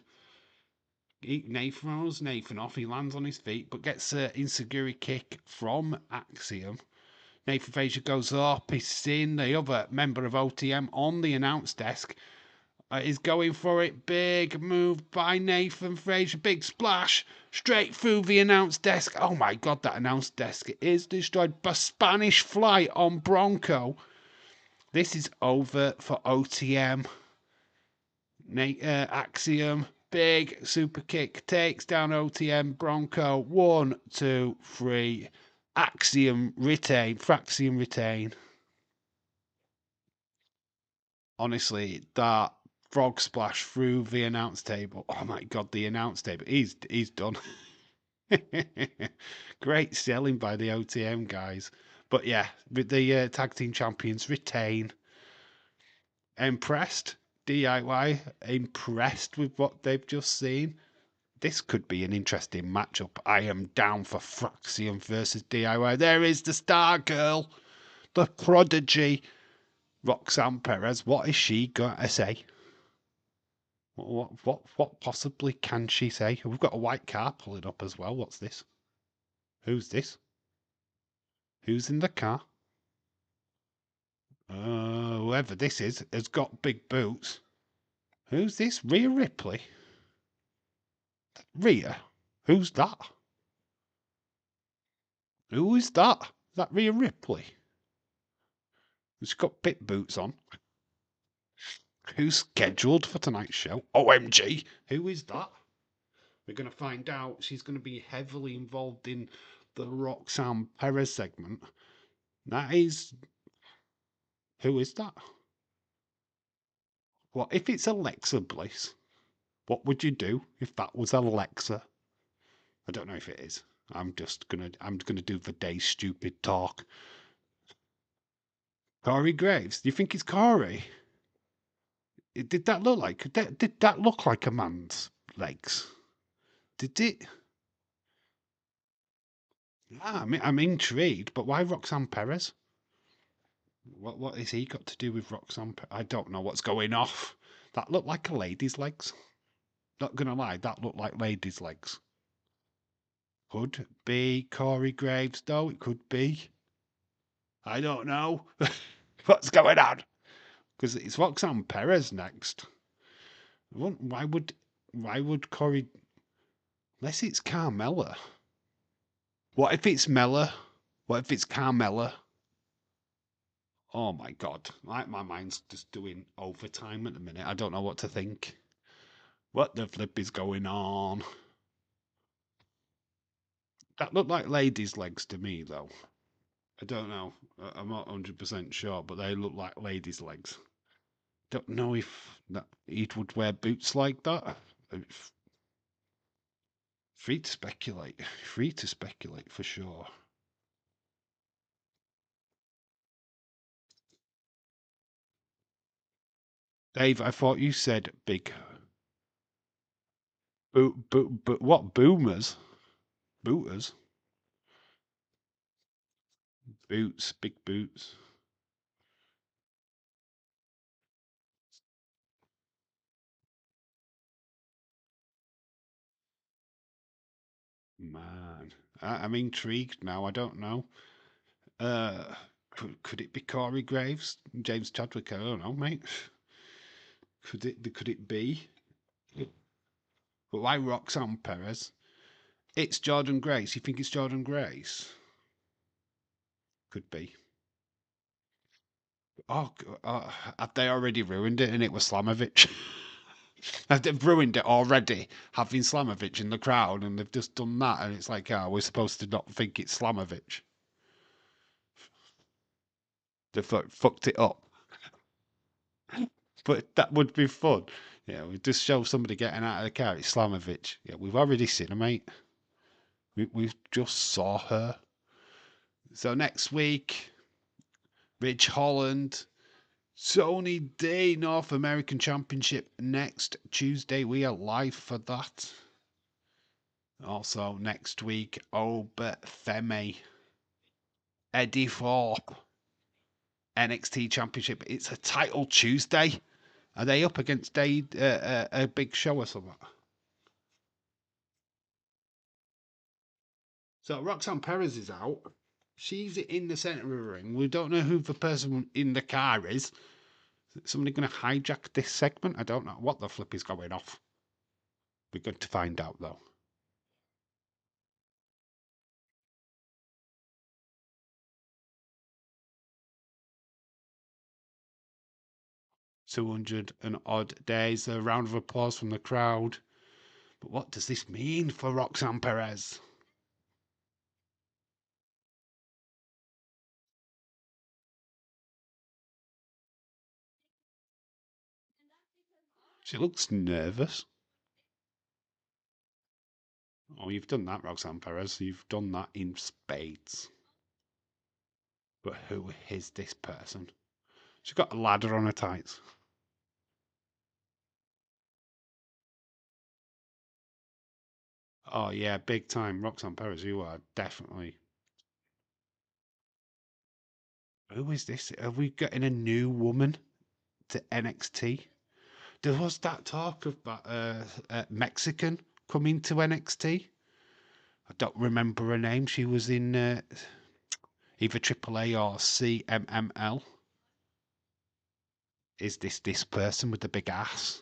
Nathan rolls Nathan off. He lands on his feet, but gets an insecurity kick from Axiom. Nathan Frazier goes up. He's seeing the other member of OTM on the announce desk. Is going for it. Big move by Nathan Frazier. Big splash straight through the announce desk. Oh my God, that announce desk is destroyed. Spanish fly on Bronco. This is over for OTM. Axiom. Big super kick. Takes down OTM. Bronco. 1, 2, 3. Axiom retain. Fraxiom retain. Honestly, that frog splash through the announce table. Oh my God, the announce table. He's done. Great selling by the OTM guys. But yeah, the tag team champions retain. Impressed? DIY impressed with what they've just seen. This could be an interesting matchup. I am down for Fraxium versus DIY. There is the star girl, the prodigy, Roxanne Perez. What is she going to say? What possibly can she say? We've got a white car pulling up as well. What's this? Who's this? Who's in the car? Whoever this is has got big boots. Who's this? Rhea Ripley? Rhea? Who's that? Who is that? Is that Rhea Ripley? She's got pit boots on. Who's scheduled for tonight's show? OMG! Who is that? We're going to find out. She's going to be heavily involved in the Roxanne Perez segment. That is. Who is that? What if it's Alexa Bliss? What would you do if that was Alexa? I don't know if it is. I'm gonna do the day's stupid talk. Corey Graves. Do you think it's Corey? Did that look like a man's legs? Did it? Yeah, I mean, I'm intrigued, but why Roxanne Perez? What has he got to do with Roxanne? I don't know what's going off. That looked like a lady's legs. Not gonna lie, that looked like ladies' legs. Could be Corey Graves, though. It could be. I don't know what's going on because it's Roxanne Perez next. Why would Corey? Unless it's Carmella. What if it's Mella? What if it's Carmella? Oh my God! Like my mind's just doing overtime at the minute. I don't know what to think. What the flip is going on? That looked like ladies' legs to me, though. I don't know. I'm not 100% sure, but they look like ladies' legs. Don't know if he would wear boots like that. Free to speculate. Free to speculate for sure. Dave, I thought you said big. What boomers? Booters? Boots, big boots. Man, I'm intrigued now. I don't know. Could it be Corey Graves, James Chadwick? I don't know, mate. Could it be? But why Roxanne Perez? It's Jordan Grace. You think it's Jordan Grace? Could be. Oh, have they already ruined it and it was Slamovich? They've ruined it already, having Slamovich in the crowd, and they've just done that, and it's like, we're supposed to not think it's Slamovich. They fucked it up. But that would be fun. Yeah, we just show somebody getting out of the car. It's Slamovich. Yeah, we've already seen her, mate. We've just saw her. So next week, Ridge Holland, Tony D, North American Championship next Tuesday. We are live for that. Also next week, Obafemi, Eddie Thorpe, NXT Championship. It's a title Tuesday. Are they up against a big show or something? So Roxanne Perez is out. She's in the centre of the ring. We don't know who the person in the car is. Is somebody going to hijack this segment? I don't know what the flip is going off. We're going to find out though. $200 and odd days. A round of applause from the crowd. But what does this mean for Roxanne Perez? She looks nervous. Oh, you've done that, Roxanne Perez. You've done that in spades. But who is this person? She's got a ladder on her tights. Oh, yeah, big time. Roxanne Perez, you are definitely. Who is this? Are we getting a new woman to NXT? There was that talk of that Mexican coming to NXT. I don't remember her name. She was in either AAA or CMML. Is this person with the big ass?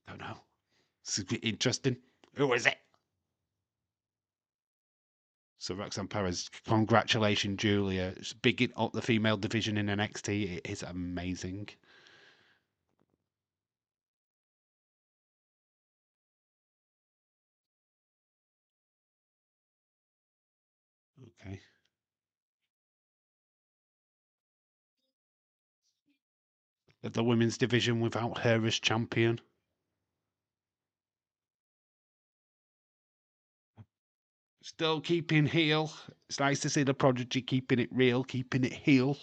I don't know. This is interesting. Who is it? So Roxanne Perez, congratulations, Julia. It's bigging up the female division in NXT. It is amazing. Okay. The women's division without her as champion. Still keeping heel. It's nice to see the prodigy keeping it real, keeping it heel.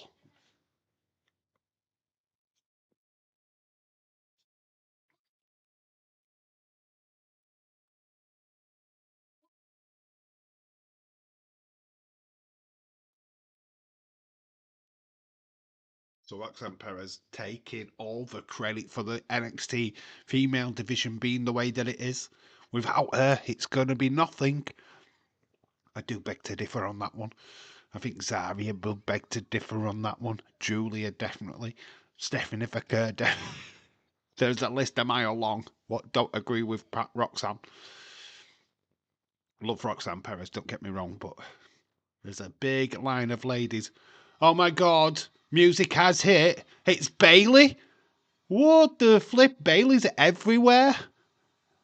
So Roxanne Perez taking all the credit for the NXT female division being the way that it is. Without her, it's going to be nothing. I do beg to differ on that one. I think Zaria will beg to differ on that one. Julia, definitely. Stephanie Vaquer, there's a list a mile long. What don't agree with Roxanne. Love Roxanne Perez, don't get me wrong, but there's a big line of ladies. Oh my god, music has hit. It's Bailey. What the flip? Bailey's everywhere.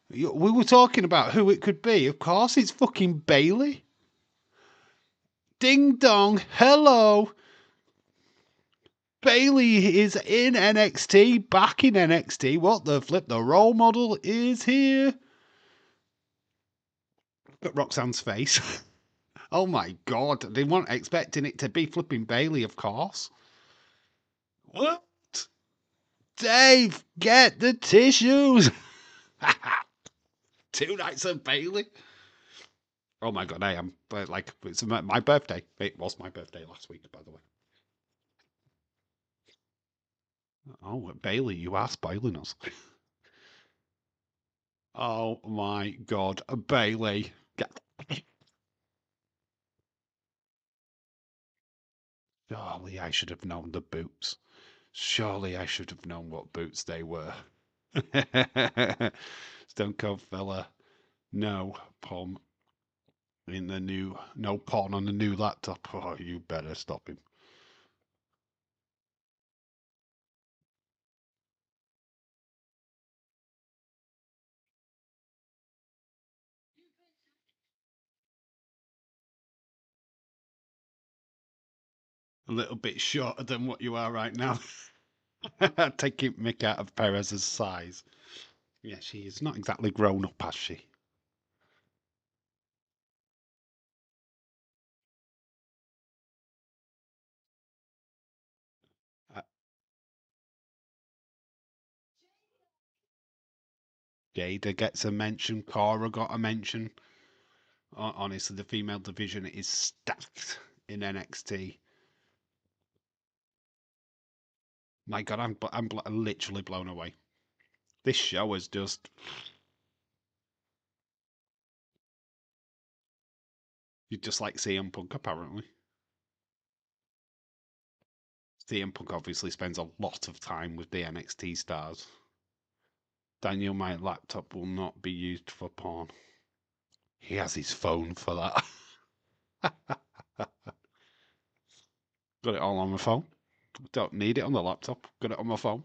We were talking about who it could be. Of course, it's fucking Bailey. Ding dong. Hello. Bailey is in NXT, back in NXT. What the flip? The role model is here. Look at Roxanne's face. Oh my god. They weren't expecting it to be flipping Bailey, of course. What? Dave, get the tissues. 2 nights of Bailey. Oh my god, I am like it's my birthday. It was my birthday last week, by the way. Oh, Bailey, you are spoiling us. Oh my god, Bailey. Surely I should have known the boots. Surely I should have known what boots they were. Stone Cold fella. No porn in the new no porn on the new laptop. Oh, you better stop him. a little bit shorter than what you are right now. Taking mick out of Perez's size. Yeah, she is not exactly grown up, has she? Uh, Jada gets a mention. Cora got a mention. Honestly, the female division is stacked in NXT. My God, I'm literally blown away. This show is just. You just like CM Punk, apparently. CM Punk obviously spends a lot of time with the NXT stars. Daniel, my laptop will not be used for porn. He has his phone for that. Got it all on my phone. Don't need it on the laptop. Got it on my phone.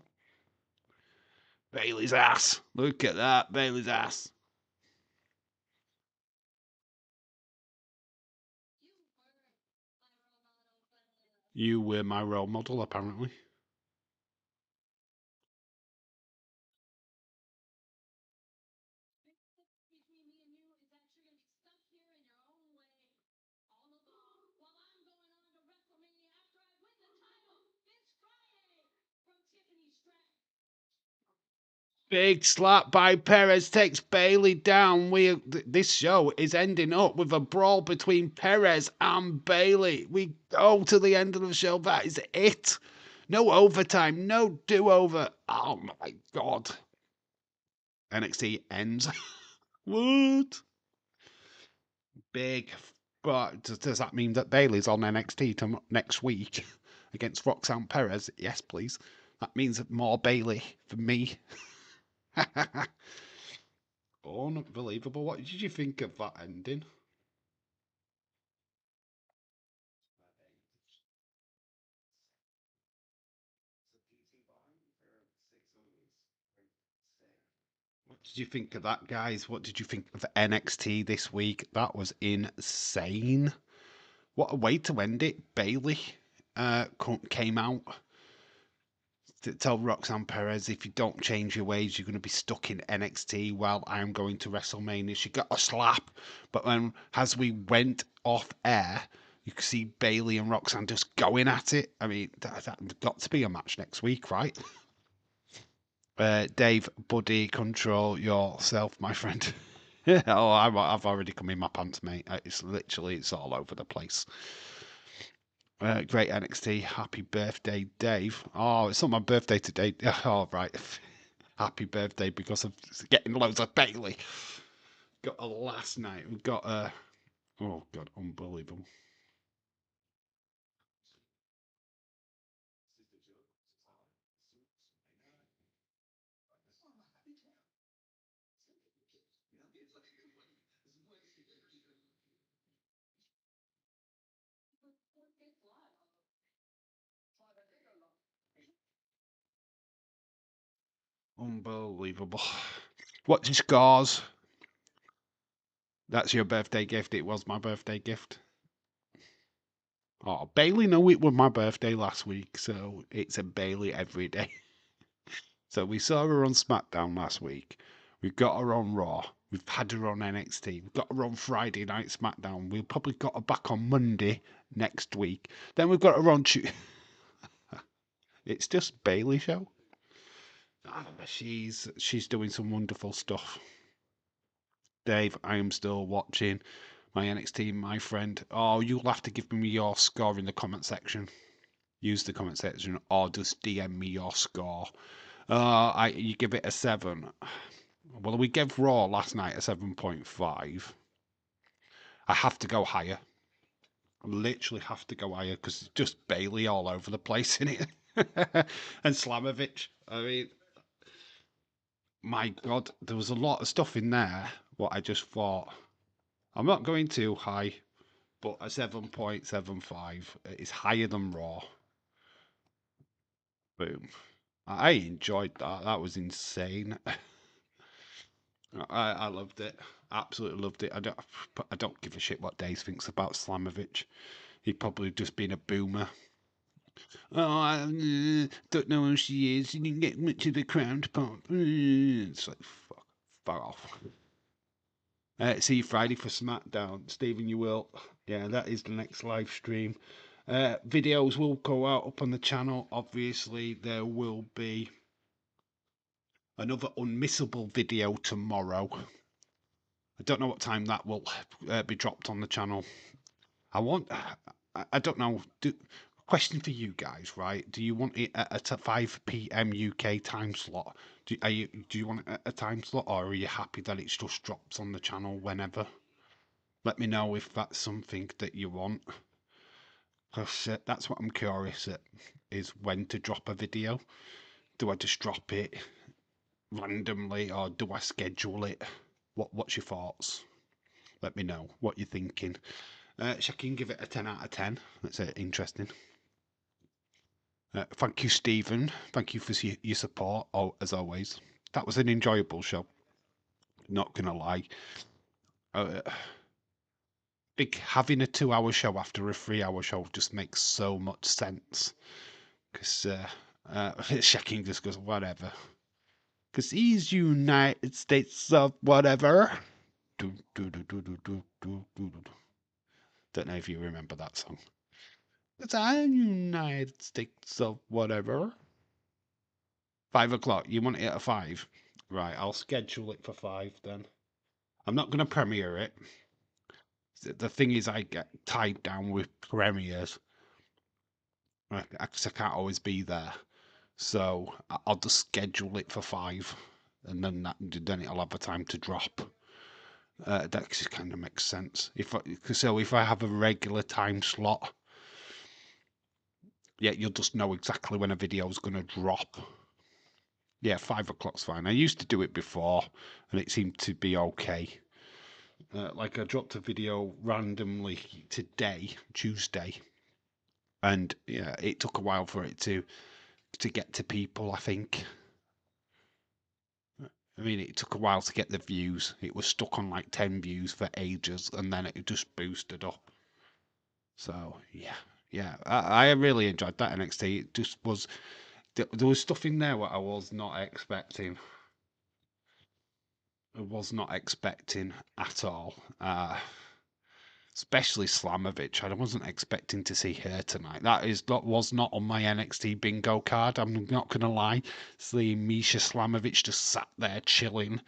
Bailey's ass. Look at that. Bailey's ass. You were my role model, apparently. Big slap by Perez takes Bailey down. This show is ending up with a brawl between Perez and Bailey. We go to the end of the show. That is it. No overtime, no do-over. Oh my God. NXT ends. What? Big. But does that mean that Bailey's on NXT next week against Roxanne Perez? Yes, please. That means more Bailey for me. Unbelievable. What did you think of that ending? What did you think of that, guys? What did you think of NXT this week? That was insane. What a way to end it. Bailey came out to tell Roxanne Perez, if you don't change your ways, you're going to be stuck in NXT while I'm going to WrestleMania. She got a slap, but then as we went off air, you could see Bailey and Roxanne just going at it. I mean, that's got to be a match next week, right? Dave, buddy, control yourself, my friend. Oh, I've already come in my pants, mate. It's all over the place. Great NXT. Happy birthday, Dave. Oh, it's not my birthday today. Oh, right. Happy birthday because of getting loads of Bailey. Got a last night. We got a. Oh, God, unbelievable. Unbelievable. What's your scores? That's your birthday gift. It was my birthday gift. Oh, Bailey knew it was my birthday last week, so it's a Bailey every day. So we saw her on SmackDown last week. We've got her on Raw. We've had her on NXT. We've got her on Friday Night SmackDown. We've probably got her back on Monday next week. Then we've got her on Tuesday. It's just Bailey show. She's doing some wonderful stuff. Dave, I am still watching my NXT, my friend. Oh, you'll have to give me your score in the comment section. Use the comment section or just DM me your score. You give it a 7. Well, we gave Raw last night a 7.5. I have to go higher. I literally have to go higher because it's just Bailey all over the place in it. And Slamovich. I mean, my God, there was a lot of stuff in there. What I just thought, I'm not going too high, but a 7.75 is higher than Raw. Boom. I enjoyed that. That was insane. I loved it. Absolutely loved it. I don't give a shit what Dave thinks about Slamovich. He'd probably just been a boomer. Oh, I don't know who she is. She didn't get much of a crown to pop. It's like, fuck off. See you Friday for SmackDown. Stephen, you will. Yeah, that is the next live stream. Videos will go out up on the channel. Obviously, there will be another unmissable video tomorrow. I don't know what time that will be dropped on the channel. I don't know. Question for you guys, right? Do you want it at a 5 p.m. UK time slot? Do you want it at a time slot, or are you happy that it just drops on the channel whenever? Let me know if that's something that you want, because that's what I'm curious at, is when to drop a video. Do I just drop it randomly, or do I schedule it? What's your thoughts? Let me know what you're thinking. Shakin, give it a 10 out of 10. That's interesting. Thank you, Stephen. Thank you for your support, as always. That was an enjoyable show. Not gonna lie. Having a 2-hour show after a 3-hour show just makes so much sense. Because Shakin just goes, whatever. Because he's United States of whatever. Don't know if you remember that song. Because I'm United States of whatever. 5 o'clock. You want it at 5? Right, I'll schedule it for 5 then. I'm not going to premiere it. The thing is, I get tied down with premieres. I can't always be there. So I'll just schedule it for 5. And then it'll have a time to drop. That just kind of makes sense. If I have a regular time slot, yeah, you'll just know exactly when a video is going to drop. Yeah, 5 o'clock's fine. I used to do it before, and it seemed to be okay. Like I dropped a video randomly today, Tuesday, and yeah, it took a while for it to get to people. I think. I mean, it took a while to get the views. It was stuck on like 10 views for ages, and then it just boosted up. So yeah, I really enjoyed that NXT. It just was. There was stuff in there what I was not expecting. I was not expecting at all. Especially Slamovich. I wasn't expecting to see her tonight. That was not on my NXT bingo card. I'm not gonna lie. Seeing Misha Slamovich just sat there chilling.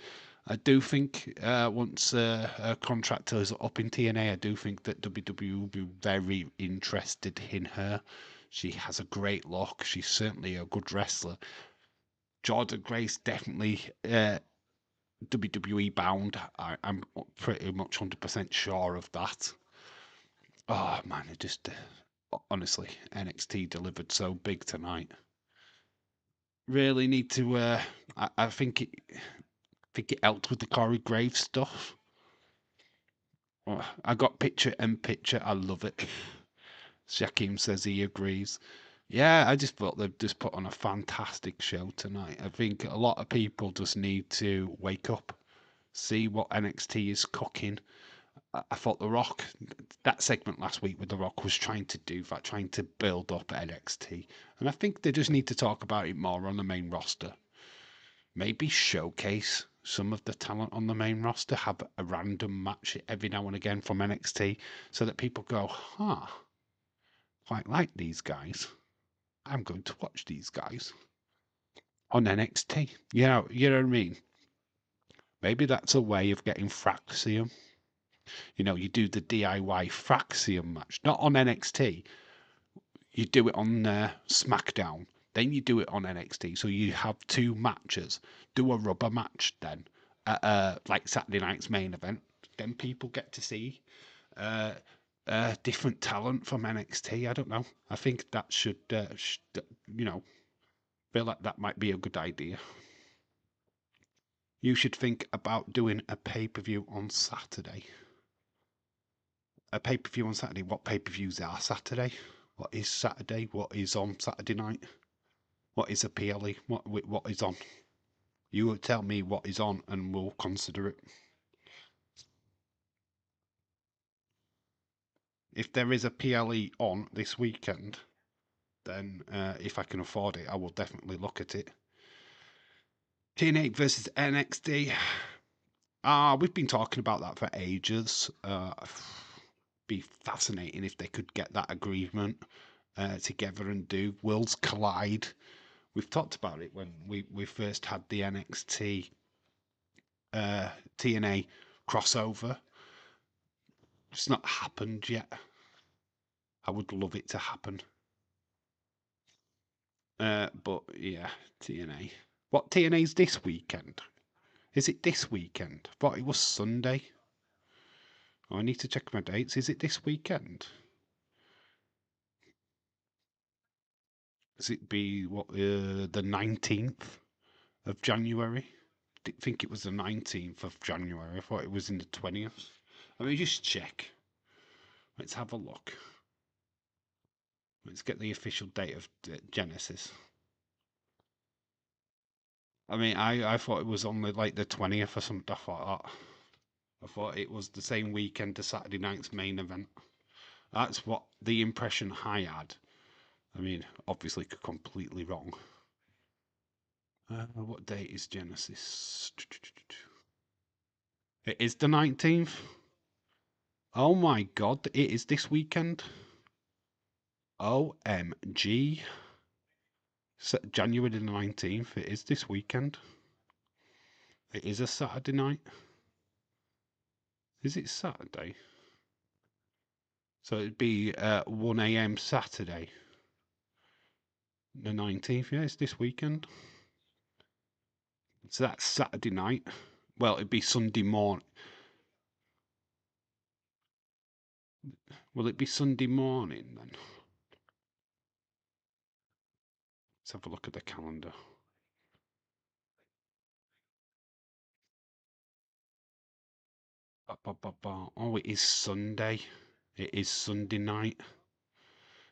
I do think once her contract is up in TNA, I do think that WWE will be very interested in her. She has a great look. She's certainly a good wrestler. Jordan Grace definitely WWE bound. I'm pretty much 100% sure of that. Oh man, it just honestly NXT delivered so big tonight. Really need to. I think it helped with the Corey Graves stuff. Oh, I got picture in picture. I love it. Shakim says he agrees. Yeah, I just thought they've just put on a fantastic show tonight. I think a lot of people just need to wake up, see what NXT is cooking. I thought The Rock, that segment last week with The Rock was trying to do that, trying to build up NXT. And I think they just need to talk about it more on the main roster. Maybe showcase some of the talent on the main roster, have a random match every now and again from NXT so that people go, huh, quite like these guys. I'm going to watch these guys on NXT. You know what I mean? Maybe that's a way of getting Fraxium. You know, you do the DIY Fraxium match, not on NXT. You do it on SmackDown, then you do it on NXT. So you have 2 matches. Do a rubber match then, like Saturday night's main event. Then people get to see different talent from NXT. I don't know. I think that should feel like that might be a good idea. You should think about doing a pay-per-view on Saturday. A pay-per-view on Saturday? What pay-per-views are Saturday? What is Saturday? What is on Saturday night? What is a PLE? What is on? You will tell me what is on and we'll consider it. If there is a PLE on this weekend, then if I can afford it, I will definitely look at it. TNA versus NXT. We've been talking about that for ages. Be fascinating if they could get that agreement together and do Worlds Collide. We've talked about it when we first had the NXT TNA crossover. It's not happened yet. I would love it to happen. But yeah, TNA. What TNA's this weekend? Is it this weekend? I thought it was Sunday. Oh, I need to check my dates. Is it this weekend? Does it be what the 19th of January? I didn't think it was the 19th of January. I thought it was in the 20th. Let me just check. Let's have a look. Let's get the official date of Genesis. I mean, I thought it was only like the 20th or something like that. I thought it was the same weekend as Saturday night's main event. That's what the impression I had. I mean, obviously completely wrong. What date is Genesis? It is the 19th. Oh my god, it is this weekend. OMG. January the 19th. It is this weekend. It is a Saturday night. Is it Saturday? So it'd be 1 a.m. Saturday. The 19th. Yeah, it's this weekend. So that's Saturday night. Well, it'd be Sunday morning. Will it be Sunday morning then? Let's have a look at the calendar. Oh, it is Sunday. It is Sunday night.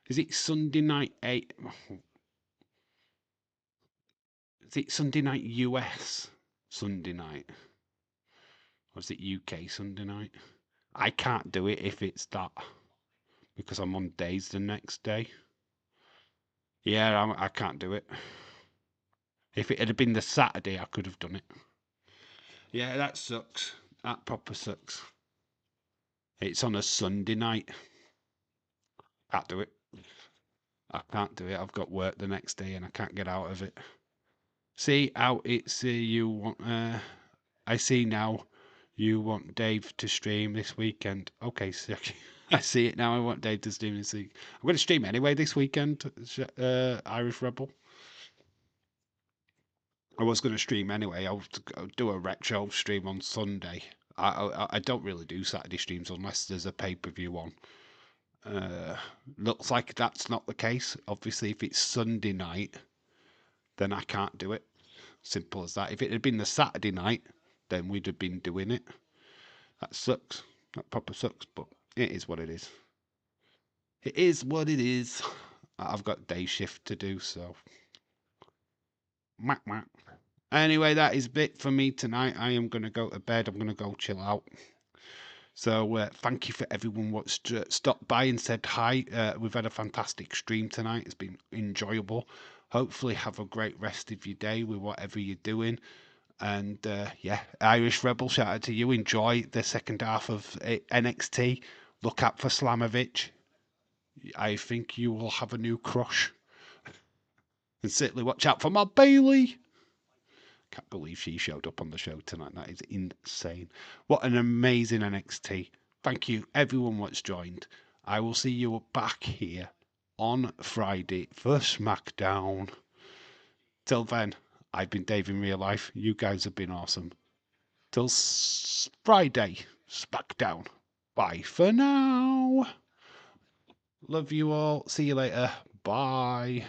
Is it Sunday night 8? Is it Sunday night US Sunday night? Or is it UK Sunday night? I can't do it if it's that. Because I'm on days the next day. Yeah, I can't do it. If it had been the Saturday, I could have done it. Yeah, that sucks. That proper sucks. It's on a Sunday night. Can't do it. I can't do it. I've got work the next day and I can't get out of it. See how it's you want. I see now. You want Dave to stream this weekend. Okay, so I see it now. I want Dave to stream this week. I'm going to stream anyway this weekend. Irish Rebel. I was going to stream anyway. I'll do a retro stream on Sunday. I don't really do Saturday streams unless there's a pay-per-view on. Looks like that's not the case. Obviously, if it's Sunday night, then I can't do it. Simple as that. If it had been the Saturday night, then we'd have been doing it. That sucks. That proper sucks, but it is what it is. It is what it is. I've got day shift to do, so. Anyway, that is it for me tonight. I am going to go to bed. I'm going to go chill out. So thank you for everyone what's stopped by and said hi. We've had a fantastic stream tonight. It's been enjoyable. Hopefully have a great rest of your day with whatever you're doing. And yeah, Irish Rebel, shout out to you. Enjoy the second half of NXT. Look out for Slamovich. I think you will have a new crush. And certainly watch out for my Bailey. Can't believe she showed up on the show tonight. That is insane. What an amazing NXT. Thank you, everyone that's joined. I will see you back here on Friday for SmackDown. Till then, I've been Dave in real life. You guys have been awesome. Till Friday, SmackDown. Bye for now. Love you all. See you later. Bye.